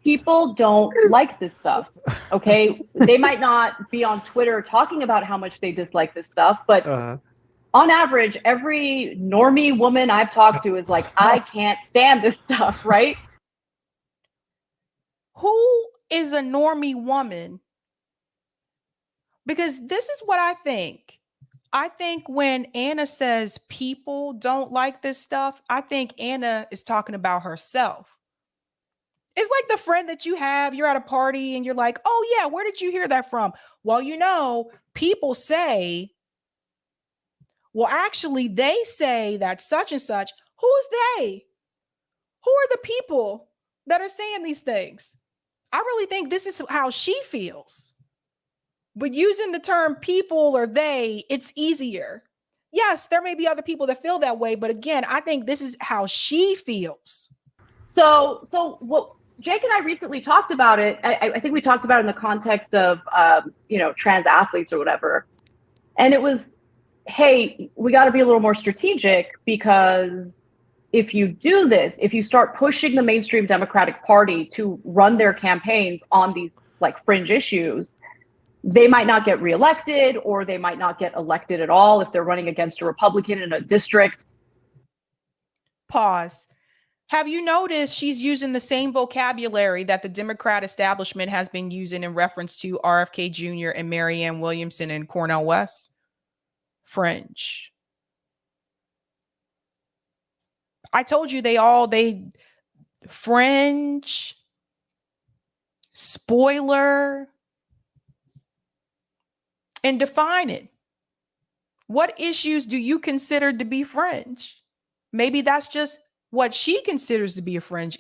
people don't like this stuff, okay? They might not be on Twitter talking about how much they dislike this stuff, but on average, every normie woman I've talked to is like, I can't stand this stuff, right? Who is a normie woman? Because this is what I think. I think when Anna says people don't like this stuff, I think Anna is talking about herself. It's like the friend that you have, you're at a party and you're like, oh yeah, where did you hear that from? Well, people say, well, actually they say that such and such. Who is they? Who are the people that are saying these things? I really think this is how she feels. But using the term people or they, it's easier. Yes, there may be other people that feel that way, but again, I think this is how she feels. So what Jake and I recently talked about it. I think we talked about it in the context of, trans athletes or whatever. And it was, hey, we got to be a little more strategic because if you do this, if you start pushing the mainstream Democratic Party to run their campaigns on these like fringe issues, they might not get reelected, or they might not get elected at all if they're running against a Republican in a district. Pause. Have you noticed she's using the same vocabulary that the Democrat establishment has been using in reference to RFK Jr. and Marianne Williamson and Cornel West? Fringe. I told you they fringe, spoiler, and define it. What issues do you consider to be fringe? Maybe that's just what she considers to be a fringe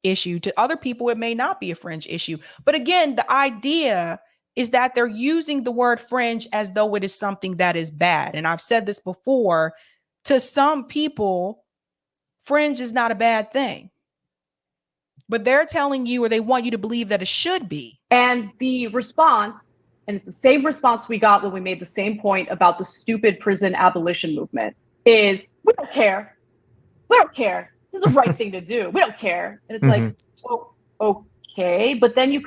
issue. To other people, it may not be a fringe issue. But again, the idea is that they're using the word fringe as though it is something that is bad. And I've said this before, to some people, fringe is not a bad thing. But they're telling you, or they want you to believe that it should be. And the response, and it's the same response we got when we made the same point about the stupid prison abolition movement, is we don't care. We don't care. This is the right thing to do. We don't care. And it's like, oh, okay. But then you...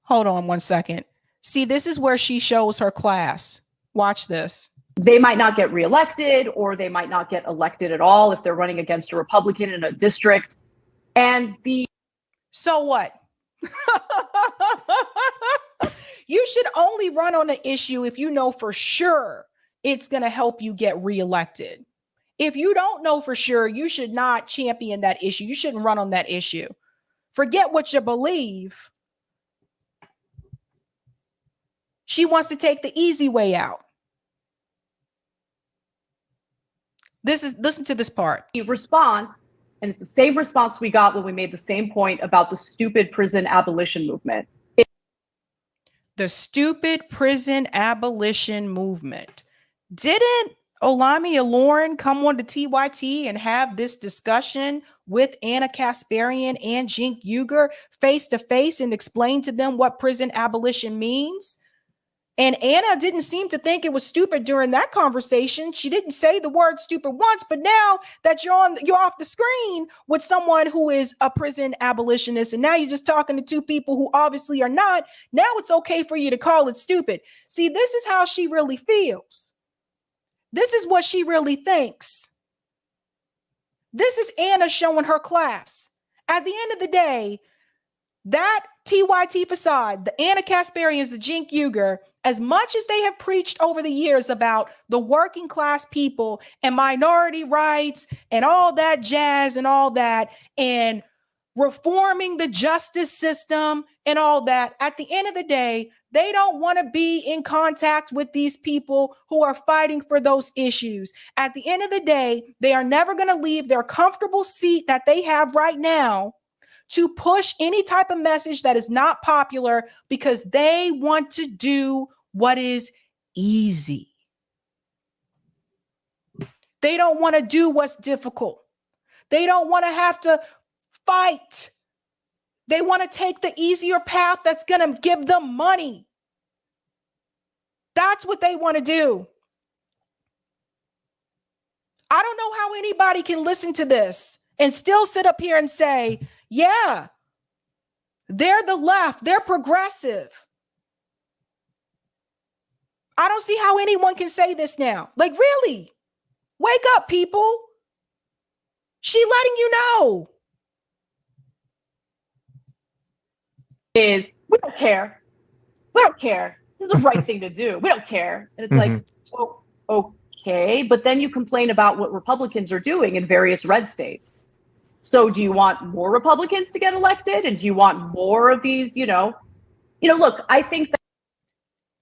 Hold on one second. See, this is where she shows her class. Watch this. They might not get reelected, or they might not get elected at all if they're running against a Republican in a district. And the... So what? You should only run on an issue if you know for sure it's going to help you get reelected. If you don't know for sure, you should not champion that issue. You shouldn't run on that issue. Forget what you believe. She wants to take the easy way out. Listen to this part. The response, and it's the same response we got when we made the same point about the stupid prison abolition movement. The stupid prison abolition movement. Didn't Olami Aloran come on to TYT and have this discussion with Anna Kasparian and Cenk Uygur face to face and explain to them what prison abolition means? And Anna didn't seem to think it was stupid during that conversation. She didn't say the word stupid once, but now that you're off the screen with someone who is a prison abolitionist, and now you're just talking to two people who obviously are not, now it's okay for you to call it stupid. See, this is how she really feels. This is what she really thinks. This is Anna showing her class. At the end of the day, that TYT facade, the Anna Kasparians, the Cenk Uygur, as much as they have preached over the years about the working class people and minority rights and all that jazz and all that, and reforming the justice system and all that, at the end of the day, they don't want to be in contact with these people who are fighting for those issues. At the end of the day, they are never going to leave their comfortable seat that they have right now to push any type of message that is not popular, because they want to do what is easy. They don't want to do what's difficult. They don't want to have to fight. They want to take the easier path that's going to give them money. That's what they want to do. I don't know how anybody can listen to this and still sit up here and say, yeah, they're the left, they're progressive. I don't see how anyone can say this now. Like, really? Wake up, people. She letting you know. Is we don't care. We don't care. This is the right thing to do. We don't care. And it's like, oh, okay. But then you complain about what Republicans are doing in various red states. So do you want more Republicans to get elected? And do you want more of these, look, I think that.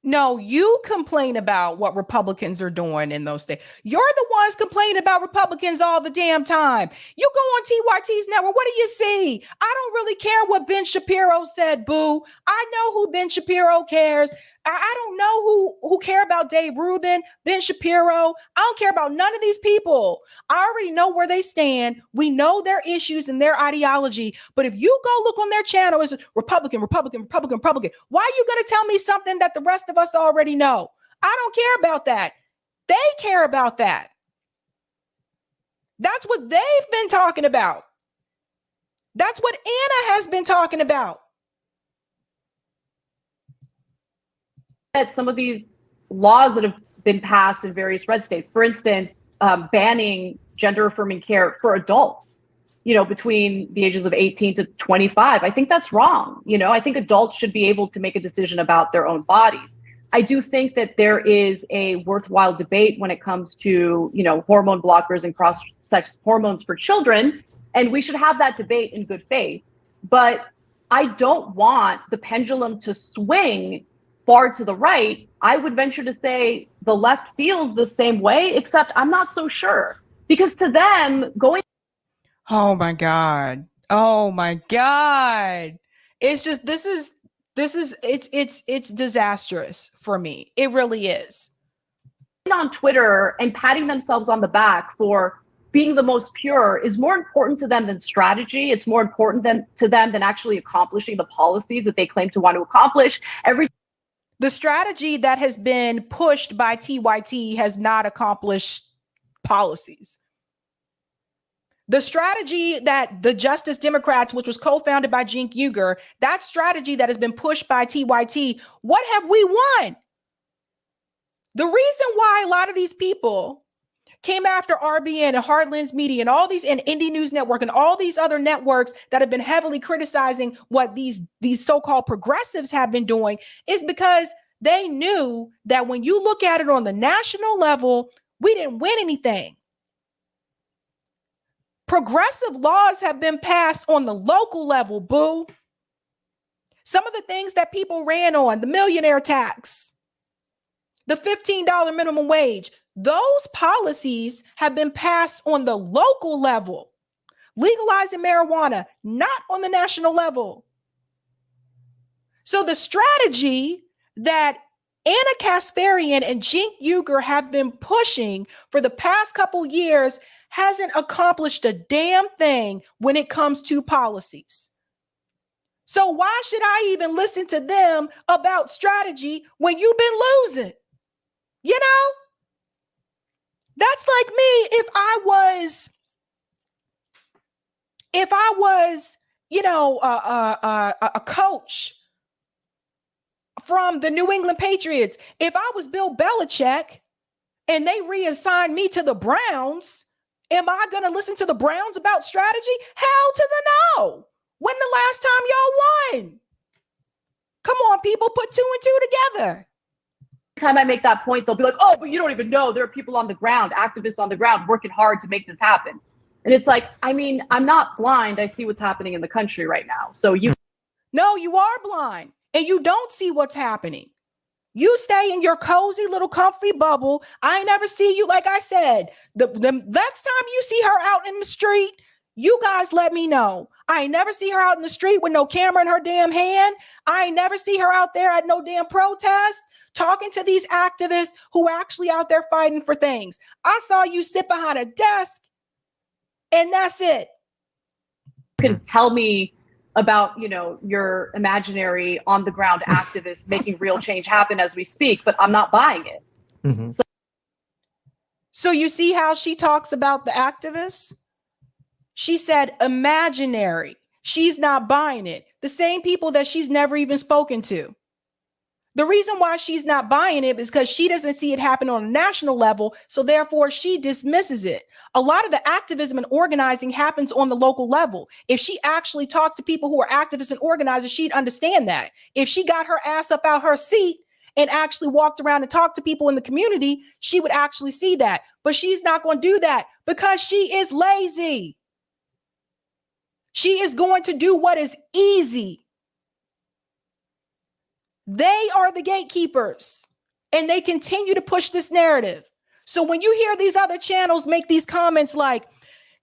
No, you complain about what Republicans are doing in those states. You're the ones complaining about Republicans all the damn time. You go on TYT's network. What do you see? I don't really care what Ben Shapiro said, boo. I know who Ben Shapiro cares. I don't know who care about Dave Rubin, Ben Shapiro. I don't care about none of these people. I already know where they stand. We know their issues and their ideology. But if you go look on their channel, it's Republican. Why are you going to tell me something that the rest of us already know? I don't care about that. They care about that. That's what they've been talking about. That's what Anna has been talking about. That some of these laws that have been passed in various red states, for instance, banning gender affirming care for adults, between the ages of 18 to 25. I think that's wrong. I think adults should be able to make a decision about their own bodies. I do think that there is a worthwhile debate when it comes to, hormone blockers and cross-sex hormones for children. And we should have that debate in good faith. But I don't want the pendulum to swing far to the right. I would venture to say the left feels the same way, except I'm not so sure. Because to them, going... Oh my God. Oh my God. It's just, it's disastrous for me. It really is. On Twitter and patting themselves on the back for being the most pure is more important to them than strategy. It's more important to them than actually accomplishing the policies that they claim to want to accomplish. The strategy that has been pushed by TYT has not accomplished policies. The strategy that the Justice Democrats, which was co-founded by Cenk Uygur, that strategy that has been pushed by TYT, what have we won? The reason why a lot of these people came after RBN and Heartlands Media and all these, and Indie News Network and all these other networks that have been heavily criticizing what these so-called progressives have been doing is because they knew that when you look at it on the national level, we didn't win anything. Progressive laws have been passed on the local level, boo. Some of the things that people ran on, the millionaire tax, the $15 minimum wage, those policies have been passed on the local level. Legalizing marijuana, not on the national level. So the strategy that Anna Kasparian and Cenk Uygur have been pushing for the past couple years hasn't accomplished a damn thing when it comes to policies. So why should I even listen to them about strategy when you've been losing? That's like me if I was, a coach from the New England Patriots. If I was Bill Belichick and they reassigned me to the Browns, am I going to listen to the Browns about strategy? Hell to the no. When the last time y'all won? Come on, people, put two and two together. Every time I make that point, they'll be like, oh, but you don't even know. There are people on the ground, activists on the ground, working hard to make this happen. And it's like, I mean, I'm not blind. I see what's happening in the country right now. So No, you are blind and you don't see what's happening. You stay in your cozy little comfy bubble. I never see you. Like I said, the next time you see her out in the street, you guys let me know. I ain't never see her out in the street with no camera in her damn hand. I ain't never see her out there at no damn protest talking to these activists who are actually out there fighting for things. I saw you sit behind a desk and that's it. You can tell me about, your imaginary on the ground activists making real change happen as we speak, but I'm not buying it. Mm-hmm. So you see how she talks about the activists? She said imaginary. She's not buying it. The same people that she's never even spoken to. The reason why she's not buying it is because she doesn't see it happen on a national level. So therefore she dismisses it. A lot of the activism and organizing happens on the local level. If she actually talked to people who are activists and organizers, she'd understand that. If she got her ass up out her seat and actually walked around and talked to people in the community, she would actually see that. But she's not going to do that because she is lazy. She is going to do what is easy. They are the gatekeepers and they continue to push this narrative. So when you hear these other channels make these comments like,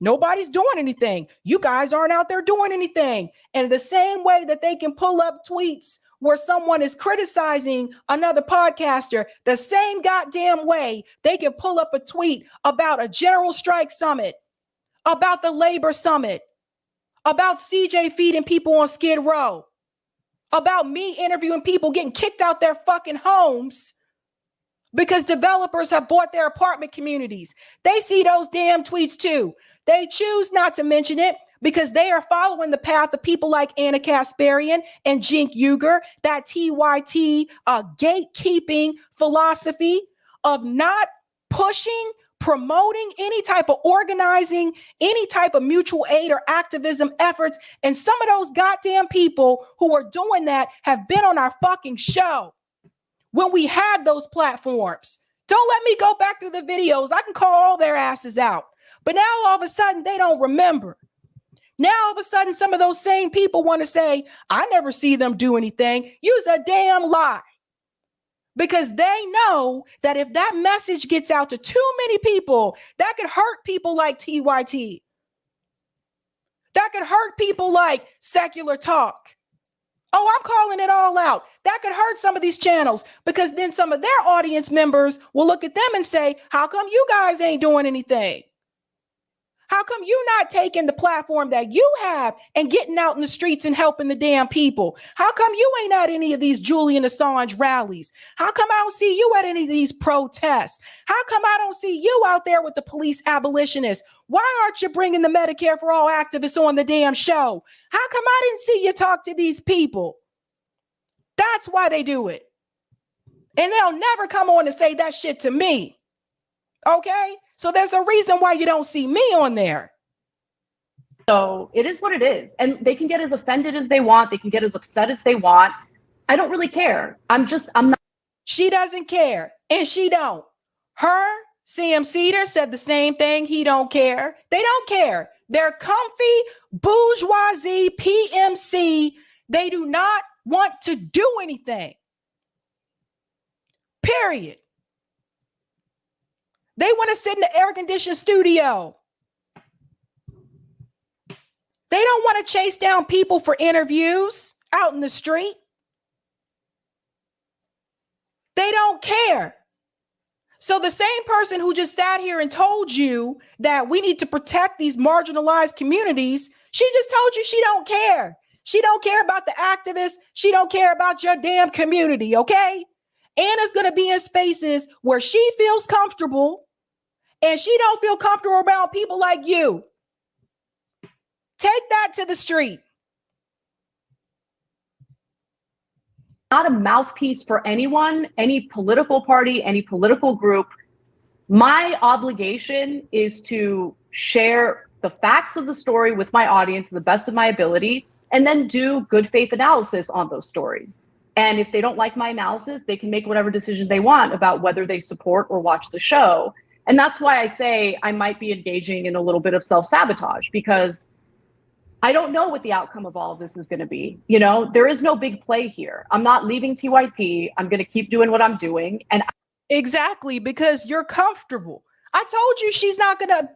nobody's doing anything, you guys aren't out there doing anything. And the same way that they can pull up tweets where someone is criticizing another podcaster, the same goddamn way they can pull up a tweet about a general strike summit, about the labor summit, about CJ feeding people on Skid Row, about me interviewing people getting kicked out their fucking homes because developers have bought their apartment communities. They see those damn tweets too. They choose not to mention it because they are following the path of people like Anna Kasparian and Cenk Uygur, that TYT gatekeeping philosophy of not pushing, promoting any type of organizing, any type of mutual aid or activism efforts. And some of those goddamn people who are doing that have been on our fucking show when we had those platforms. Don't let me go back through the videos. I can call all their asses out. But now all of a sudden they don't remember. Now all of a sudden some of those same people want to say, I never see them do anything. Use a damn lie. Because they know that if that message gets out to too many people, that could hurt people like TYT. That could hurt people like Secular Talk. Oh, I'm calling it all out. That could hurt some of these channels because then some of their audience members will look at them and say, how come you guys ain't doing anything? How come you not taking the platform that you have and getting out in the streets and helping the damn people? How come you ain't at any of these Julian Assange rallies? How come I don't see you at any of these protests? How come I don't see you out there with the police abolitionists? Why aren't you bringing the Medicare for All activists on the damn show? How come I didn't see you talk to these people? That's why they do it. And they'll never come on and say that shit to me. Okay? So there's a reason why you don't see me on there. So it is what it is. And they can get as offended as they want. They can get as upset as they want. I don't really care. I'm not. She doesn't care. And she don't. Her, Sam Cedar said the same thing. He don't care. They don't care. They're comfy, bourgeoisie, PMC. They do not want to do anything. Period. They want to sit in the air-conditioned studio. They don't want to chase down people for interviews out in the street. They don't care. So the same person who just sat here and told you that we need to protect these marginalized communities, she just told you she don't care. She don't care about the activists. She don't care about your damn community, okay? Anna's going to be in spaces where she feels comfortable and she don't feel comfortable around people like you. Take that to the street. Not a mouthpiece for anyone, any political party, any political group. My obligation is to share the facts of the story with my audience to the best of my ability, and then do good faith analysis on those stories. And if they don't like my analysis, they can make whatever decision they want about whether they support or watch the show. And that's why I say I might be engaging in a little bit of self-sabotage, because I don't know what the outcome of all of this is going to be. You know, there is no big play here. I'm not leaving TYT. I'm going to keep doing what I'm doing. And exactly, because you're comfortable. I told you she's not going to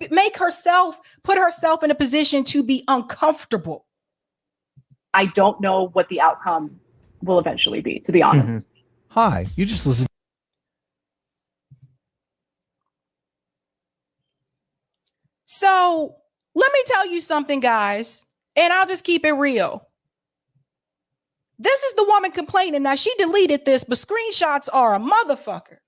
put herself in a position to be uncomfortable. I don't know what the outcome will eventually be, to be honest. Hi, you just listened. So let me tell you something, guys, and I'll just keep it real. This is the woman complaining. Now, she deleted this, but screenshots are a motherfucker.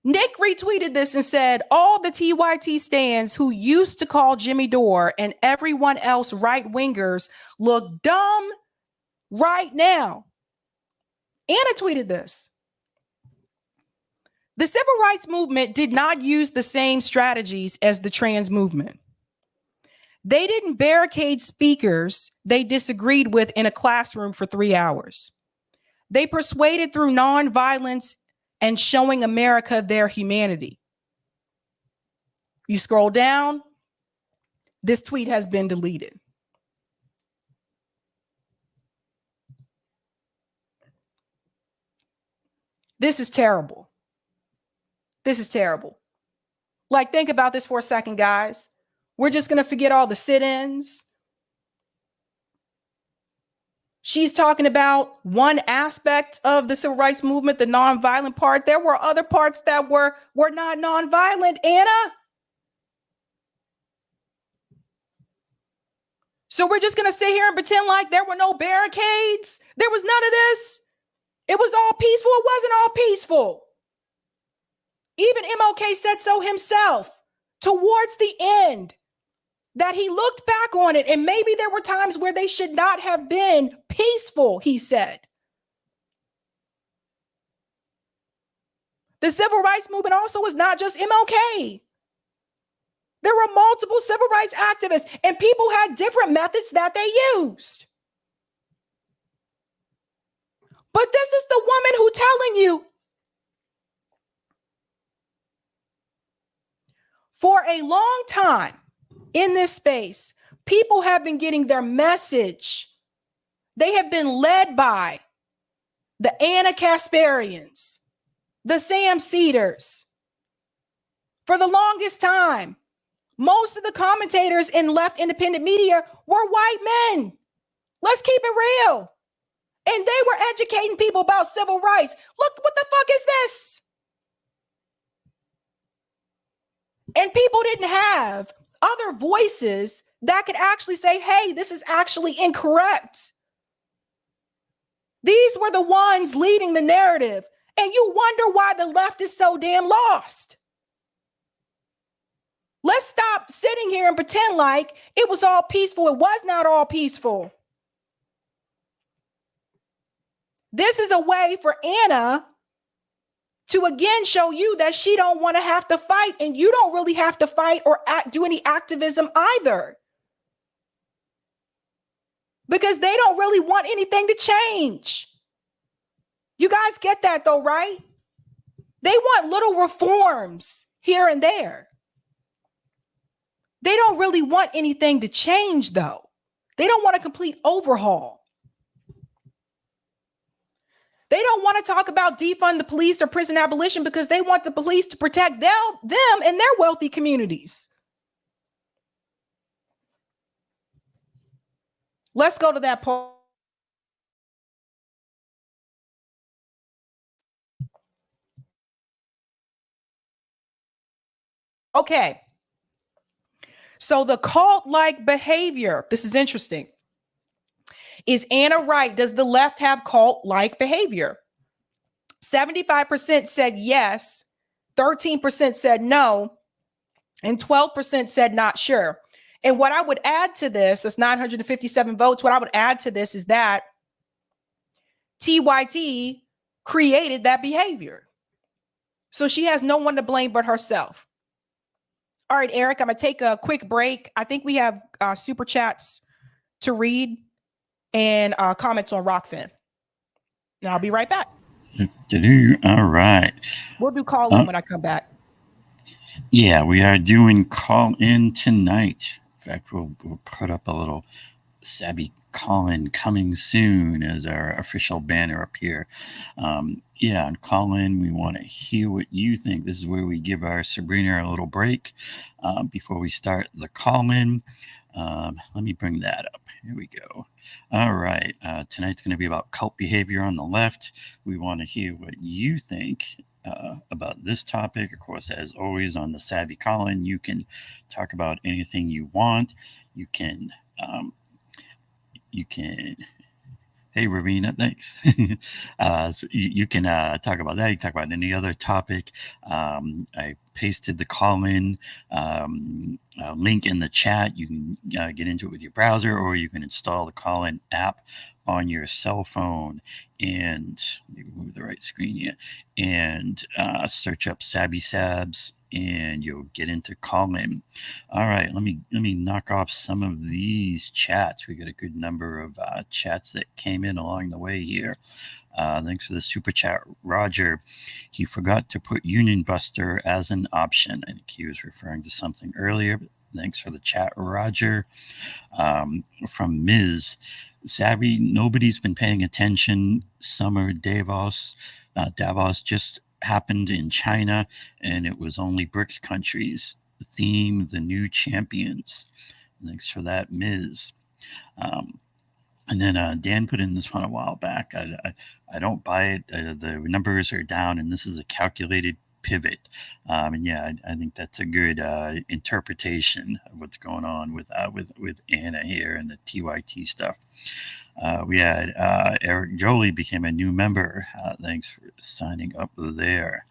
Nick retweeted this and said, all the TYT stands who used to call Jimmy Dore and everyone else right-wingers look dumb right now. Anna tweeted this. The civil rights movement did not use the same strategies as the trans movement. They didn't barricade speakers they disagreed with in a classroom for 3 hours. They persuaded through nonviolence and showing America their humanity. You scroll down, this tweet has been deleted. This is terrible. This is terrible. Like, think about this for a second, guys. We're just going to forget all the sit-ins. She's talking about one aspect of the civil rights movement, the nonviolent part. There were other parts that were not nonviolent, Anna. So we're just going to sit here and pretend like there were no barricades. There was none of this. It was all peaceful. It wasn't all peaceful. Even MLK said so himself towards the end, that he looked back on it and maybe there were times where they should not have been peaceful, he said. The civil rights movement also is not just MLK. There were multiple civil rights activists and people had different methods that they used. But this is the woman who's telling you for a long time in this space, people have been getting their message. They have been led by the Anna Kasparians, the Sam Cedars. For the longest time, most of the commentators in left independent media were white men. Let's keep it real. And they were educating people about civil rights. Look, what the fuck is this? And people didn't have other voices that could actually say, hey, this is actually incorrect. These were the ones leading the narrative. And you wonder why the left is so damn lost. Let's stop sitting here and pretend like it was all peaceful. It was not all peaceful. This is a way for Anna to again show you that she don't want to have to fight, and you don't really have to fight or do any activism either. Because they don't really want anything to change. You guys get that though, right? They want little reforms here and there. They don't really want anything to change though. They don't want a complete overhaul. They don't want to talk about defund the police or prison abolition because they want the police to protect them and their wealthy communities. Let's go to that poll. Okay. So the cult-like behavior, this is interesting. Is Anna right? Does the left have cult-like behavior? 75% said yes, 13% said no, and 12% said not sure. And what I would add to this, that's 957 votes, what I would add to this is that TYT created that behavior. So she has no one to blame but herself. All right, Eric, I'm going to take a quick break. I think we have super chats to read and comments on Rockfin. And I'll be right back. All right. We'll do call in when I come back. Yeah, we are doing call in tonight. In fact, we'll put up a little Sabby call in coming soon as our official banner up here. Yeah, on call in, we want to hear what you think. This is where we give our Sabrina a little break before we start the call in. Let me bring that up. Here we go. All right. Tonight's going to be about cult behavior on the left. We want to hear what you think about this topic. Of course, as always, on the Sabby call-in, you can talk about anything you want. You can, hey, Ravina, thanks. So you can talk about that. You can talk about any other topic. I pasted the call-in link in the chat. You can get into it with your browser, or you can install the call-in app on your cell phone and move the right screen here and search up Sabby Sabs, and you'll get into call-in. All right, let me knock off some of these chats. We got a good number of chats that came in along the way here. Thanks for the super chat, Roger. He forgot to put Union Buster as an option. I think he was referring to something earlier. But thanks for the chat, Roger. From Ms. Sabby, nobody's been paying attention. Summer Davos just happened in China, and it was only BRICS countries. The theme, the new champions. Thanks for that, Ms. And then Dan put in this one a while back. I don't buy it. The numbers are down, and this is a calculated pivot. And yeah, I think that's a good interpretation of what's going on with Anna here and the TYT stuff. We had Eric Jolie became a new member. Thanks for signing up there.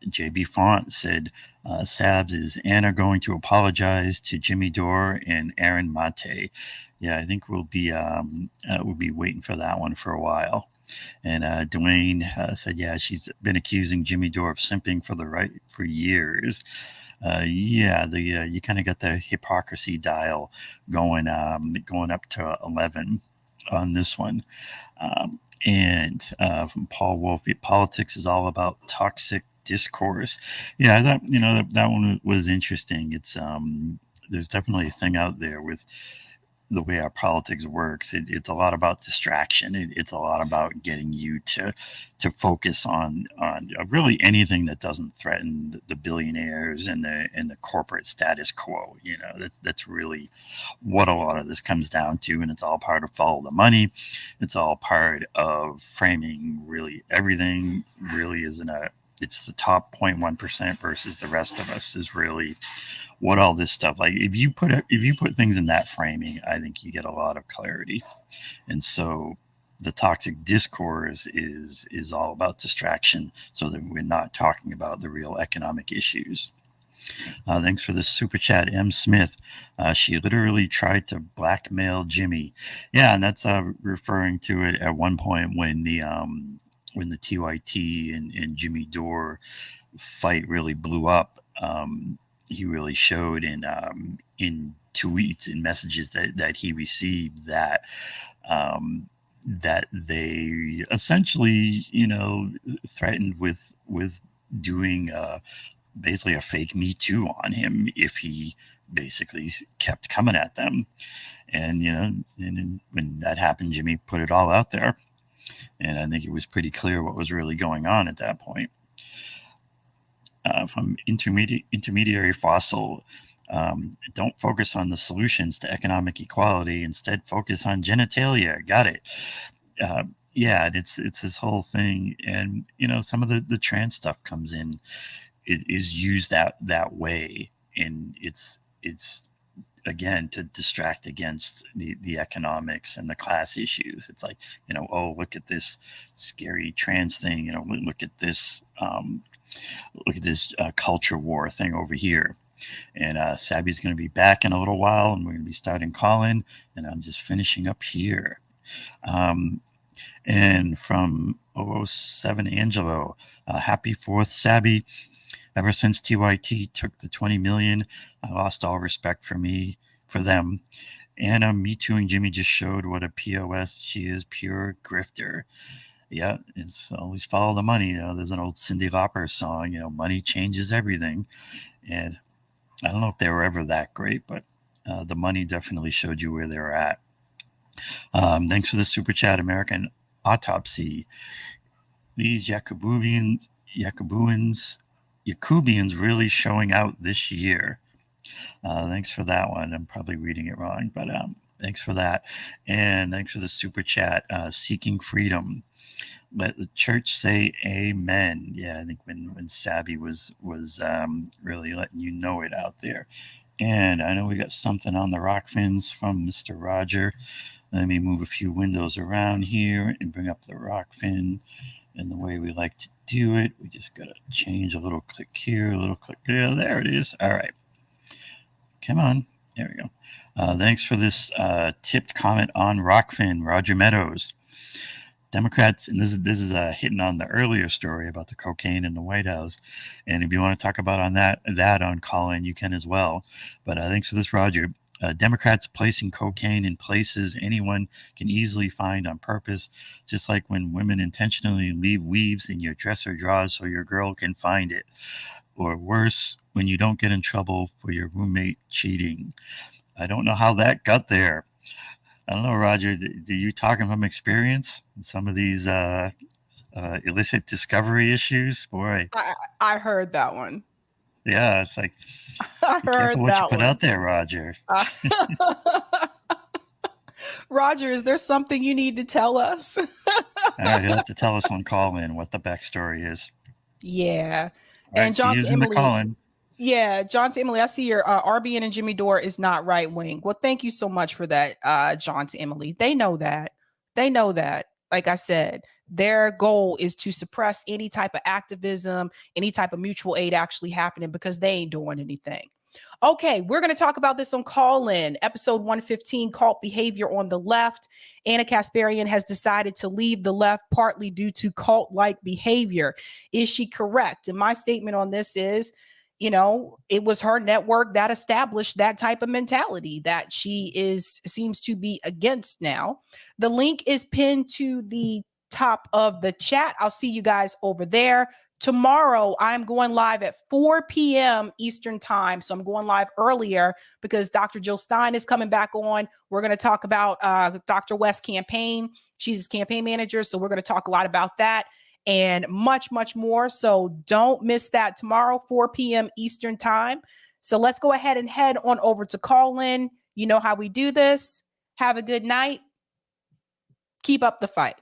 JB Font said, Sabs, is Anna going to apologize to Jimmy Dore and Aaron Mate? Yeah, I think we'll be waiting for that one for a while. And Dwayne said, yeah, she's been accusing Jimmy Dore of simping for years. You kind of got the hypocrisy dial going up to 11 on this one. And from Paul Wolff, politics is all about toxic discourse. Yeah, that one was interesting. It's there's definitely a thing out there with the way our politics works. It's a lot about distraction. It's a lot about getting you to focus on really anything that doesn't threaten the billionaires and the corporate status quo. That's really what a lot of this comes down to, and it's all part of follow the money. It's all part of framing really everything. Really it's the top 0.1% versus the rest of us is really what all this stuff, like if you put things in that framing, I think you get a lot of clarity. And so the toxic discourse is all about distraction, so that we're not talking about the real economic issues. Thanks for the super chat, M. Smith. She literally tried to blackmail Jimmy. Yeah, and that's referring to it at one point when the TYT and Jimmy Dore fight really blew up. He really showed in tweets and messages that he received that they essentially, threatened with doing basically a fake Me Too on him if he basically kept coming at them. And and when that happened, Jimmy put it all out there, and I think it was pretty clear what was really going on at that point. From intermediary fossil, don't focus on the solutions to economic equality. Instead, focus on genitalia. Got it. It's this whole thing, and some of the trans stuff comes in, is used that way, and it's again to distract against the economics and the class issues. It's like, oh, look at this scary trans thing. Look at this. Look at this culture war thing over here. And Sabby's going to be back in a little while, and we're going to be starting calling, and I'm just finishing up here. And from 007 Angelo, happy 4th, Sabby. Ever since TYT took the 20 million, I lost all respect for them. Anna Me Tooing Jimmy just showed what a POS she is, pure grifter. Yeah, it's always follow the money. There's an old Cyndi Lauper song, money changes everything. And I don't know if they were ever that great, but the money definitely showed you where they were at. Thanks for the super chat, American Autopsy. These Yakubians really showing out this year. Thanks for that one. I'm probably reading it wrong, but thanks for that. And thanks for the super chat, Seeking Freedom. Let the church say amen. Yeah, I think when Sabby was really letting you know it out there. And I know we got something on the rock fins from Mr. Roger. Let me move a few windows around here and bring up the rock fin. And the way we like to do it, we just got to change a little click here, a little click there. There it is. All right. Come on. There we go. Thanks for this tipped comment on Rockfin, Roger Meadows. Democrats, and this is hitting on the earlier story about the cocaine in the White House. And if you want to talk about on that on call-in, you can as well. But thanks for this, Roger. Democrats placing cocaine in places anyone can easily find on purpose, just like when women intentionally leave weaves in your dresser drawers so your girl can find it. Or worse, when you don't get in trouble for your roommate cheating. I don't know how that got there. I don't know, Roger, do you talking from experience in some of these illicit discovery issues? Boy. I heard that one. Yeah, it's like, I heard what that you put one. out there, Roger. Roger, is there something you need to tell us? All right, you'll have to tell us on call-in what the backstory is. Yeah. All right, And John to Emily. call-in. Yeah, John to Emily, I see your RBN and Jimmy Dore is not right wing. Well, thank you so much for that, John to Emily. They know that. They know that. Like I said, Their goal is to suppress any type of activism, any type of mutual aid actually happening, because they ain't doing anything. Okay, we're going to talk about this on Call In, episode 115, Cult Behavior on the Left. Anna Kasparian has decided to leave the left partly due to cult-like behavior. Is she correct? And my statement on this is, you know, it was her network that established that type of mentality that she seems to be against now. The link is pinned to the top of the chat. I'll see you guys over there. Tomorrow, I'm going live at 4 p.m. Eastern time. So I'm going live earlier because Dr. Jill Stein is coming back on. We're going to talk about Dr. West's campaign. She's his campaign manager. So we're going to talk a lot about that and much, much more. So don't miss that tomorrow, 4 p.m. Eastern time. So let's go ahead and head on over to Call In. You know how we do this. Have a good night. Keep up the fight.